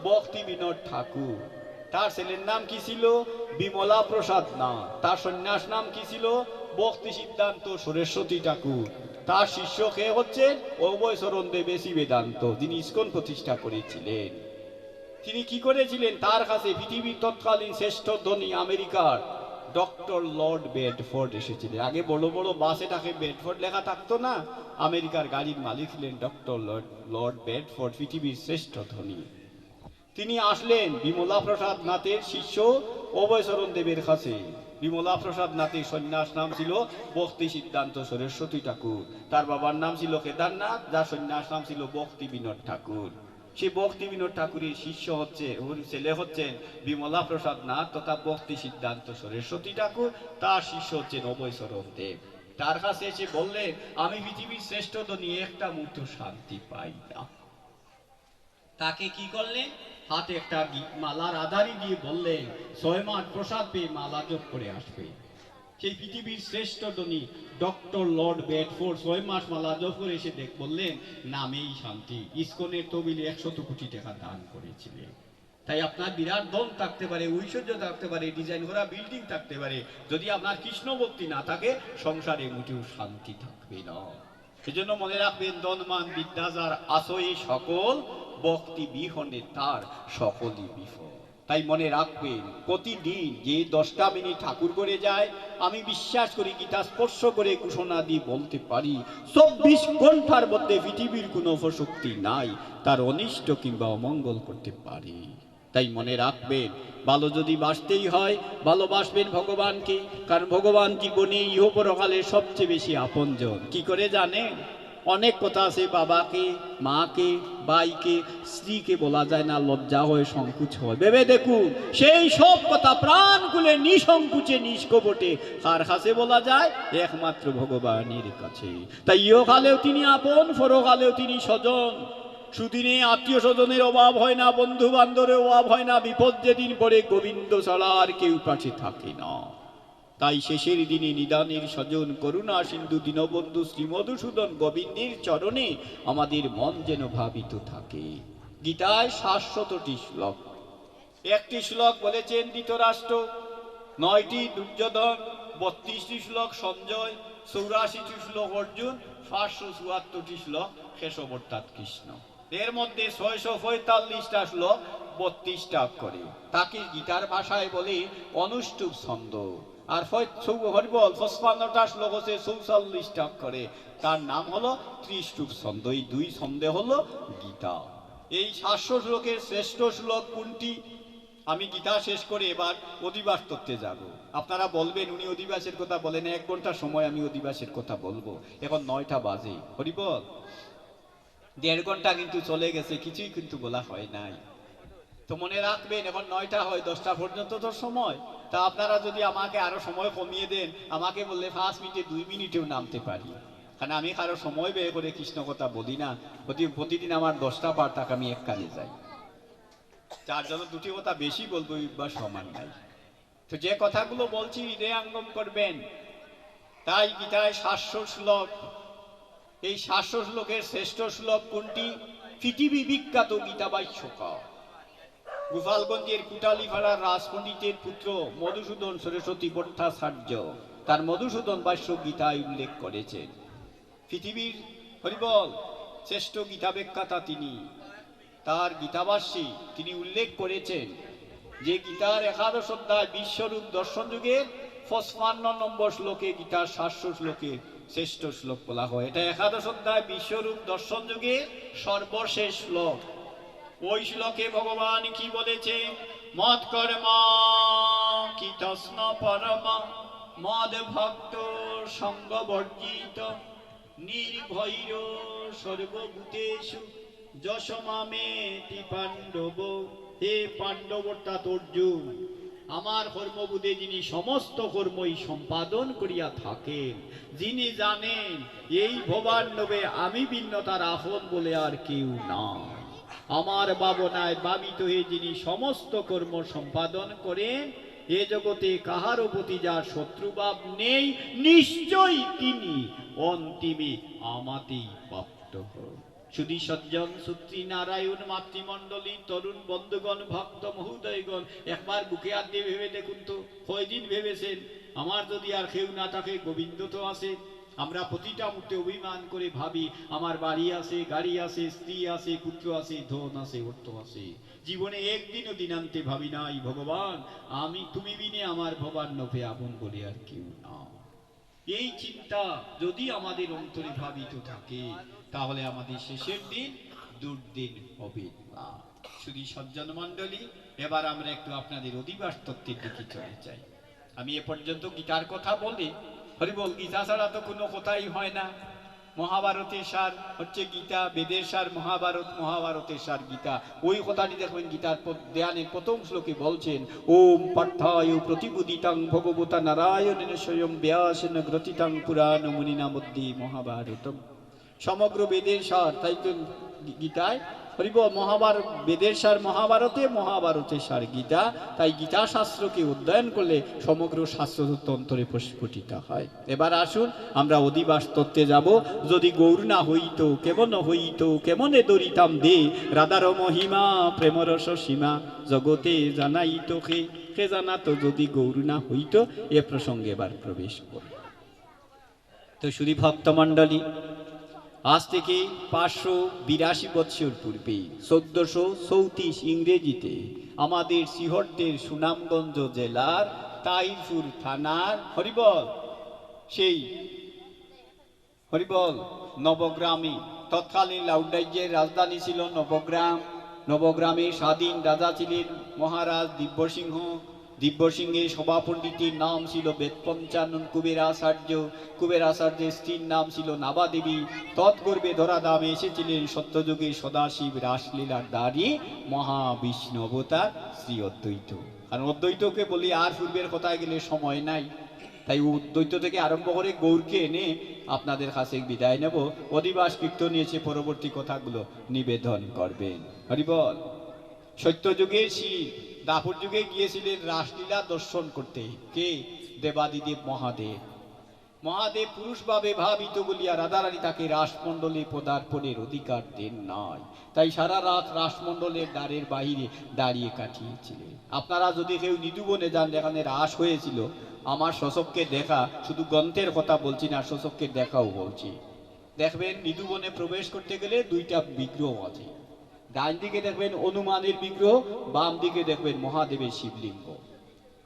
ভক্তি বিনোদ ঠাকুর। তার ছেলের নাম কি ছিল? বিমলা প্রসাদ নাথ। তার সন্ন্যাস নাম কি ছিল? ভক্তি সিদ্ধান্ত সরস্বতী ঠাকুর। তার শিষ্য কে হচ্ছেন? অভয়চরণ দেবেশী বেদান্ত, যিনি ইস্কন প্রতিষ্ঠা করেছিলেন। তিনি কি করেছিলেন? তার কাছে পৃথিবীর তৎকালীন শ্রেষ্ঠ ধনী আমেরিকার ডক্টর লর্ড বেডফোর্ড এসেছিলেন। আগে বড় বড় বাসে তাকে বেডফোর্ড লেখা থাকতো না। আমেরিকার গাড়ির মালিক ছিলেন ডক্টর লর্ড বেডফোর্ড, পৃথিবীর শ্রেষ্ঠ ধনী। তিনি আসলেন বিমলা প্রসাদ নাথের শিষ্য অভয়চরণ দেবের কাছে। বিমলা প্রসাদ নাথের সন্ন্যাস নাম ছিল ভক্তি সিদ্ধান্ত সরস্বতী ঠাকুর। তার বাবার নাম ছিল কেদারনাথ, যার সন্ন্যাস নাম ছিল ভক্তি বিনোদ ঠাকুর। সেই ভক্তি বিনোদ ঠাকুরের শিষ্য হচ্ছে, ওর ছেলে হচ্ছেন বিমলা প্রসাদ নাথ তথা ভক্তি সিদ্ধান্ত সরস্বতী ঠাকুর। তার শিষ্য হচ্ছেন অভয়চরণ দেব। তার কাছে এসে বললেন, আমি পৃথিবীর শ্রেষ্ঠ ধনী, একটা মুহূর্ত শান্তি পাই না। তাকে কি করলেন? হাতে একটা মালার আধারি দিয়ে বললেন, 6 মাস প্রসাদ পেয়ে মালা জপ করে আসবে। সেই পৃথিবীর শ্রেষ্ঠ ধনী ডক্টর লর্ড বেডফোর্ড 6 মাস মালা জপ করে এসে বললেন, নামেই শান্তি। ইস্কনের তহবিলে 100 কোটি টাকা দান করেছিলেন। তাই আপনার বিরাট ধন থাকতে পারে, ঐশ্বর্য থাকতে পারে, ডিজাইন করা বিল্ডিং থাকতে পারে, যদি আপনার কৃষ্ণ ভক্তি না থাকে, সংসারে মোটেও শান্তি থাকবে না। সেজন্য মনে রাখবেন, ধনমান বিদ্যা যার আসয়ে সকল, ভক্তি বিহনে তার সকলই বিফল। তাই মনে রাখবেন, প্রতিদিন যে 10টা মিনিট ঠাকুর করে যায়, আমি বিশ্বাস করি গীতা স্পর্শ করে ঘোষণা দিয়ে বলতে পারি, 24 ঘন্টার মধ্যে পৃথিবীর কোনো অপশক্তি নাই তার অনিষ্ট কিংবা অমঙ্গল করতে পারে। তাই মনে রাখবেন, ভালো যদি বাসতেই হয়, ভালোবাসবেন ভগবানকে। কারণ ভগবান জীবনে ইহপরকালে সবচেয়ে বেশি আপনজন। কি করে জানেন? অনেক কথা আছে, বাবাকে, মাকে, ভাইকে, স্ত্রীকে বলা যায় না, লজ্জা হয়ে সংকুচ হয়। ভেবে দেখুন, সেই সব কথা প্রাণ খুলে নিঃসংকুচে নিষ্কপটে কার কাছে বলা যায়? একমাত্র ভগবানের কাছে। তাই ইহকালেও তিনি আপন, পরকালেও তিনি স্বজন। সুদিনে আত্মীয় স্বজনের অভাব হয় না, বন্ধু বান্ধবের অভাব হয় না, বিপদ যেদিন পড়ে গোবিন্দ ছাড়া আর কেউ পাশে থাকে না। তাই শেষের দিনে নিদানের স্বজন করুণা সিন্ধু দীনবন্ধু শ্রীমধুসূদন গোবিন্দের চরণে আমাদের মন যেন ভাবিত থাকে। গীতায় 700টি শ্লোক, একটি শ্লোক বলেছেন ধৃতরাষ্ট্র, 9টি দুর্যোধন, 32টি শ্লোক সঞ্জয়, 84টি শ্লোক অর্জুন, 574টি শ্লোক কেশব অর্থাৎ কৃষ্ণ। এর মধ্যে 645টা শ্লোক 32টা অক্ষরে, তাকে গীতার ভাষায় বলে অনুষ্টুপ ছন্দ। আর হরিবল 55টা শ্লোক হচ্ছে 44টা অক্ষরে, তার নাম হলো ত্রিষ্টুপ ছন্দ। এই দুই ছন্দে হলো গীতা। এই 700 শ্লোকের শ্রেষ্ঠ শ্লোক কোনটি? আমি গীতা শেষ করে এবার অধিবাস তত্ত্বে যাব। আপনারা বলবেন উনি অধিবাসের কথা বলেন, 1 ঘন্টা সময় আমি অধিবাসের কথা বলবো। এখন 9টা বাজে, হরিবল 1.5 ঘন্টা কিন্তু চলে গেছে, কিছুই কিন্তু বলা হয় নাই। তো মনে রাখবেন এখন 9টা হয়, 10টা পর্যন্ত তো সময়। তা আপনারা যদি আমাকে আরো সময় কমিয়ে দেন, আমাকে বললে 5 মিনিটে 2 মিনিটেও নামতে পারি, কারণ আমি কারো সময় ব্যয় করে কৃষ্ণ কথা বলি না। প্রতিদিন আমার 10টা পার টাকা আমি এক কাজে যাই, যার জন্য 2টি কথা বেশি বলবো বা সমান নাই। তো যে কথাগুলো বলছি হৃদয়াঙ্গম করবেন। তাই গীতায় 700 শ্লোক, এই 700 শ্লোকের শ্রেষ্ঠ শ্লোক কোনটি? পৃথিবী বিখ্যাত গীতা ভাষ্যকার গোপালগঞ্জের কুটালীপাড়ার রাজপণ্ডিতের পুত্র মধুসূদন সরস্বতী ভট্টাচার্য তার মধুসূদন ভাষ্য গীতায় উল্লেখ করেছেন। পৃথিবীর হরিবল শ্রেষ্ঠ গীতা ব্যাখ্যাতা তিনি। তার গীতাভাষ্যে তিনি উল্লেখ করেছেন যে গীতার 11 অধ্যায় বিশ্বরূপ দর্শন যুগের 55 নম্বর শ্লোকে গীতার 700 শ্লোকে শ্রেষ্ঠ শ্লোক বলা হয়। এটা 11 অধ্যায় বিশ্বরূপ দর্শন যুগের সর্বশেষ শ্লোক। ওই শ্লোকে ভগবান কি বলেছে? মদ কর্মা কি তস্ন পরমা মদ ভক্ত সঙ্গ বর্জিত নির্ভৈর সর্বভূতেষু যশমামেতি পাণ্ডব। হে পাণ্ডব অর্থাৎ অর্জুন, আমার কর্মবোধে যিনি সমস্ত কর্মই সম্পাদন করিয়া থাকেন, যিনি জানেন এই ভবান্নবে আমি ভিন্ন তার আপন বলে আর কেউ না, আমার ভাবনায় ভাবিত হয়ে যিনি সমস্ত কর্ম সম্পাদন করেন, এ জগতে কাহারও প্রতি যার শত্রুভাব নেই, নিশ্চয়ই তিনি অন্তিমে আমাতেই প্রাপ্ত হন। সুধী সজ্জন সূত্রী নারায়ণ মাতৃমণ্ডলী তরুণ বন্ধুগণ ভক্ত মহোদয়গণ, একবার বুকে হাত দিয়ে ভেবে দেখুন তো, কয়দিন ভেবেছেন আমার যদি আর কেউ না থাকে গোবিন্দ তো আছে। আমরা প্রতিটা মুহূর্তে অভিমান করে ভাবি আমার বাড়ি আছে, গাড়ি আছে, স্ত্রী আছে, পুত্র আছে, ধন আছে, অর্থ আছে। জীবনে একদিনও দিনান্তে ভাবি নাই ভগবান আমি তুমি বিনে আমার ভবান্নভে আপন বলে আর কেউ না। এই চিন্তা যদি আমাদের অন্তরে ভাবিত থাকে, তাহলে আমাদের শেষের দিন দুর্দিন হবে না। শুধু সজ্জন মণ্ডলী, এবার আমরা একটু আপনাদের অধিবাস তত্ত্বের দিকে চলে যাই। আমি এ পর্যন্ত গীতার কথা বলি, হরিবল গীতা ছাড়া তো কোনো কথাই হয় না। মহাভারতের সার হচ্ছে গীতা, বেদের সার মহাভারত, মহাভারতের সার গীতা। ওই কথাটি দেখবেন গীতার দেয়ানের প্রথম শ্লোকে বলছেন, ওম পার্থায় প্রতিবুদিতাং ভগবতা নারায়ণেন স্বয়ং ব্যাসেন গ্রথিতাং পুরাণ মুনিনা মধ্যে মহাভারতম। সমগ্র বেদের সার, তাই তো গীতায় হরিব মহাভারত, বেদের সার মহাভারতে, মহাভারতের সার গীতা। তাই গীতা শাস্ত্রকে অধ্যয়ন করলে সমগ্র শাস্ত্র অন্তরে প্রস্ফুটিত হয়। এবার আসুন আমরা অধিবাস তত্ত্বে যাব। যদি গৌর না হইত কেমন হইত, কেমনে দরিতাম দে রাধার মহিমা প্রেমরস সীমা জগতে জানাইত কে জানাতো যদি গৌর না হইত। এ প্রসঙ্গে এবার প্রবেশ করি। তো শুধু ভক্তমণ্ডলী, আজ থেকে 582 বৎসর পূর্বে 1434 ইংরেজিতে আমাদের সিহর্তের সুনামগঞ্জ জেলার তাইরপুর থানার সেই নবগ্রামে, তৎকালীন লাউডাইজের রাজধানী ছিল নবগ্রাম। নবগ্রামে স্বাধীন রাজা ছিলেন মহারাজ দিব্যসিংহ। দিব্যসিংহের সভাপণ্ডিতের নাম ছিল বেদপঞ্চানন কুবেরাচার্য। কুবেরাচার্যের স্ত্রীর নাম ছিল নাবাদেবী। তৎপূর্বে ধরাধামে এসেছিলেন সত্যযুগের সদাশিব রাসলীলার দ্বারী মহাবিষ্ণু অবতার শ্রী অদ্বৈত। আর অদ্বৈতকে বলি আর পূর্বের কথায় গেলে সময় নাই। তাই দ্বৈত থেকে আরম্ভ করে গৌরকে এনে আপনাদের কাছে বিদায় নেব। অধিবাস কীর্তন নিয়েছে পরবর্তী কথাগুলো নিবেদন করবেন। হরিবল। সত্যযুগের শিব দাপর যুগে গিয়েছিলেন রাসলীলা দর্শন করতে। কে? দেবাদিদেব মহাদেব। মহাদেব পুরুষভাবে ভাবিত বলিয়া রাধারানী তাকে রাসমণ্ডলে পদার্পণের অধিকার দেন নাই। তাই সারা রাত রাসমণ্ডলের দ্বারের বাহিরে দাঁড়িয়ে কাটিয়েছিলেন। আপনারা যদি কেউ নিধুবনে যান যেখানে রাস হয়েছিল, আমার শশবকে দেখা, শুধু গ্রন্থের কথা বলছি না, শশবকে দেখাও বলছি। দেখবেন নিধুবনে প্রবেশ করতে গেলে দুইটা বিগ্রহ আছে। ডান দিকে দেখবেন হনুমানের বিগ্রহ, বাম দিকে দেখবেন মহাদেবের শিবলিঙ্গ।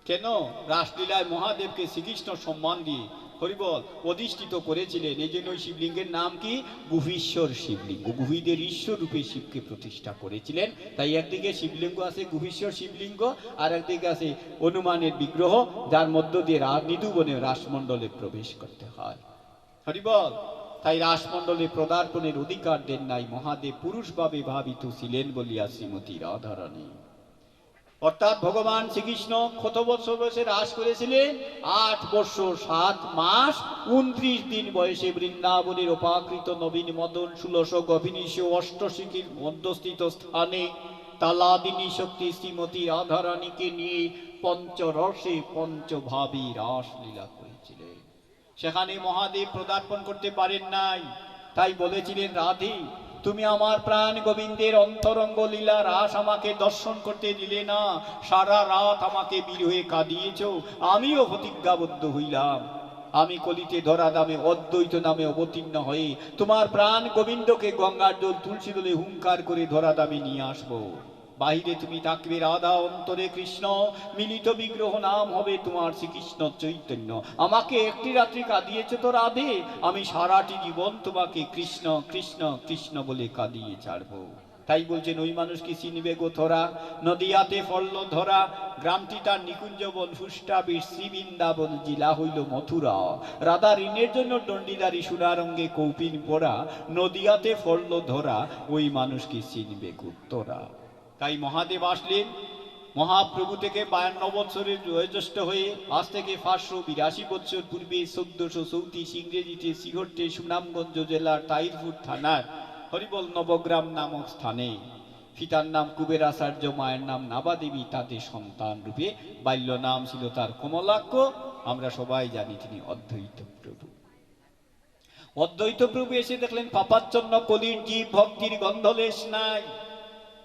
কেন? রাসলীলায় মহাদেবকে শ্রীকৃষ্ণ সম্মান দিয়ে হরিবল অধিষ্ঠিত করেছিলেন। এই জন্য ওই শিবলিঙ্গের নাম কি? গুহীশ্বর শিবলিঙ্গ। গুহীদের ঈশ্বর রূপে শিবকে প্রতিষ্ঠা করেছিলেন। তাই একদিকে শিবলিঙ্গ আছে গুহীশ্বর শিবলিঙ্গ, আর একদিকে আছে হনুমানের বিগ্রহ, যার মধ্য দিয়ে নিধুবনে রাসমণ্ডলে প্রবেশ করতে হয়। হরিবল। তাই রাসমণ্ডলে পদার্পণের অধিকার দেন নাই মহাদেব, পুরুষভাবে ভাবিত ছিলেন বলিয়া শ্রীমতী রাধারানী। অর্থাৎ ভগবান শ্রীকৃষ্ণ কত বছর বয়সে রাস করেছিলেন? 8 বছর 7 মাস 29 দিন বয়সে বৃন্দাবনের অপাকৃত নবীন মদন ষোলশ গভিনীশ অষ্টশিখীর মধ্যস্থিত স্থানে তালাদিনী শক্তি শ্রীমতী রাধারানীকে নিয়ে পঞ্চরসে পঞ্চভাবী রাসলীলা করেছিলেন। সেখানে মহাদেব পদার্পণ করতে পারেন নাই। তাই বলেছিলেন, রাধে তুমি আমার প্রাণ গোবিন্দের অন্তরঙ্গ লীলা রাস আমাকে দর্শন করতে দিলে না। সারা রাত আমাকে বিরহে কাঁদিয়েছ। আমিও প্রতিজ্ঞাবদ্ধ হইলাম, আমি কলিতে ধরা দামে অদ্বৈত নামে অবতীর্ণ হয়ে তোমার প্রাণ গোবিন্দকে গঙ্গার জল তুলসী দলে হুঙ্কার করে ধরা দামে নিয়ে আসবো। বাহিরে তুমি থাকবে রাধা, অন্তরে কৃষ্ণ, মিলিত বিগ্রহ নাম হবে তোমার শ্রীকৃষ্ণ চৈতন্য। আমাকে একটি রাত্রি কাঁদিয়েছ তো রাধে, আমি সারাটি জীবন তোমাকে কৃষ্ণ কৃষ্ণ কৃষ্ণ বলে কাঁদিয়ে ছাড়বো। তাই বলছেন, ওই মানুষ কি চিনবে গো থরা, নদিয়াতে ফলল ধরা, গ্রামটি তার নিকুঞ্জবন ফুষ্টাবীর শ্রীবৃন্দাবন জিলা হইল মথুরা। রাধা ঋণের জন্য দণ্ডিদারি সুরারঙ্গে কৌপিন পরা, নদিয়াতে ফলল ধরা, ওই মানুষ কি চিনবে গো তোরা। তাই মহাদেব আসলেন মহাপ্রভু থেকে 52 বছরের বয়োজ্যেষ্ঠ হয়ে। আজ থেকে 582 বছর পূর্বে 1434 ইংরেজিতে সিহট্টে সুনামগঞ্জ জেলার তাহিরপুর থানার হরিবল নবগ্রাম নামক স্থানে পিতার নাম কুবেরাচার্য, মায়ের নাম নাবাদেবী, তাদের সন্তান রূপে বাল্য নাম ছিল তার কমলাক্ষ। আমরা সবাই জানি তিনি অদ্বৈত প্রভু। অদ্বৈত প্রভু এসে দেখলেন পাপাচ্ছন্ন কলির জীব, ভক্তির গন্ধলেশ নাই।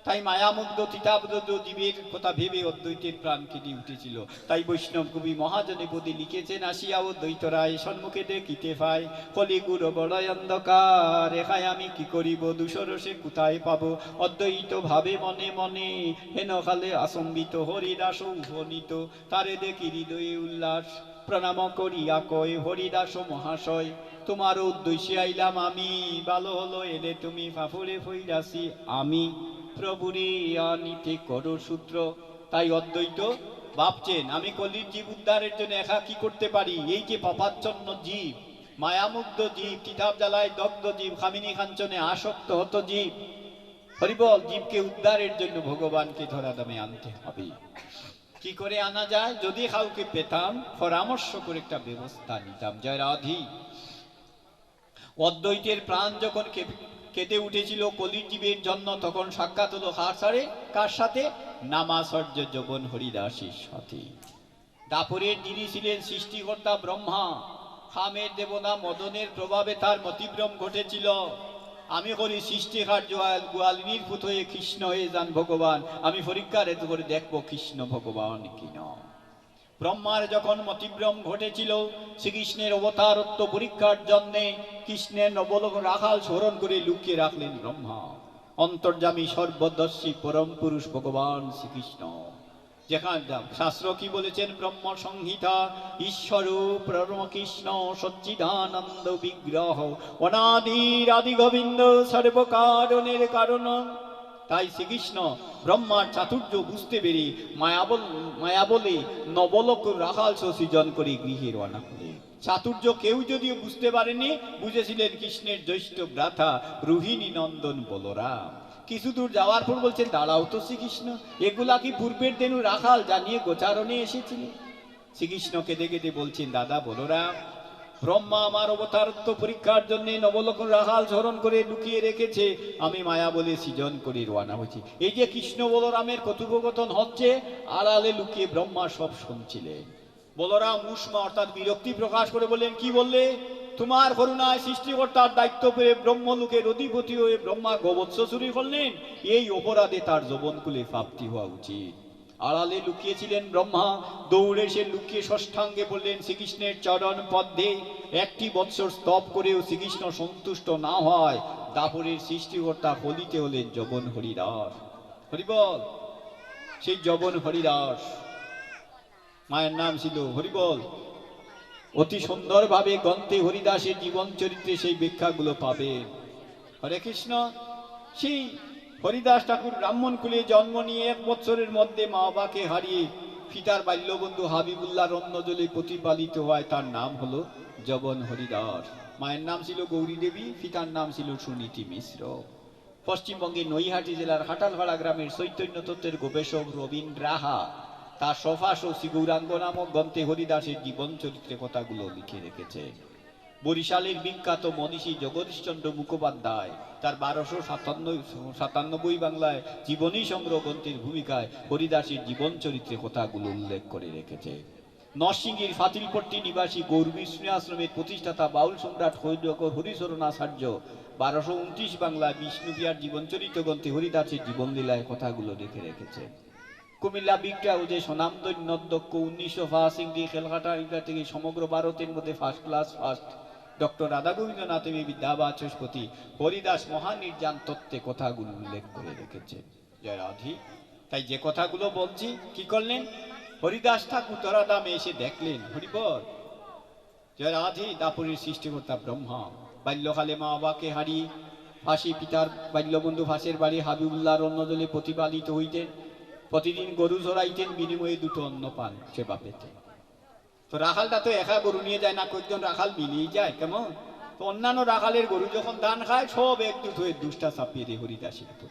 তাই মায়ামুগ্ধ চিতাবদ্ধ জীবের কথা ভেবে অদ্বৈতের প্রাণ কেঁদে উঠেছিল। তাই বৈষ্ণব কবি মহাজনে পদে লিখেছেন, আসিয়া অদ্বৈত রায় সম্মুখে দেখিতে পাই, কলিগুর বড় অন্ধকার, এখায় আমি কি করিব, দুসরসে কোথায় পাব, অদ্বৈত ভাবে মনে মনে, হেন কালে আসম্বিত হরিদাস উপনীত, তারে দেখি হৃদয়ে উল্লাস, প্রণাম করিয়া কয়, হরিদাস মহাশয় তোমার উদ্দেশ্যে আইলাম আমি, ভালো হলো এলে তুমি ফাফুরে ফইরাছি আমি, প্রভুরে আনিতে করো সূত্র। তাই অদ্বৈত ভাবছেন, আমি কলির জীব উদ্ধারের জন্য একা কি করতে পারি? এই যে পাপাচ্ছন্ন জীব, মায়ামুগ্ধ জীব, কিতাব জ্বালায় দগ্ধ জীব, কামিনী কাঞ্চনে আসক্ত হত জীব, হরিবল, জীবকে উদ্ধারের জন্য ভগবানকে ধরা দামে আনতে হবে। কি করে আনা যায়? যদি কাউকে পেতাম, পরামর্শ করে একটা ব্যবস্থা নিতাম। জয় রাধি। অদ্বৈতের প্রাণ যখন কেঁদে উঠেছিল কলির জীবের জন্য, তখন সাক্ষাৎ হলো কার সাথে? নামাচর্য যবন হরিদাসের সাথে। দাপরের যিনি ছিলেন সৃষ্টিকর্তা ব্রহ্মা, খামের দেবতা মদনের প্রভাবে তার মতিভ্রম ঘটেছিল। আমি করি সৃষ্টিকার গোয়ালিনীর পুত হয়ে কৃষ্ণ হয়ে যান ভগবান, আমি পরীক্ষার হেতু করে দেখবো কৃষ্ণ ভগবান কিনা। ব্রহ্মার যখন মতিভ্রম ঘটেছিল, শ্রীকৃষ্ণের অবতারত্ব পরীক্ষার জন্যে কৃষ্ণের নবলোক রাখাল স্মরণ করে লুকিয়ে রাখলেন ব্রহ্মা। অন্তর্যামী সর্বদর্শী পরম পুরুষ ভগবান শ্রীকৃষ্ণ। যেখানে শাস্ত্র কি বলেছেন? ব্রহ্ম সংহিতা, ঈশ্বর পরম কৃষ্ণ সচ্চিদানন্দ বিগ্রহ, অনাদির আদি গোবিন্দ সর্বকারণের কারণ। তাই শ্রীকৃষ্ণ ব্রহ্মার চাতুর্য বুঝতে পেরে মায়া বলে নবলোক রাখাল সৃজন করে গৃহে রওনা করে। চাতুর্য কেউ যদিও বুঝতে পারেনি, বুঝেছিলেন কৃষ্ণের জ্যৈষ্ঠ ভ্রাতা রোহিণী নন্দন বলরাম। কিছু দূর যাওয়ার পর বলছেন, দাঁড়াও তো শ্রীকৃষ্ণ, এগুলা কি পূর্বের দিনু রাখাল জানিয়ে গোচারণে এসেছিলেন? শ্রীকৃষ্ণ কেঁদে কেঁদে বলছেন, দাদা বলরাম, ব্রহ্মা আমার অবতারত্ব পরীক্ষার জন্য নবলক্ষণ রাখাল স্মরণ করে লুকিয়ে রেখেছে, আমি মায়া বলে সৃজন করে রওনা হয়েছি। এই যে কৃষ্ণ বলরামের কথোপকথন হচ্ছে, আড়ালে লুকিয়ে ব্রহ্মা সব শুনছিলেন। বলরাম উষ্মা অর্থাৎ বিরক্তি প্রকাশ করে বললেন, কি বললে? তোমার করুণায় সৃষ্টিকর্তার দায়িত্ব পেয়ে ব্রহ্মলোকের অধিপতি হয়ে ব্রহ্মা গোবৎস চুরি করলেন, এই অপরাধে তার যৌবনকুলে প্রাপ্তি হওয়া উচিত। আড়ালে লুকিয়েছিলেন ব্রহ্মা, দৌড়ে সে লুকিয়ে ষষ্ঠাঙ্গে বললেন শ্রীকৃষ্ণের চরণ পদ্মে। একটি বৎসর স্তব করেও শ্রীকৃষ্ণ সন্তুষ্ট না হয়, দাপরের সৃষ্টিকর্তা ফলিতে হলেন যবন হরিদাস। হরিবল, সেই যবন হরিদাস, মায়ের নাম ছিল হরিবল। অতি সুন্দরভাবে গ্রন্থে হরিদাসের জীবন চরিত্রে সেই ব্যাখ্যাগুলো পাবে। হরে কৃষ্ণ। সেই হরিদাস ঠাকুর ব্রাহ্মণ কুলে জন্ম নিয়ে 1 বছরের মধ্যে মা বাবাকে হারিয়ে পিতার বাল্যবন্ধু হাবিবুল্লাহ রত্নজলে প্রতিপালিত হয়। তার নাম হলো যবন হরিদাস। মায়ের নাম ছিল গৌরী দেবী, পিতার নাম ছিল সুনীতি মিশ্র। পশ্চিমবঙ্গের নৈহাটি জেলার হাটালপাড়া গ্রামের চৈতন্য তত্ত্বের গবেষক রবীন্দ্র রাহা তার সফাস ও শ্রী গৌরাঙ্গ নামক গ্রন্থে হরিদাসের জীবন চরিত্রে কথাগুলো লিখে রেখেছে। বরিশালের বিখ্যাত মনীষী জগদীশচন্দ্র মুখোপাধ্যায় তার 1297 বাংলায় জীবনী সংগ্রহ গ্রন্থের ভূমিকায় হরিদাসের জীবন চরিত্রে কথাগুলো উল্লেখ করে রেখেছে। নরসিংহীর ফাতিলপট্টি নিবাসী গৌরবিষ্ণু আশ্রমের প্রতিষ্ঠাতা বাউল সম্রাট হরিচরণ আচার্য 1229 বাংলায় বিষ্ণুপ্রিয়ার জীবনচরিত গ্রন্থে হরিদাসের জীবনলীলায় কথাগুলো লিখে রেখেছে। কুমিল্লা বিক্রা ও যে স্বনামধন্য অধ্যক্ষ 1985 খেলঘাটা থেকে সমগ্র ভারতের মধ্যে first class first doctor Radha Gobindanath Vidyabachaspati Haridas মহানির্যান তত্ত্বে কথাগুলো উল্লেখ করে রেখেছে। জয় রাধি। তাই যে কথাগুলো বলছি, কি করলেন? হরিদাস ঠাকুর ধরাধামে এসে দেখলেন, হরিবল, জয় রাধি, দাপরের সৃষ্টিকর্তা ব্রহ্মা বাল্যকালে মা বাবাকে হারিয়ে ফাঁসি পিতার বাল্যবন্ধু ফাঁসের বাড়ি হাবিবুল্লাহ রত্নজলে প্রতিপালিত হইতেন। প্রতিদিন গরু চড়াইতেন, বিনিময়ে 2টো অন্ন পান সেবা পেতেন। তো রাখালটা তো একা গরু নিয়ে যায় না, কয়েকজন রাখাল মিলিয়ে যায়, কেমন? তো অন্যান্য রাখালের গরু যখন ধান খায়, সব 1-2 হয়ে দুষ্টা চাপিয়ে দেয় হরিদাসের উপর।